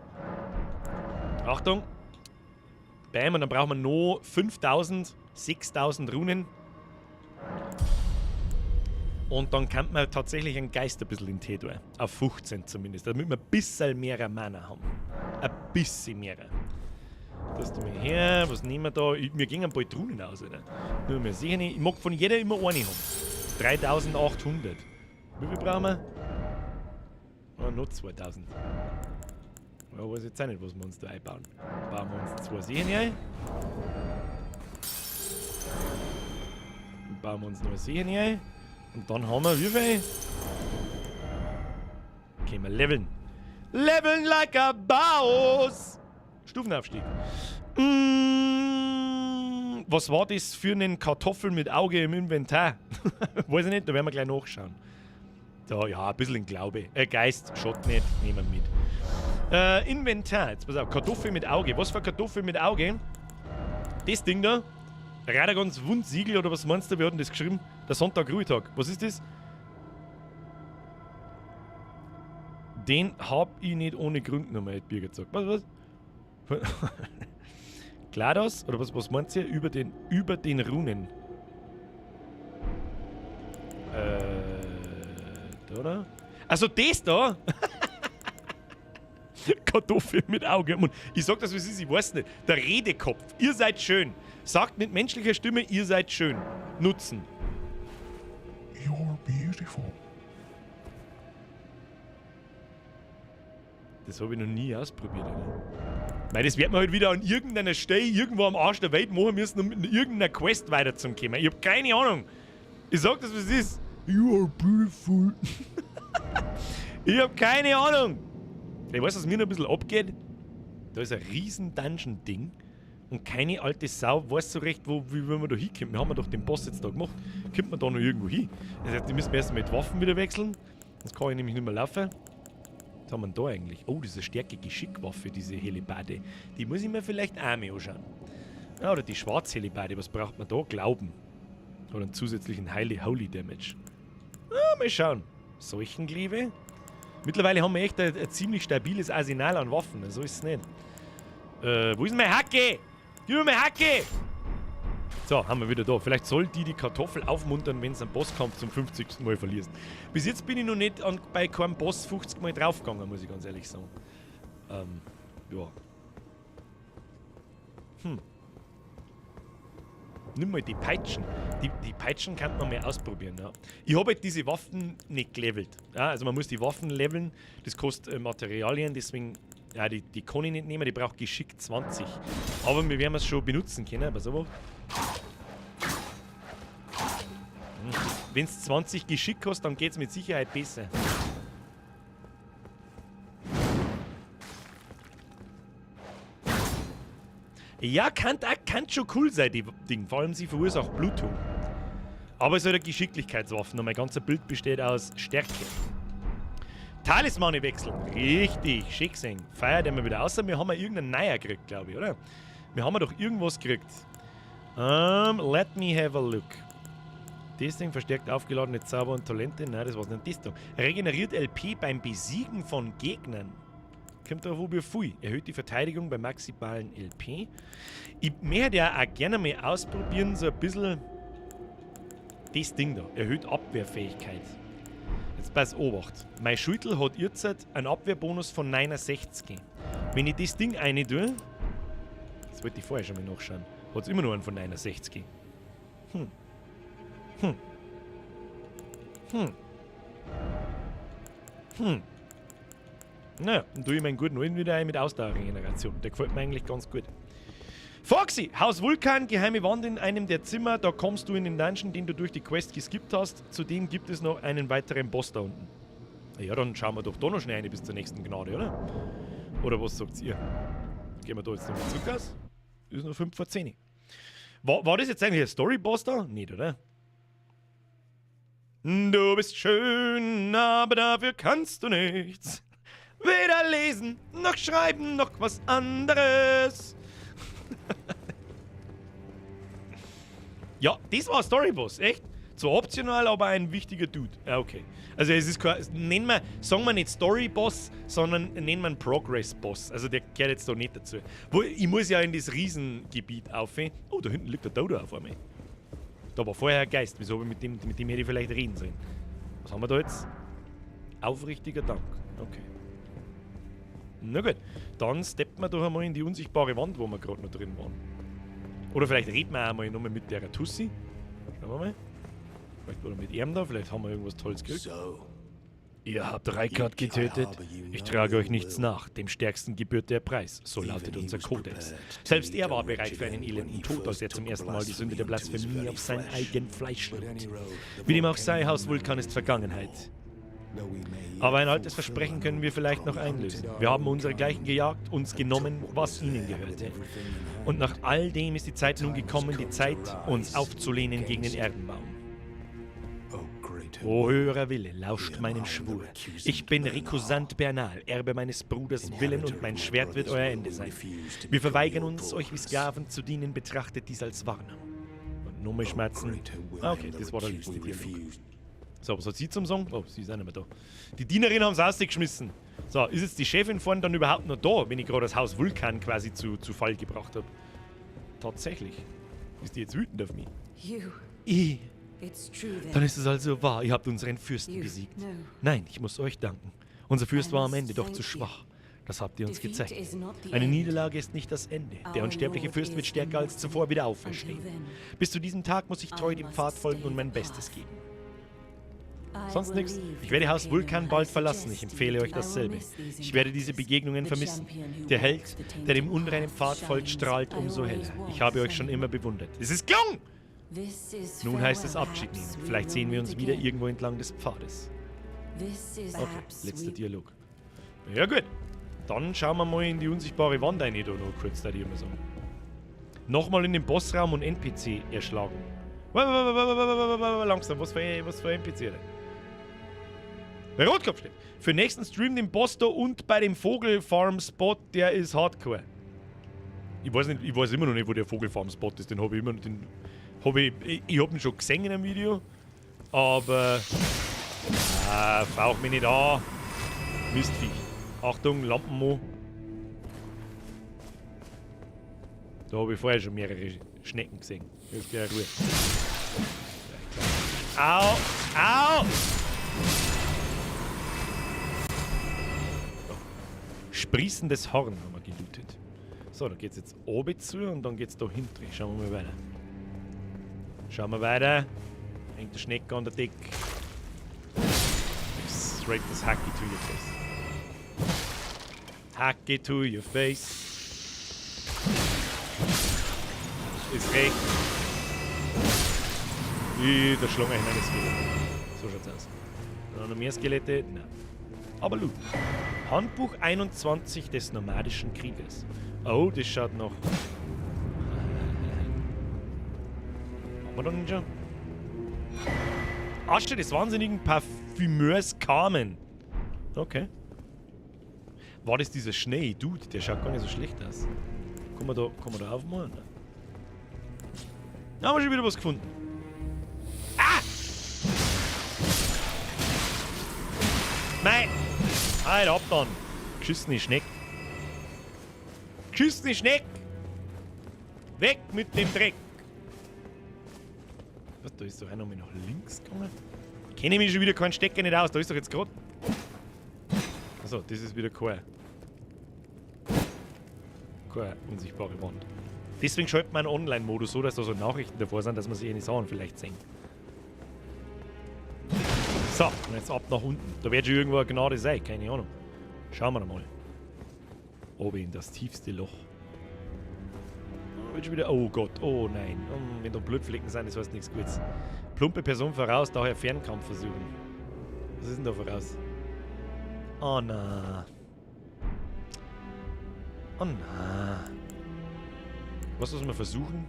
Speaker 1: Achtung. Bam, und dann brauchen wir noch 5000, 6000 Runen. Und dann kann man tatsächlich einen Geist ein bisschen in Tee tun. Auf 15 zumindest. Damit wir ein bisschen mehr Mana haben. Ein bisschen mehr. Das tun wir her. Was nehmen wir da? Wir gehen ein paar Runen aus, oder? Nur mal sicher nicht. Ich mag von jeder immer eine haben. 3800. Wie viel brauchen wir? Oh, noch 2000. Ja, weiß jetzt auch nicht, was wir uns da einbauen. Bauen wir uns 2 Seen ein. Dann bauen wir uns noch eine Seen ein. Und dann haben wir wie viel? Können wir leveln. Leveln like a boss! Stufenaufstieg. Was war das für einen Kartoffel mit Auge im Inventar? Weiß ich nicht, da werden wir gleich nachschauen. Da, ja, ein bisschen ein Glaube. Geist, Schott nicht, nehmen wir mit. Inventar, jetzt pass auf, Kartoffel mit Auge. Was für Kartoffel mit Auge? Das Ding da, Radagons Wundsiegel oder was meinst du, wir hatten das geschrieben? Der Sonntag-Ruhetag. Was ist das? Den hab ich nicht ohne Grund nochmal, hat Birger gesagt. Was? GLaDOS? Oder was meint ihr? Über den Runen. Da, oder? Also das da? Kartoffel mit Auge. Und ich sag das, was ist, ich weiß nicht. Der Redekopf. Ihr seid schön. Sagt mit menschlicher Stimme, ihr seid schön. Nutzen.
Speaker 4: You're beautiful.
Speaker 1: Das habe ich noch nie ausprobiert. Weil das wird man halt wieder an irgendeiner Stelle irgendwo am Arsch der Welt machen müssen, um mit irgendeiner Quest weiterzukommen. Ich habe keine Ahnung. Ich sag das, was es ist. You are beautiful. Ich habe keine Ahnung. Ich weiß, was mir noch ein bisschen abgeht. Da ist ein riesen Dungeon-Ding. Und keine alte Sau weiß so recht, wie wir da hinkommen. Wir haben doch den Boss jetzt da gemacht. Kommt man da noch irgendwo hin? Das heißt, die müssen wir erst mal die Waffen wieder wechseln. Sonst kann ich nämlich nicht mehr laufen. Was haben wir denn da eigentlich? Oh, das ist eine starke Geschickwaffe, diese Helibade. Die muss ich mir vielleicht auch mal anschauen. Ja, oder die Schwarzhelibade. Was braucht man da? Glauben. Oder einen zusätzlichen Holy Damage. Ja, mal schauen. Seuchenglebe. Mittlerweile haben wir echt ein ziemlich stabiles Arsenal an Waffen. So ist es nicht. Wo ist meine Hacke? Gib mir meine Hacke! So, haben wir wieder da. Vielleicht soll die Kartoffel aufmuntern, wenn es einen Bosskampf zum 50. Mal verlierst. Bis jetzt bin ich noch nicht bei keinem Boss 50 Mal draufgegangen, muss ich ganz ehrlich sagen. Ja. Nimm mal die Peitschen. Die Peitschen kann man mal ausprobieren, ja. Ich habe halt diese Waffen nicht gelevelt. Ja, also man muss die Waffen leveln. Das kostet Materialien, deswegen... Ja, die kann ich nicht nehmen, die braucht Geschick 20. Aber wir werden es schon benutzen können, pass auf. Wenn es 20 Geschick hast, dann geht es mit Sicherheit besser. Ja, kann schon cool sein, die Ding. Vor allem sie verursacht Blutung. Aber es ist halt eine Geschicklichkeitswaffe und mein ganzer Bild besteht aus Stärke. Talismane wechseln. Richtig, schick gesehen. Feiert immer wieder. Außer wir haben irgendeinen Neuer gekriegt, glaube ich, oder? Wir haben doch irgendwas gekriegt. Let me have a look. Das Ding verstärkt aufgeladene Zauber und Talente. Nein, das war's nicht. Das da. Regeneriert LP beim Besiegen von Gegnern. Kommt drauf, ob ihr viel. Erhöht die Verteidigung beim maximalen LP. Ich möchte ja auch gerne mal ausprobieren, so ein bisschen das Ding da. Erhöht Abwehrfähigkeit. Jetzt pass Obacht. Mein Schüttel hat jetzt einen Abwehrbonus von 69. Wenn ich das Ding rein tue, das wollte ich vorher schon mal nachschauen, hat es immer noch einen von 69. Naja, dann tue ich meinen guten Alten wieder ein mit Ausdauerregeneration. Der gefällt mir eigentlich ganz gut. Foxy, Haus Vulkan, geheime Wand in einem der Zimmer. Da kommst du in den Dungeon, den du durch die Quest geskippt hast. Zudem gibt es noch einen weiteren Boss da unten. Ja, dann schauen wir doch da noch schnell rein bis zur nächsten Gnade, oder? Oder was sagt ihr? Gehen wir da jetzt noch mal zurück aus? Ist noch 5 vor 10. War das jetzt eigentlich ein Story-Boss da? Nicht, oder? Du bist schön, aber dafür kannst du nichts. Weder lesen, noch schreiben, noch was anderes. Ja, das war ein Storyboss, echt? Zwar optional, aber ein wichtiger Dude. Ja, okay. Also es ist kein, sagen wir nicht Storyboss, sondern nennen wir einen Progress-Boss. Also der gehört jetzt da nicht dazu. Ich muss ja in das Riesengebiet auf. Oh, da hinten liegt der Dodo auf einmal. Da war vorher ein Geist. Wieso habe ich mit dem hätte ich vielleicht reden sollen? Was haben wir da jetzt? Aufrichtiger Dank. Okay. Na gut, dann steppen wir doch einmal in die unsichtbare Wand, wo wir gerade noch drin waren. Oder vielleicht reden wir auch mal nochmal mit der Tussi. Schauen wir mal. Vielleicht oder mit ihm da, vielleicht haben wir irgendwas Tolles gekriegt.
Speaker 4: So,
Speaker 1: Ihr habt Reikard getötet. Ich trage euch nichts nach. Dem Stärksten gebührt der Preis. So lautet unser Kodex. Selbst er war bereit für einen elenden Tod, als er zum ersten Mal die Sünde der Blasphemie auf sein eigen Fleisch lud. Wie dem auch sei, Haus Vulkan ist Vergangenheit. Aber ein altes Versprechen können wir vielleicht noch einlösen. Wir haben unseregleichen gejagt, uns genommen, was ihnen gehörte. Und nach all dem ist die Zeit nun gekommen, die Zeit, uns aufzulehnen gegen den Erdenbaum. O höherer Wille, lauscht meinen Schwur. Ich bin Rikusant Bernal, Erbe meines Bruders Willen, und mein Schwert wird euer Ende sein. Wir verweigern uns, euch wie Sklaven zu dienen, betrachtet dies als Warnung. Und Nummerschmerzen. Ah, okay, das war der letzte Dialog. So, was hat sie zum Sagen? Oh, sie ist auch nicht mehr da. Die Dienerin haben sie rausgeschmissen. So, ist jetzt die Chefin vorne dann überhaupt noch da, wenn ich gerade das Haus Vulkan quasi zu Fall gebracht habe? Tatsächlich. Ist die jetzt wütend auf mich? Ich. Dann ist es also wahr, ihr habt unseren Fürsten besiegt. Nein, ich muss euch danken. Unser Fürst war am Ende doch zu schwach. Das habt ihr uns gezeigt. Eine Niederlage ist nicht das Ende. Der unsterbliche Fürst wird stärker als zuvor wieder auferstehen. Bis zu diesem Tag muss ich treu dem Pfad folgen und mein Bestes geben. Sonst nichts. Ich werde Haus Vulkan bald verlassen. Ich empfehle euch dasselbe. Ich werde diese Begegnungen vermissen. Der Held, der dem unreinen Pfad folgt, strahlt umso heller. Ich habe euch schon immer bewundert. Es ist gelungen! Nun heißt es Abschied nehmen. Vielleicht sehen wir uns wieder irgendwo entlang des Pfades. Okay, letzter Dialog. Ja gut, dann schauen wir mal in die unsichtbare Wand rein, da noch kurz, da die immer sagen. Nochmal in den Bossraum und NPC erschlagen. Langsam, was für NPC? Der Rotkopf steht. Für nächsten Stream den Boss da und bei dem Vogelfarm-Spot, der ist hardcore. Ich weiß immer noch nicht, wo der Vogelfarm-Spot ist. Den habe ich immer noch. Ich hab ihn schon gesehen in einem Video, aber braucht mich nicht an. Mistviech. Achtung, Lampenmo. Da habe ich vorher schon mehrere Schnecken gesehen. Jetzt gleich Ruhe. Au! Au! Sprießendes Horn haben wir gelootet. So, da geht's jetzt oben zu und dann geht's da hinten. Schauen wir mal weiter. Schauen wir weiter. Hängt der Schnecke an der Decke. Straight das Hacky to your face. Hacky to your face. Ist recht. Der Schlange hinein ist Skelett. So schaut's aus. Noch mehr Skelette? Nein. Aber look. Handbuch 21 des nomadischen Kriegers. Oh, das schaut noch. Haben wir da nicht schon? Asche des wahnsinnigen Parfümeurs Carmen. Okay. War das dieser Schnee? Dude, der schaut gar nicht so schlecht aus. Kann man da aufmachen? Da haben wir schon wieder was gefunden. Ah! Nein! Halt ab dann! Geschissene Schneck. Geschissene Schneck! Weg mit dem Dreck! Was, da ist doch einer nach links gegangen? Ich kenne mich schon wieder keinen Stecker nicht aus, da ist doch jetzt gerade. Achso, das ist wieder keine unsichtbare Wand. Deswegen schaltet man einen Online-Modus so, dass da so Nachrichten davor sind, dass man sich eine Sachen vielleicht sehen. So, und jetzt ab nach unten. Da wird schon irgendwo eine Gnade sein, keine Ahnung. Schauen wir mal. Oben in das tiefste Loch. Wird schon wieder. Oh Gott, oh nein. Wenn da Blutflecken sind, das heißt nichts Gutes. Plumpe Person voraus, daher Fernkampf versuchen. Was ist denn da voraus? Oh nein. Oh nein. Was muss man versuchen?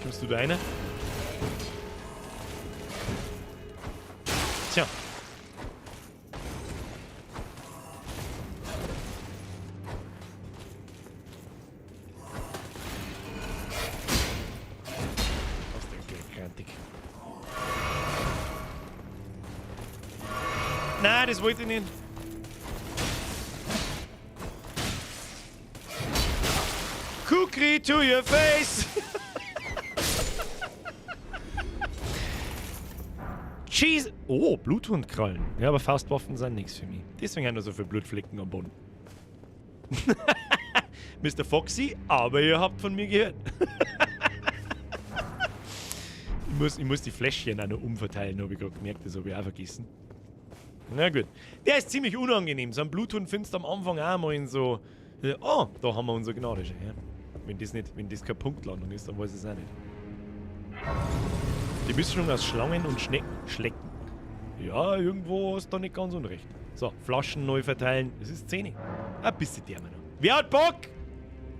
Speaker 1: Kommst du da rein? Tja. Was ist denn grantig? Nein, das wollte ich nicht. Cookie to your face! Cheese! Oh, Bluthundkrallen. Ja, aber Faustwaffen sind nichts für mich. Deswegen haben wir so viele Blutflecken am Boden. Mr. Foxy, aber ihr habt von mir gehört. muss die Fläschchen auch noch umverteilen, habe ich gerade gemerkt, das habe ich auch vergessen. Na gut. Der ist ziemlich unangenehm. So ein Bluthund findest du am Anfang auch mal in so... Oh, da haben wir unser Gnade schon. Ja. Wenn das keine Punktlandung ist, dann weiß ich es auch nicht. Die Mischung aus Schlangen und Schlecken. Ja, irgendwo hast du da nicht ganz unrecht. So, Flaschen neu verteilen. Das ist 10. Ein bisschen der noch. Wer hat Bock?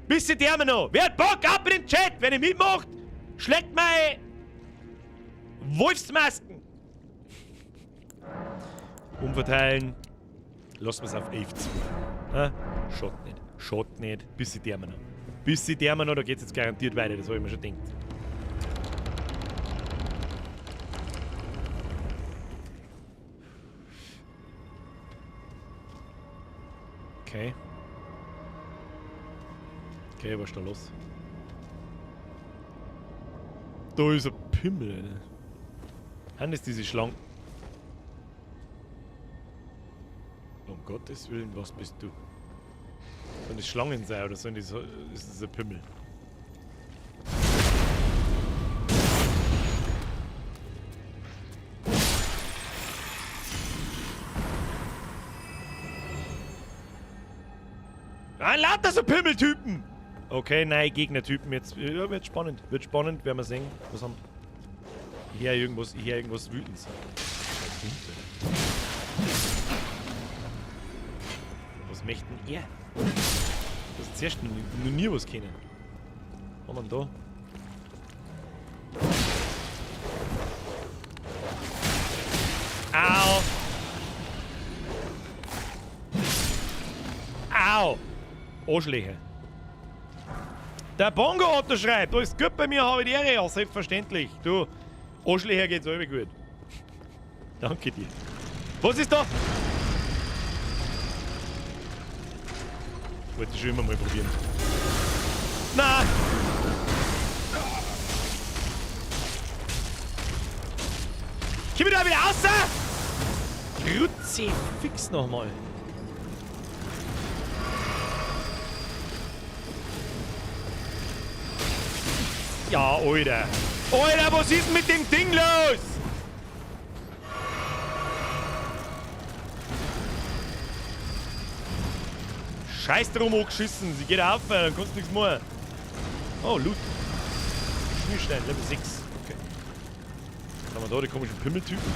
Speaker 1: Bisschen der noch. Wer hat Bock? Ab in den Chat. Wer nicht mitmacht, schlägt meine Wolfsmasken. Umverteilen. Lassen wir es auf 11 zu. Schaut nicht. Schaut nicht. Bisschen der noch. Bisschen der noch, da geht es jetzt garantiert weiter. Das habe ich mir schon gedacht. Okay. Okay, was ist da los? Da ist ein Pimmel, Alter. Haben das diese Schlangen? Um Gottes Willen, was bist du? Sollen das Schlangen sein oder sollen das, ist das ein Pimmel? Ah, lauter so Pimmeltypen! Okay, nein, Gegnertypen. Jetzt wird spannend. Wird spannend, werden wir sehen. Was haben hier irgendwas Wütendes. Was möchten er? Das ist zuerst noch nie was kennen. Was haben wir denn da? Au! Au! Arschlöcher. Der Bongo-Otto schreibt, alles gut bei mir, habe ich die Ehre, ja, selbstverständlich. Du, Arschlöcher geht's alle gut. Danke dir. Was ist da? Wollte ich schon immer mal probieren. Nein! Komm da wieder raus! Grütze, fix nochmal. Ja, Alter. Alter, was ist mit dem Ding los? Scheiß drum angeschissen. Sie geht auf, dann kannst du nichts machen. Oh, Loot. Schmierstein, Level 6. Okay. Dann haben wir da die komischen Pimmeltypen.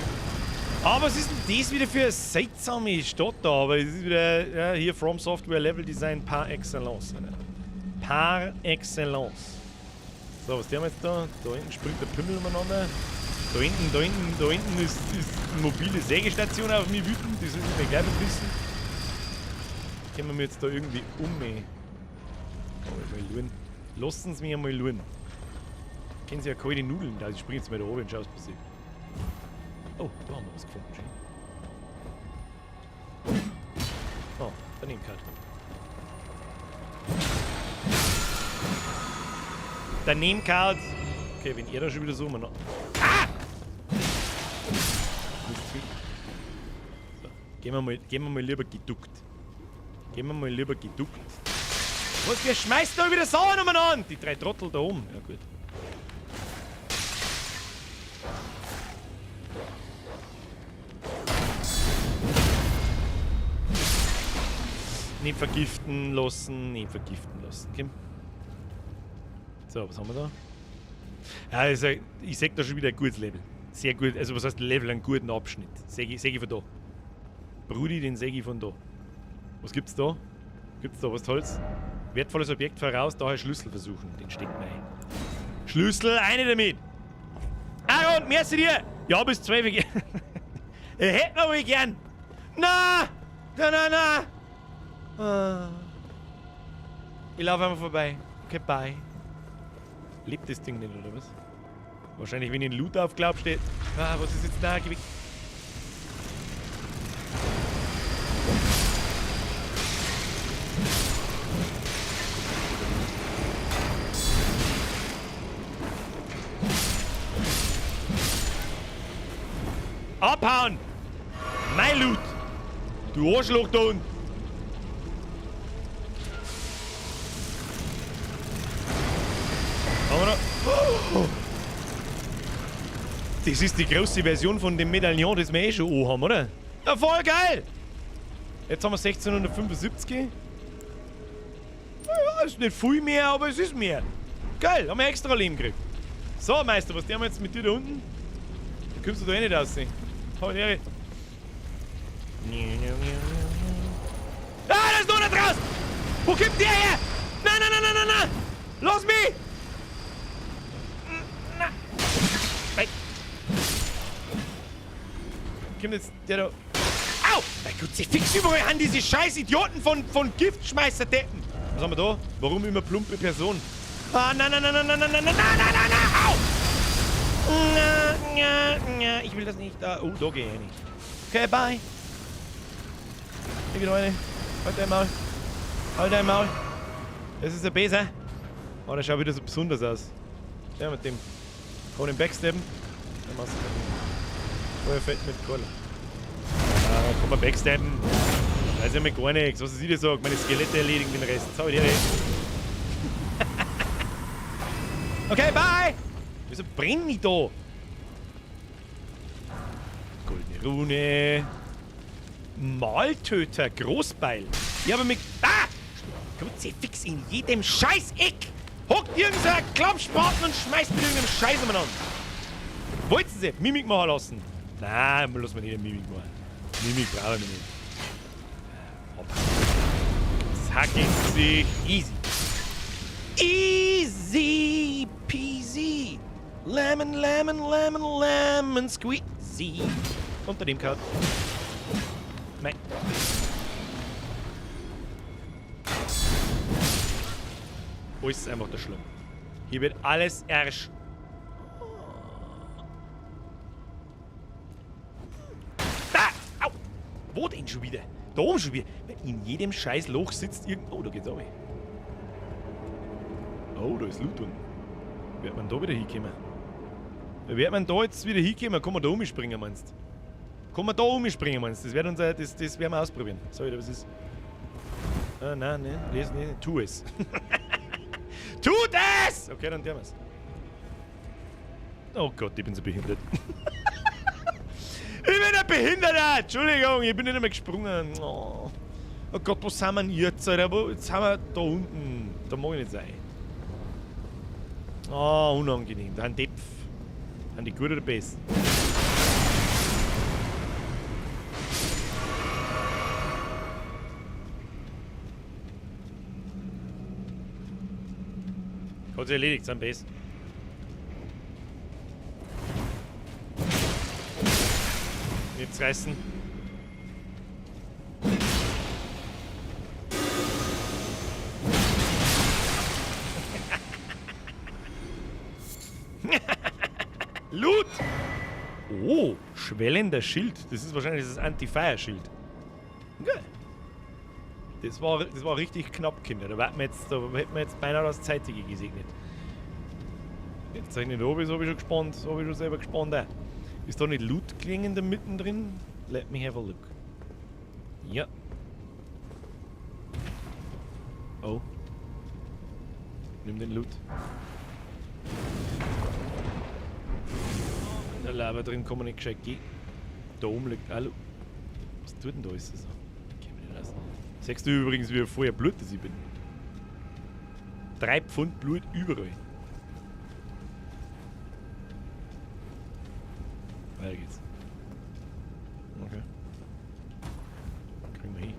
Speaker 1: Aber was ist denn das wieder für eine seltsame Stadt da? Aber es ist wieder, ja, hier From Software Level Design par excellence. Alter. Par excellence. So, was haben wir jetzt da? Da hinten springt der Pimmel umeinander. Da hinten ist eine mobile Sägestation auf mich wütend. Das ist mir gleich ein bisschen. Können wir jetzt da irgendwie mal schauen. Lassen Sie mich einmal schauen. Kennen Sie ja kalte Nudeln da. Ich springe jetzt mal da oben und schau, was passiert. Oh, da haben wir was gefunden. Oh, daneben Karte. Daneben Karls. Okay, wenn ihr da schon wieder so immer noch. Ah! So, gehen wir mal lieber geduckt. Was, wir schmeißen da wieder Sachen umeinander? Die 3 Trottel da oben. Ja, gut. Nicht vergiften lassen. Okay. So, was haben wir da? Ja, also, ich sehe da schon wieder ein gutes Level. Sehr gut, also was heißt Level, einen guten Abschnitt. Säge ich von da. Brudi, den säge ich von da. Was gibt's da? Gibt's da was Tolles? Wertvolles Objekt voraus, daher Schlüssel versuchen. Den stecken wir ein. Schlüssel, eine damit! Aaron, merci dir! Ja, bis 12 gern. Hätten wir wohl gern! Na! Ich laufe einmal vorbei. Okay, bye. Lebt das Ding nicht, oder was? Wahrscheinlich, wenn ich den Loot aufklapp, steht. Ah, was ist jetzt da? Geh weg. Abhauen! Mein Loot! Du Arschloch da unten! Haben wir noch? Oh. Das ist die große Version von dem Medaillon, das wir eh schon haben, oder? Ja, voll geil! Jetzt haben wir 1675. Ja, ist nicht viel mehr, aber es ist mehr. Geil, haben wir extra Leben gekriegt. So, Meister, was tun wir jetzt mit dir da unten? Da kommst du da eh nicht raus. Hau die Ehre. Ah, da ist noch nicht raus! Wo kommt der her? Nein, nein, nein, nein, nein, nein! Lass mich! Nein! Nein! Kommt jetzt der da... Au! Mein Gott, sie fix überall an diese scheiß Idioten von Giftschmeißer-Deppen! Was haben wir da? Warum immer plumpe Person? Ah, nein, nein, nein, nein, nein, nein, nein, nein, nein, nein, nein, au! Ich will das nicht. Oh, da gehe ich nicht. Okay, bye. Hier geht eine. Halt dein Maul. Halt dein Maul. Das ist ein Besen. Oh, der schaut wieder so besonders aus. Der mit dem. Kann den Backstabben. Dann machst du das. Vorher fällt mit Kohle. Kann man Backstabben. Weiß ja mir gar nichts. Was ich dir sage. Meine Skelette erledigen den Rest. Schau dir recht. Okay, bye! Wieso brenn ich da? Goldene Rune. Maltöter, Großbeil. Ich habe mich... Ah! Kruzifix in jedem Scheiß-Eck! Hockt irgendein Klappspaten und schmeißt mit irgendeinem Scheiß umeinander. Wollten Sie Mimik machen lassen? Nein, lass mir nicht Mimik machen. Mimik brauche ich nicht. Zack in sich. Easy. Easy peasy. Lemon, lemon, lemon, lemon squeezy. Unter dem Card. Nein. Wo ist einfach der Schlamm? Hier wird alles ersch... Da! Au! Wo denn schon wieder? Da oben schon wieder. In jedem scheiß Loch sitzt irgend... Oh, da geht's auch. Oh, da ist Loot unten. Wird man da wieder hinkommen? Wird man da jetzt wieder hinkommen? Kann man da umspringen, meinst du? Kann man da umspringen, meinst du? Das werden wir ausprobieren. Sorry, was ist? Ah, nein, ne, lese nicht. Tu es. Tut es! Okay, dann tun wir's. Oh Gott, ich bin so behindert. Ich bin ein Behinderter! Entschuldigung, ich bin nicht mehr gesprungen. Oh Gott, wo sind wir denn jetzt, Alter? Jetzt sind wir da unten. Da mag ich nicht sein. Oh, unangenehm. Da ein Depf. Haben die gut oder besser? Hat sich erledigt, sein Base. Jetzt reißen. Loot! Oh, schwellender Schild. Das ist wahrscheinlich das Anti-Fire-Schild. Okay. Das war richtig knapp, Kinder. Da hätten wir jetzt beinahe das Zeitige gesegnet. Jetzt zeige ich nicht oben, so habe ich schon gespannt. So habe ich schon selber gespannt. Auch. Ist da nicht Loot klingend mittendrin? Let me have a look. Ja. Oh. Nimm den Loot. Der Lava drin kann man nicht gescheit gehen. Da oben liegt. Hallo. Was tut denn da? Ist das so? Sagst du übrigens, wie vorher Blut, das ich bin? 3 Pfund Blut überall. Weiter geht's. Okay. Kriegen wir hin.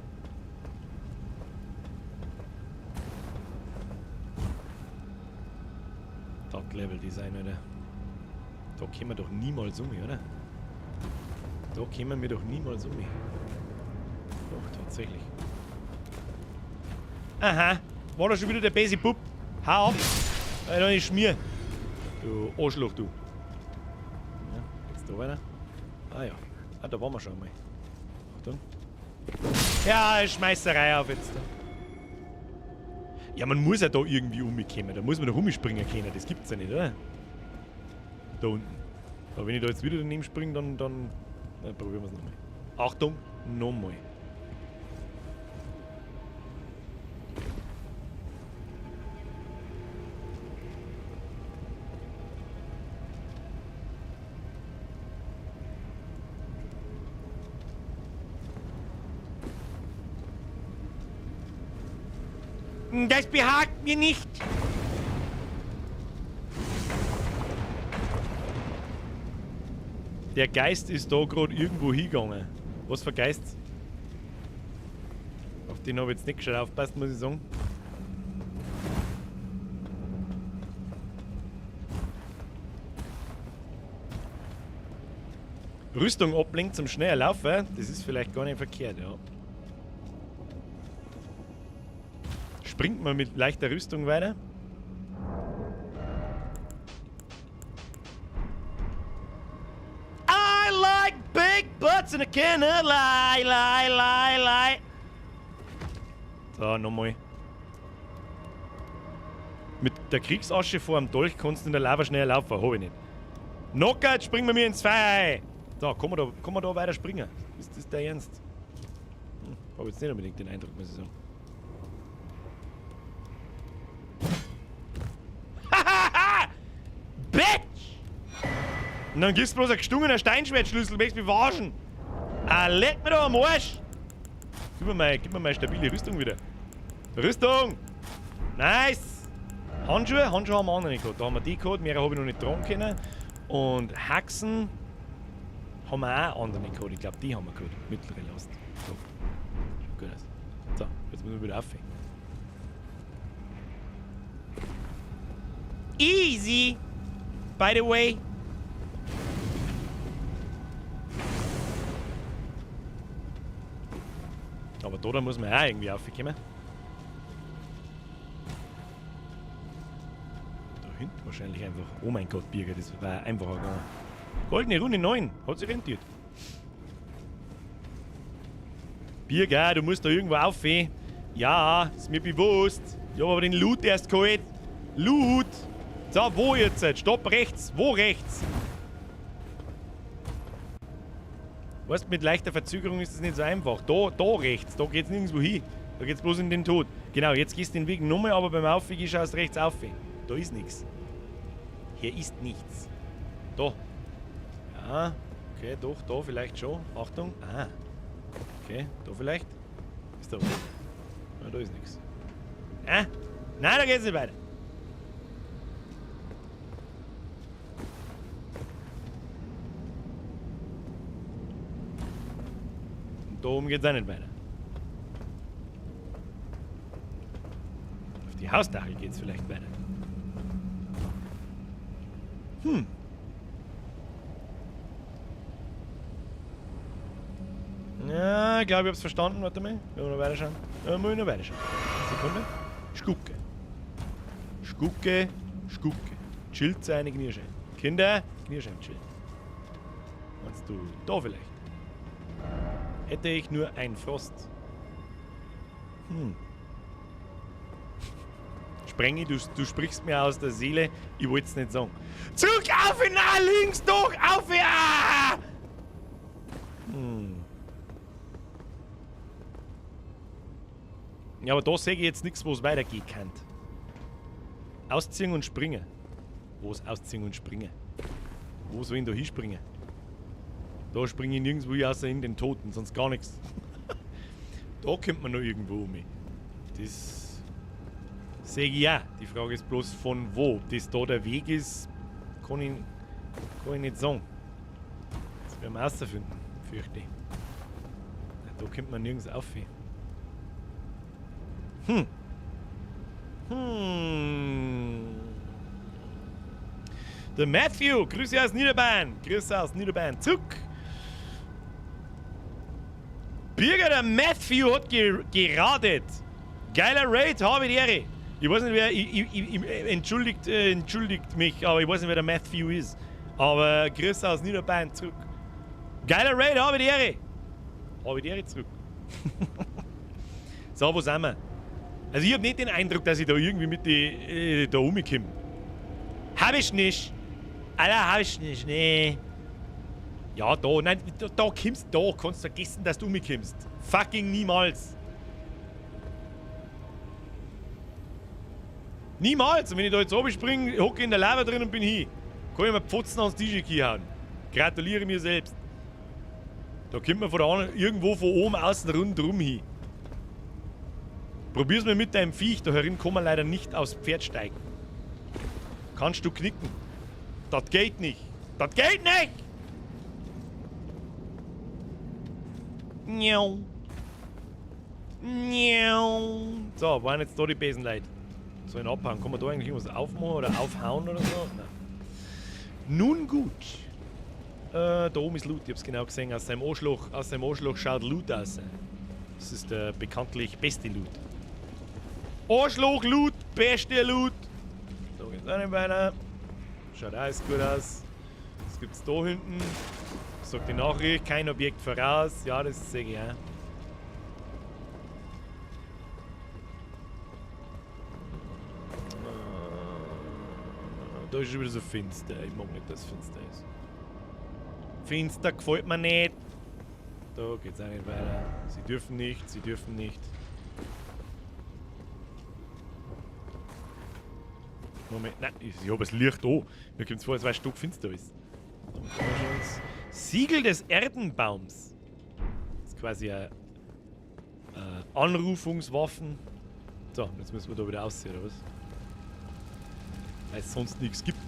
Speaker 1: Top Level Design, oder? Da kommen wir doch niemals um, oder? Da kommen wir doch niemals um. Doch, tatsächlich. Aha, war da schon wieder der Basic Bub? Hau ab! Alter, ich schmier! Du Arschloch, du! Ja, jetzt da weiter. Ah ja, da waren wir schon mal. Achtung. Ja, Schmeißerei auf jetzt. Ja, man muss ja da irgendwie umkommen. Da muss man doch umspringen können. Das gibt's ja nicht, oder? Da unten. Aber wenn ich da jetzt wieder daneben springe, dann probieren wir es nochmal. Achtung, nochmal. Das behagt mir nicht. Der Geist ist da gerade irgendwo hingegangen. Was für Geist? Auf den habe ich jetzt nicht gescheit aufgepasst, muss ich sagen. Rüstung ablenkt zum schneller Laufen, das ist vielleicht gar nicht verkehrt, ja. Springt man mit leichter Rüstung weiter. I like big butts and I cannot lie. So, nochmal. Mit der Kriegsasche vor dem Dolch kannst du in der Lava schneller laufen, hab ich nicht. Knockout, springen wir mir ins Feuer. So, kann man da weiter springen? Ist das der Ernst? Hab jetzt nicht unbedingt den Eindruck, muss ich sagen. Bitch! Und dann gibst du bloß ein gestungener Steinschwertschlüssel, möchtest du mich verarschen? Ah, leck mir doch am Arsch! Gib mir meine stabile Rüstung wieder. Rüstung! Nice! Handschuhe haben wir auch noch nicht gehabt. Da haben wir die gehabt, mehr habe ich noch nicht tragen können. Und Haxen haben wir auch andere nicht gehabt. Ich glaube, die haben wir gehabt. Mittlere Last. So. Gut aus. So, jetzt müssen wir wieder aufhängen. Easy! By the way. Aber da muss man auch irgendwie aufkommen. Da hinten wahrscheinlich einfach. Oh mein Gott, Birger, das war einfacher gegangen. Goldene Runde 9. Hat sich rentiert. Birger, du musst da irgendwo aufhören. Ja, ist mir bewusst. Ich hab aber den Loot erst geholt. Loot! So, wo jetzt? Stopp rechts. Wo rechts? Weißt du, mit leichter Verzögerung ist es nicht so einfach. Da rechts. Da geht's nirgendwo hin. Da geht's bloß in den Tod. Genau, jetzt gehst du den Weg nochmal, aber beim Aufweg schaust du rechts auf. Da ist nichts. Hier ist nichts. Da. Ja, okay, doch, da vielleicht schon. Achtung. Ah. Okay, da vielleicht. Ist da was? Ja, da ist nichts. Ah? Nein, da geht's nicht weiter. Da oben geht's auch nicht weiter. Auf die Hausdachel geht's vielleicht weiter. Ja, ich glaube, ich hab's verstanden. Warte mal. Wollen wir noch weiterschauen? Ja, muss ich noch weiterschauen. Sekunde. Schucke. Chillt seine Knierschein. Kinder, Knierschein chillen. Meinst du da vielleicht? Hätte ich nur ein Frost. Sprengi, du sprichst mir aus der Seele. Ich wollte es nicht sagen. Zurück auf ihn, links doch, auf ihn! Ja, aber da sehe ich jetzt nichts, wo es weitergehen kann. Ausziehen und springen. Wo ist Ausziehen und springen? Wo soll ich da hinspringen? Da springe ich nirgendwo außer in den Toten, sonst gar nichts. Da kommt man noch irgendwo um. Das sehe ich ja. Die Frage ist bloß von wo. Ob das da der Weg ist, kann ich nicht sagen. Das werden wir herausfinden, fürchte ich. Da kommt man nirgends auf. Der Matthew, Grüße aus Niederbayern. Zurück. Birger, der Matthew hat geradet. Geiler Raid, habe die Ehre. Ich weiß nicht, wer. Entschuldigt mich, aber ich weiß nicht, wer der Matthew ist. Aber Grüße aus Niederbayern zurück. Geiler Raid, habe die Ehre. Habe die Ehre zurück. So, wo sind wir? Also, ich habe nicht den Eindruck, dass ich da irgendwie mit da rumkomme. Hab ich nicht. Alter, hab ich nicht, nee. Ja, da, nein, da kommst du, da kannst du vergessen, dass du umkommst. Fucking niemals. Niemals! Und wenn ich da jetzt oben springe, hocke in der Lava drin und bin hin. Kann ich mir Pfotzen ans DJ hauen. Gratuliere mir selbst. Da kommt man von der anderen, irgendwo von oben außen rundherum hin. Probier's mal mit deinem Viech. Da herin kann man leider nicht aufs Pferd steigen. Kannst du knicken. Das geht nicht. Das geht nicht! Miau. Miau. So, waren jetzt da die Besenleute? So ein Abhauen. Kann man da eigentlich irgendwas aufmachen oder aufhauen oder so? Nein. Nun gut. Da oben ist Loot, ich hab's genau gesehen. Aus seinem Arschloch schaut Loot aus. Das ist der bekanntlich beste Loot. Arschloch-Loot, beste Loot. Da geht's auch nicht weiter. Schaut alles gut aus. Was gibt's da hinten? Sagt die Nachricht, kein Objekt voraus. Ja, das sehe ich auch. Da ist schon wieder so finster. Ich mag nicht, dass es finster ist. Finster gefällt mir nicht. Da geht's auch nicht weiter. Sie dürfen nicht, sie dürfen nicht. Moment, nein, ich habe das Licht da. Mir kommt es vor, als wäre ein Stück finster ist. Siegel des Erdenbaums. Das ist quasi eine Anrufungswaffen. So, jetzt müssen wir da wieder aussehen, oder was? Weil es sonst nichts gibt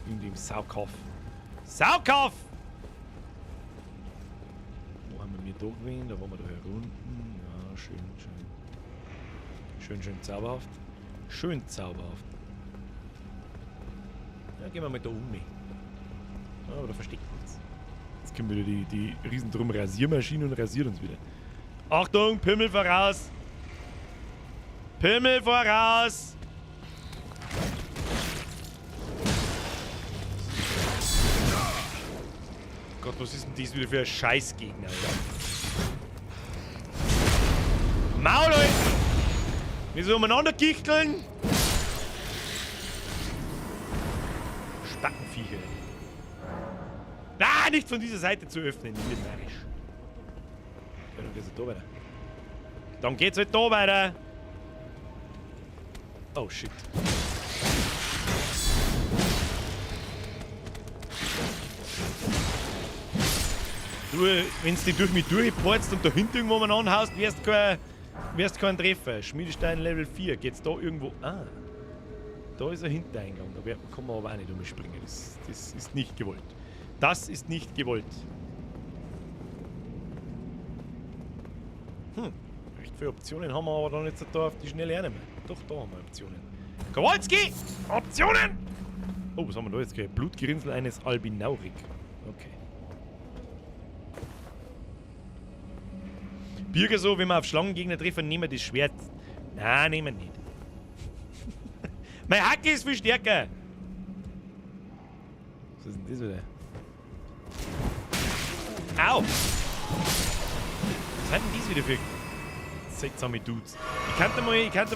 Speaker 1: in dem Saukauf. Saukauf! Wo haben wir mir da gewesen? Da waren wir da herunten. Ja, schön, schön. Schön, schön zauberhaft. Schön zauberhaft. Ja, gehen wir mal da um. Ja, aber da versteckt uns. Jetzt kommen wieder die riesendrum Rasiermaschine und rasiert uns wieder. Achtung, Pimmel voraus! Pimmel voraus! Gott, was ist denn dies wieder für ein Scheißgegner, Alter? Maul, Leute! Wir so umeinander kichteln! Spattenviecher. Ah, nicht von dieser Seite zu öffnen, militärisch. Ja, dann geht's halt da weiter. Dann geht's halt da weiter. Oh, shit. Du, wenn's dich durch mich durchporzt und da hinten irgendwo mal anhaust, wirst keinen Treffer. Schmiedestein Level 4. Geht's da irgendwo? Ah. Da ist ein Hintereingang. Da kann man aber auch nicht umspringen. Das ist nicht gewollt. Das ist nicht gewollt. Recht viele Optionen haben wir aber dann jetzt da auf die Schnelle auch nicht mehr. Doch, da haben wir Optionen. Kowalski! Optionen! Oh, was haben wir da jetzt gehört? Blutgerinnsel eines Albinaurik. Okay. Bürger so, wenn wir auf Schlangengegner treffen, nehmen wir das Schwert. Nein, nehmen wir nicht. Mein Hacke ist viel stärker. Was ist denn das wieder? Au! Was sind denn das wieder für seltsame Dudes? Ich kann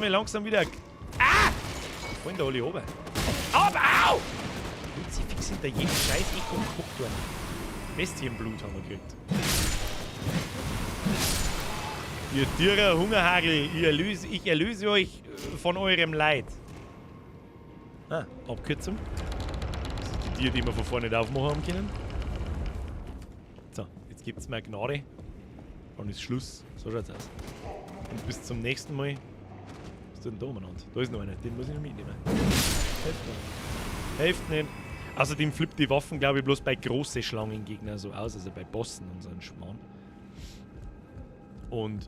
Speaker 1: mal langsam wieder... Ah! Die fallen da alle runter. Aber au! Sie fix hinter jedem scheiß Echo und guckt worden. Bestienblut haben wir gekriegt. Ihr Tierer Hungerhagel, ich erlöse euch von eurem Leid. Ah, Abkürzung. Das sind die Tiere, die wir von vorne nicht aufmachen haben können. So, jetzt gibt's mal Gnade. Dann ist Schluss. So schaut's aus. Und bis zum nächsten Mal. Was ist denn da umeinander? Da ist noch einer. Den muss ich noch mitnehmen. Hilft nicht. Außerdem flippt die Waffen, glaube ich, bloß bei großen Schlangengegner so aus. Also bei Bossen und so einen Schmarrn. Und...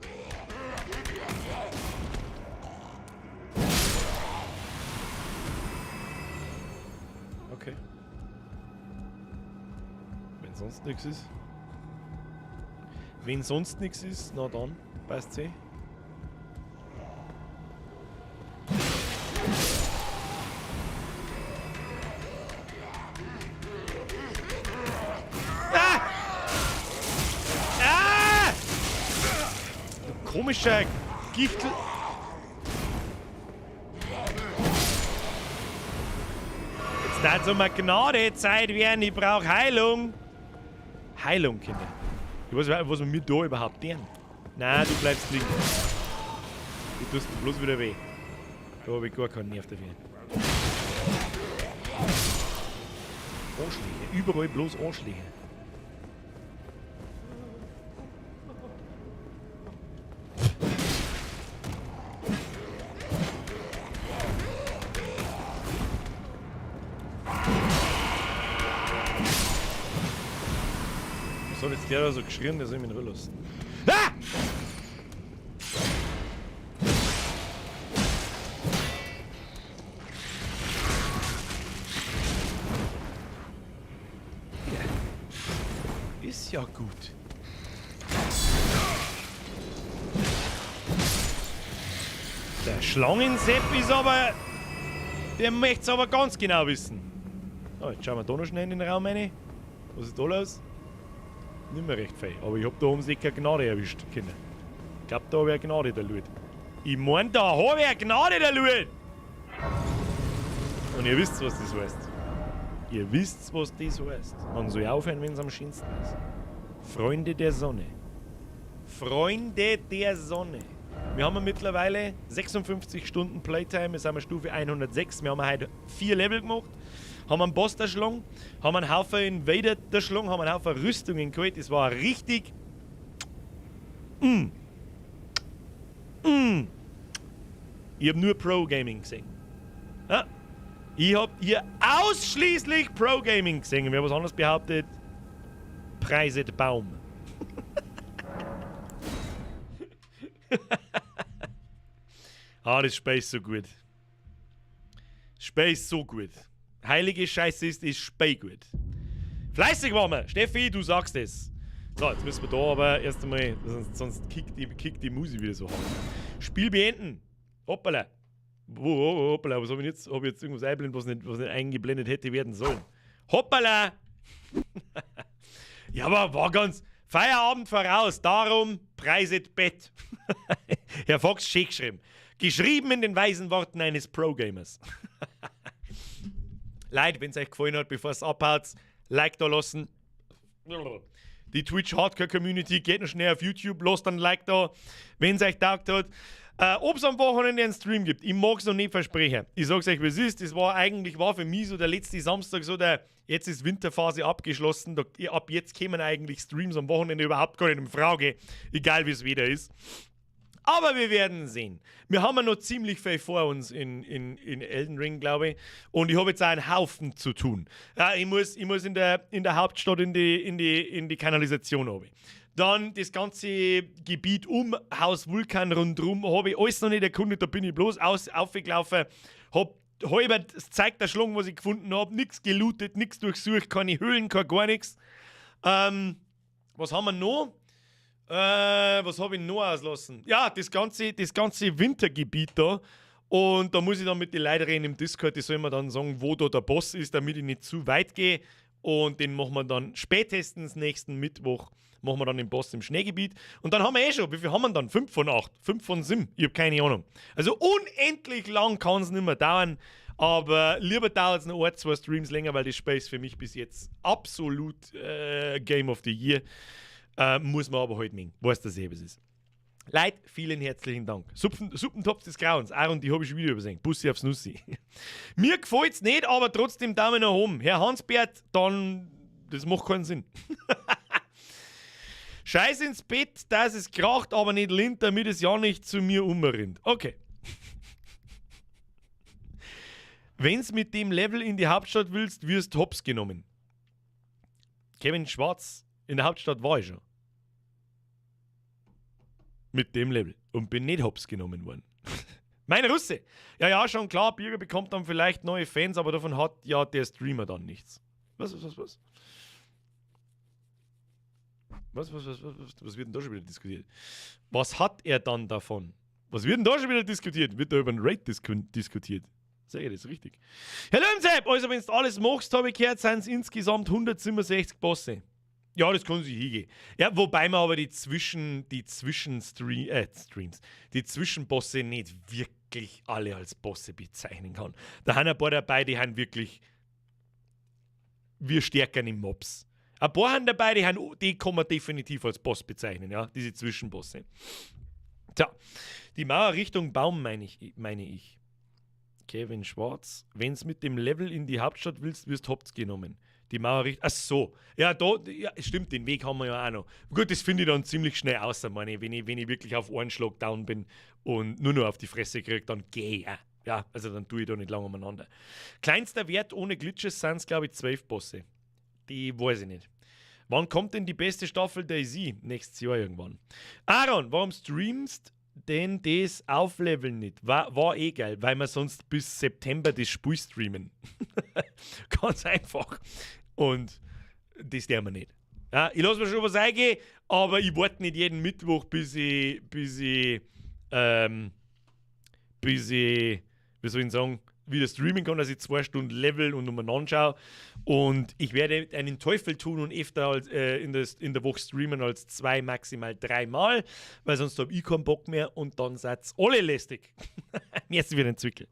Speaker 1: Okay. Wenn sonst nichts ist. Wenn sonst nichts ist, na dann, passt's eh. Ah! Ah! Du komischer Gichtel. Jetzt darf so mal Gnadezeit werden, ich brauche Heilung. Heilung, Kinder. Ich weiß nicht, was wir mit da überhaupt tun. Nein, du bleibst liegen. Du tust bloß wieder weh. Da habe ich gar keinen Nerv dafür. Anschläge. Überall bloß Anschläge. jetzt der da so geschrien, der soll mich in Ruhe lassen. Ah! Ja. Ist ja gut. Der Schlangensepp ist aber... Der möchte es aber ganz genau wissen. Oh, jetzt schauen wir da noch schnell in den Raum rein. Was ist da los? Nicht mehr recht fein. Aber ich hab da oben sicher Gnade erwischt. Kinder. Ich glaub, da wäre Gnade der Lut. Ich mein, da hab ich Gnade der Lut! Und ihr wisst, was das heißt. Ihr wisst, was das heißt. Man soll aufhören, wenn es am schönsten ist. Freunde der Sonne. Freunde der Sonne. Wir haben mittlerweile 56 Stunden Playtime. Wir sind Stufe 106. Wir haben heute 4 Level gemacht. Haben einen Boss erschlagen. Haben einen Haufen Invader erschlagen. Haben einen Haufen Rüstungen geholt. Das war richtig... Ich hab nur Pro-Gaming gesehen. Ja? Ich hab hier ausschließlich Pro-Gaming gesehen. Wer was anderes behauptet, preiset Baum. Das Space so gut. Space so gut. Heilige Scheiße ist Space gut. Fleißig waren wir. Steffi, du sagst es. So, jetzt müssen wir da aber erst einmal, sonst kickt die Musik wieder so hart. Spiel beenden. Hoppala. Hoppala, was hab ich jetzt? Hab ich jetzt irgendwas eingeblendet, was nicht eingeblendet hätte werden sollen? Hoppala! Ja, aber war ganz... Feierabend voraus, darum preiset Bett. Herr Fox, schön geschrieben. Geschrieben in den weisen Worten eines Pro-Gamers. Leute, wenn es euch gefallen hat, bevor es abhaut, Like da lassen. Die Twitch Hardcore Community geht noch schnell auf YouTube, lasst ein Like da, wenn es euch taugt hat. Ob es am Wochenende einen Stream gibt, ich mag es noch nicht versprechen. Ich sag's euch, wie es ist. Das war für mich so der letzte Samstag so jetzt ist Winterphase abgeschlossen. Ab jetzt kämen eigentlich Streams am Wochenende überhaupt gar nicht in Frage. Egal wie es wieder ist. Aber wir werden sehen. Wir haben ja noch ziemlich viel vor uns in Elden Ring, glaube ich. Und ich habe jetzt auch einen Haufen zu tun. Ja, ich muss in der Hauptstadt in die Kanalisation runter. Dann das ganze Gebiet um Haus Vulkan rundherum habe ich alles noch nicht erkundet. Da bin ich bloß aufgelaufen. Hab halber das Zeug erschlagen, was ich gefunden habe. Nichts gelootet, nichts durchsucht, keine Höhlen, gar nichts. Was haben wir noch? Was habe ich noch auslassen? Ja, das ganze Wintergebiet da. Und da muss ich dann mit den Leuten reden im Discord, die sollen mir dann sagen, wo da der Boss ist, damit ich nicht zu weit gehe. Und den machen wir dann spätestens nächsten Mittwoch, machen wir dann den Boss im Schneegebiet. Und dann haben wir schon, wie viel haben wir dann? 5 von 8, 5 von 7, ich habe keine Ahnung. Also unendlich lang kann es nicht mehr dauern. Aber lieber dauert es noch 1, 2 Streams länger, weil das Spiel ist für mich bis jetzt absolut Game of the Year. Muss man aber halt mengen. Weiß, dass es ist. Leute, vielen herzlichen Dank. Suppentopf des Grauens. Aaron, die habe ich schon wieder übersehen. Bussi aufs Nussi. Mir gefällt es nicht, aber trotzdem Daumen nach oben. Herr Hansbert, dann... Das macht keinen Sinn. Scheiß ins Bett, dass es kracht, aber nicht lint, damit es ja nicht zu mir umrinnt. Okay. Wenn's mit dem Level in die Hauptstadt willst, wirst hops genommen. Kevin Schwarz, in der Hauptstadt war ich schon. Mit dem Level. Und bin nicht hops genommen worden. Mein Russe! Ja, schon klar, Birger bekommt dann vielleicht neue Fans, aber davon hat ja der Streamer dann nichts. Was? Was wird denn da schon wieder diskutiert? Was hat er dann davon? Was wird denn da schon wieder diskutiert? Wird da über einen Raid diskutiert? Sag ich das richtig? Herr Löwensepp, also wenn du alles machst, habe ich gehört, sind es insgesamt 167 Bosse. Ja, das kann sich hingehen. Ja, wobei man aber die Zwischenbosse nicht wirklich alle als Bosse bezeichnen kann. Da haben ein paar dabei, die haben wirklich wir stärken im Mobs. Ein paar haben dabei, die kann man definitiv als Boss bezeichnen, ja, diese Zwischenbosse. Tja, die Mauer Richtung Baum meine ich. Kevin Schwarz, wenn's mit dem Level in die Hauptstadt willst, wirst hops genommen. Die Mauer Richtung. Ach so. Ja, stimmt, den Weg haben wir ja auch noch. Gut, das finde ich dann ziemlich schnell außer, meine, wenn ich wirklich auf einen Schlag down bin und nur noch auf die Fresse kriege, dann gehe ich. Ja, also dann tue ich da nicht lange umeinander. Kleinster Wert ohne Glitches sind es, glaube ich, 12 Bosse. Die weiß ich nicht. Wann kommt denn die beste Staffel Daisy? Nächstes Jahr irgendwann. Aaron, warum streamst denn das Aufleveln nicht? War eh geil, weil wir sonst bis September das Spiel streamen. Ganz einfach. Und das tun wir nicht. Ja, ich lasse mir schon was eingehen, aber ich warte nicht jeden Mittwoch, bis ich wie soll ich sagen, wieder streamen kann, dass ich 2 Stunden level und umeinander schaue. Und ich werde einen Teufel tun und öfter als, in der Woche streamen als 2, maximal 3 Mal, weil sonst habe ich keinen Bock mehr und dann seid ihr alle lästig. Jetzt wird entwickelt.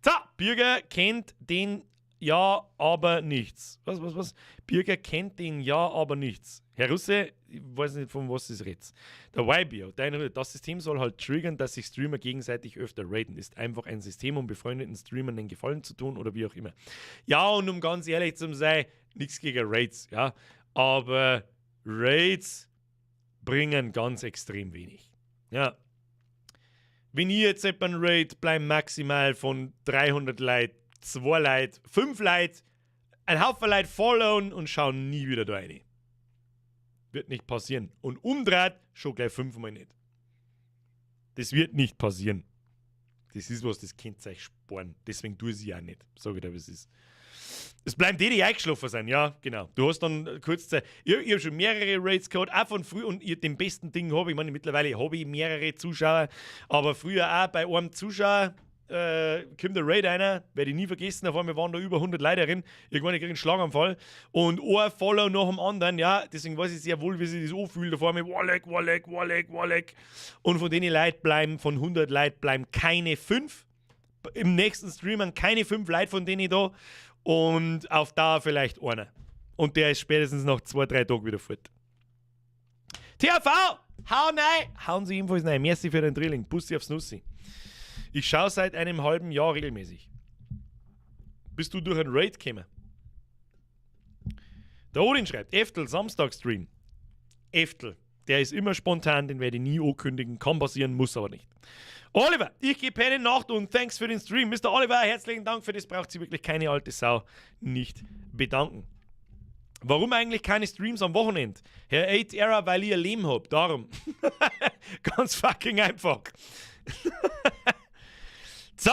Speaker 1: So, Bürger kennt den ja, aber nichts. Was? Bürger kennt den ja, aber nichts. Herr Russe, ich weiß nicht, von was es redet. Der YBO, das System soll halt triggern, dass sich Streamer gegenseitig öfter raiden. Ist einfach ein System, um befreundeten Streamern einen Gefallen zu tun oder wie auch immer. Ja, und um ganz ehrlich zu sein, nichts gegen Raids, ja. Aber Raids bringen ganz extrem wenig. Ja. Wenn ich jetzt einen Raid bleiben maximal von 300 Leuten, 2 Leute, 5 Leute, ein Haufen Leute followen und schauen nie wieder da rein. Wird nicht passieren. Und umdreht schon gleich 5-mal nicht. Das wird nicht passieren. Das ist was, das könnt ihr euch sparen. Deswegen tue ich es auch nicht. Sag ich dir, wie es ist. Es bleiben die eingeschlafen sein, ja, genau. Du hast dann kurz Zeit. Ich habe schon mehrere Raids gehabt, auch von früh, und den besten Ding habe ich, mittlerweile habe ich mehrere Zuschauer, aber früher auch bei einem Zuschauer kommt der Raid einer, werde ich nie vergessen, auf einmal waren da über 100 Leute drin, irgendwann kriege ich einen Schlaganfall und ein Follow nach dem anderen, ja, deswegen weiß ich sehr wohl, wie sich das anfühlt, da vor mir, Wallek, und von denen Leuten bleiben, von 100 Leuten bleiben keine 5, im nächsten Stream keine 5 Leute von denen da und auf Dauer vielleicht einer. Und der ist spätestens nach 2-3 Tagen wieder fort. TV, hau rein! Hauen Sie ebenfalls rein. Merci für den Drilling. Bussi aufs Nussi. Ich schaue seit einem halben Jahr regelmäßig. Bist du durch einen Raid gekommen? Der Odin schreibt, Eftel, Samstag-Stream. Eftel, der ist immer spontan, den werde ich nie ankündigen. Kann passieren, muss aber nicht. Oliver, ich gehe pennen Nacht und thanks für den Stream. Mr. Oliver, herzlichen Dank für das. Braucht sie wirklich keine alte Sau nicht bedanken. Warum eigentlich keine Streams am Wochenende? Herr 8-Era, weil ich ein Leben habe. Darum. Ganz fucking einfach. So.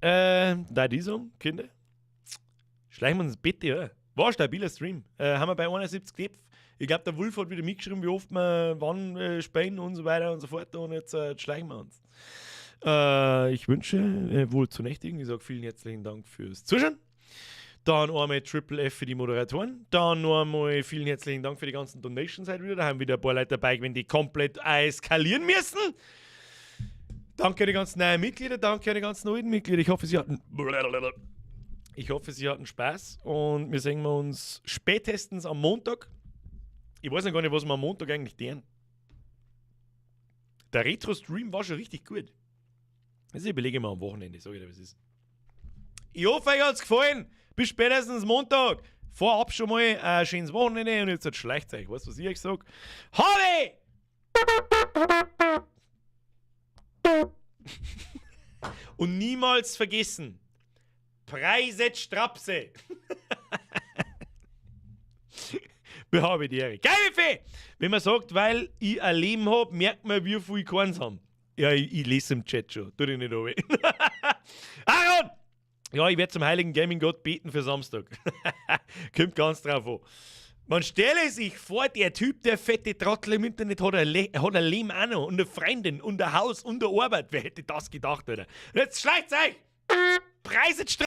Speaker 1: Da die so, Kinder. Schleichen wir uns bitte, ja. War ein stabiler Stream. Haben wir bei 71 gelebt. Ich glaube, der Wolf hat wieder mitgeschrieben, wie oft wir wann spielen und so weiter und so fort. Und jetzt schleichen wir uns. Ich wünsche wohl zu nächtigen. Ich sage vielen herzlichen Dank fürs Zuschauen. Dann einmal Triple F für die Moderatoren. Dann noch einmal vielen herzlichen Dank für die ganzen Donations heute wieder. Da haben wieder ein paar Leute dabei, wenn die komplett eskalieren müssen. Danke an die ganzen neuen Mitglieder, danke an die ganzen neuen Mitglieder. Ich hoffe, Sie hatten Spaß und wir sehen uns spätestens am Montag. Ich weiß noch gar nicht, was wir am Montag eigentlich tun. Der Retro-Stream war schon richtig gut. Also überlege ich mal am Wochenende, sage ich dir, was ist. Ich hoffe, euch hat es gefallen. Bis spätestens Montag. Vorab schon mal ein schönes Wochenende und jetzt schleicht euch. Weißt du, was ich euch sage? Holly! Und niemals vergessen, preiset Strapse. Behabe die Ehre. Geile Fee! Wenn man sagt, weil ich ein Leben habe, merkt man, wie viel Korns haben. Ja, ich lese im Chat schon. Tu dich nicht an. Aaron! Ja, ich werde zum heiligen Gaming-Gott beten für Samstag. Kommt ganz drauf an. Man stelle sich vor, der Typ, der fette Trottel im Internet, hat ein Leben auch noch und eine Freundin und ein Haus und eine Arbeit. Wer hätte das gedacht, Alter? Und jetzt schleicht's euch! Preiset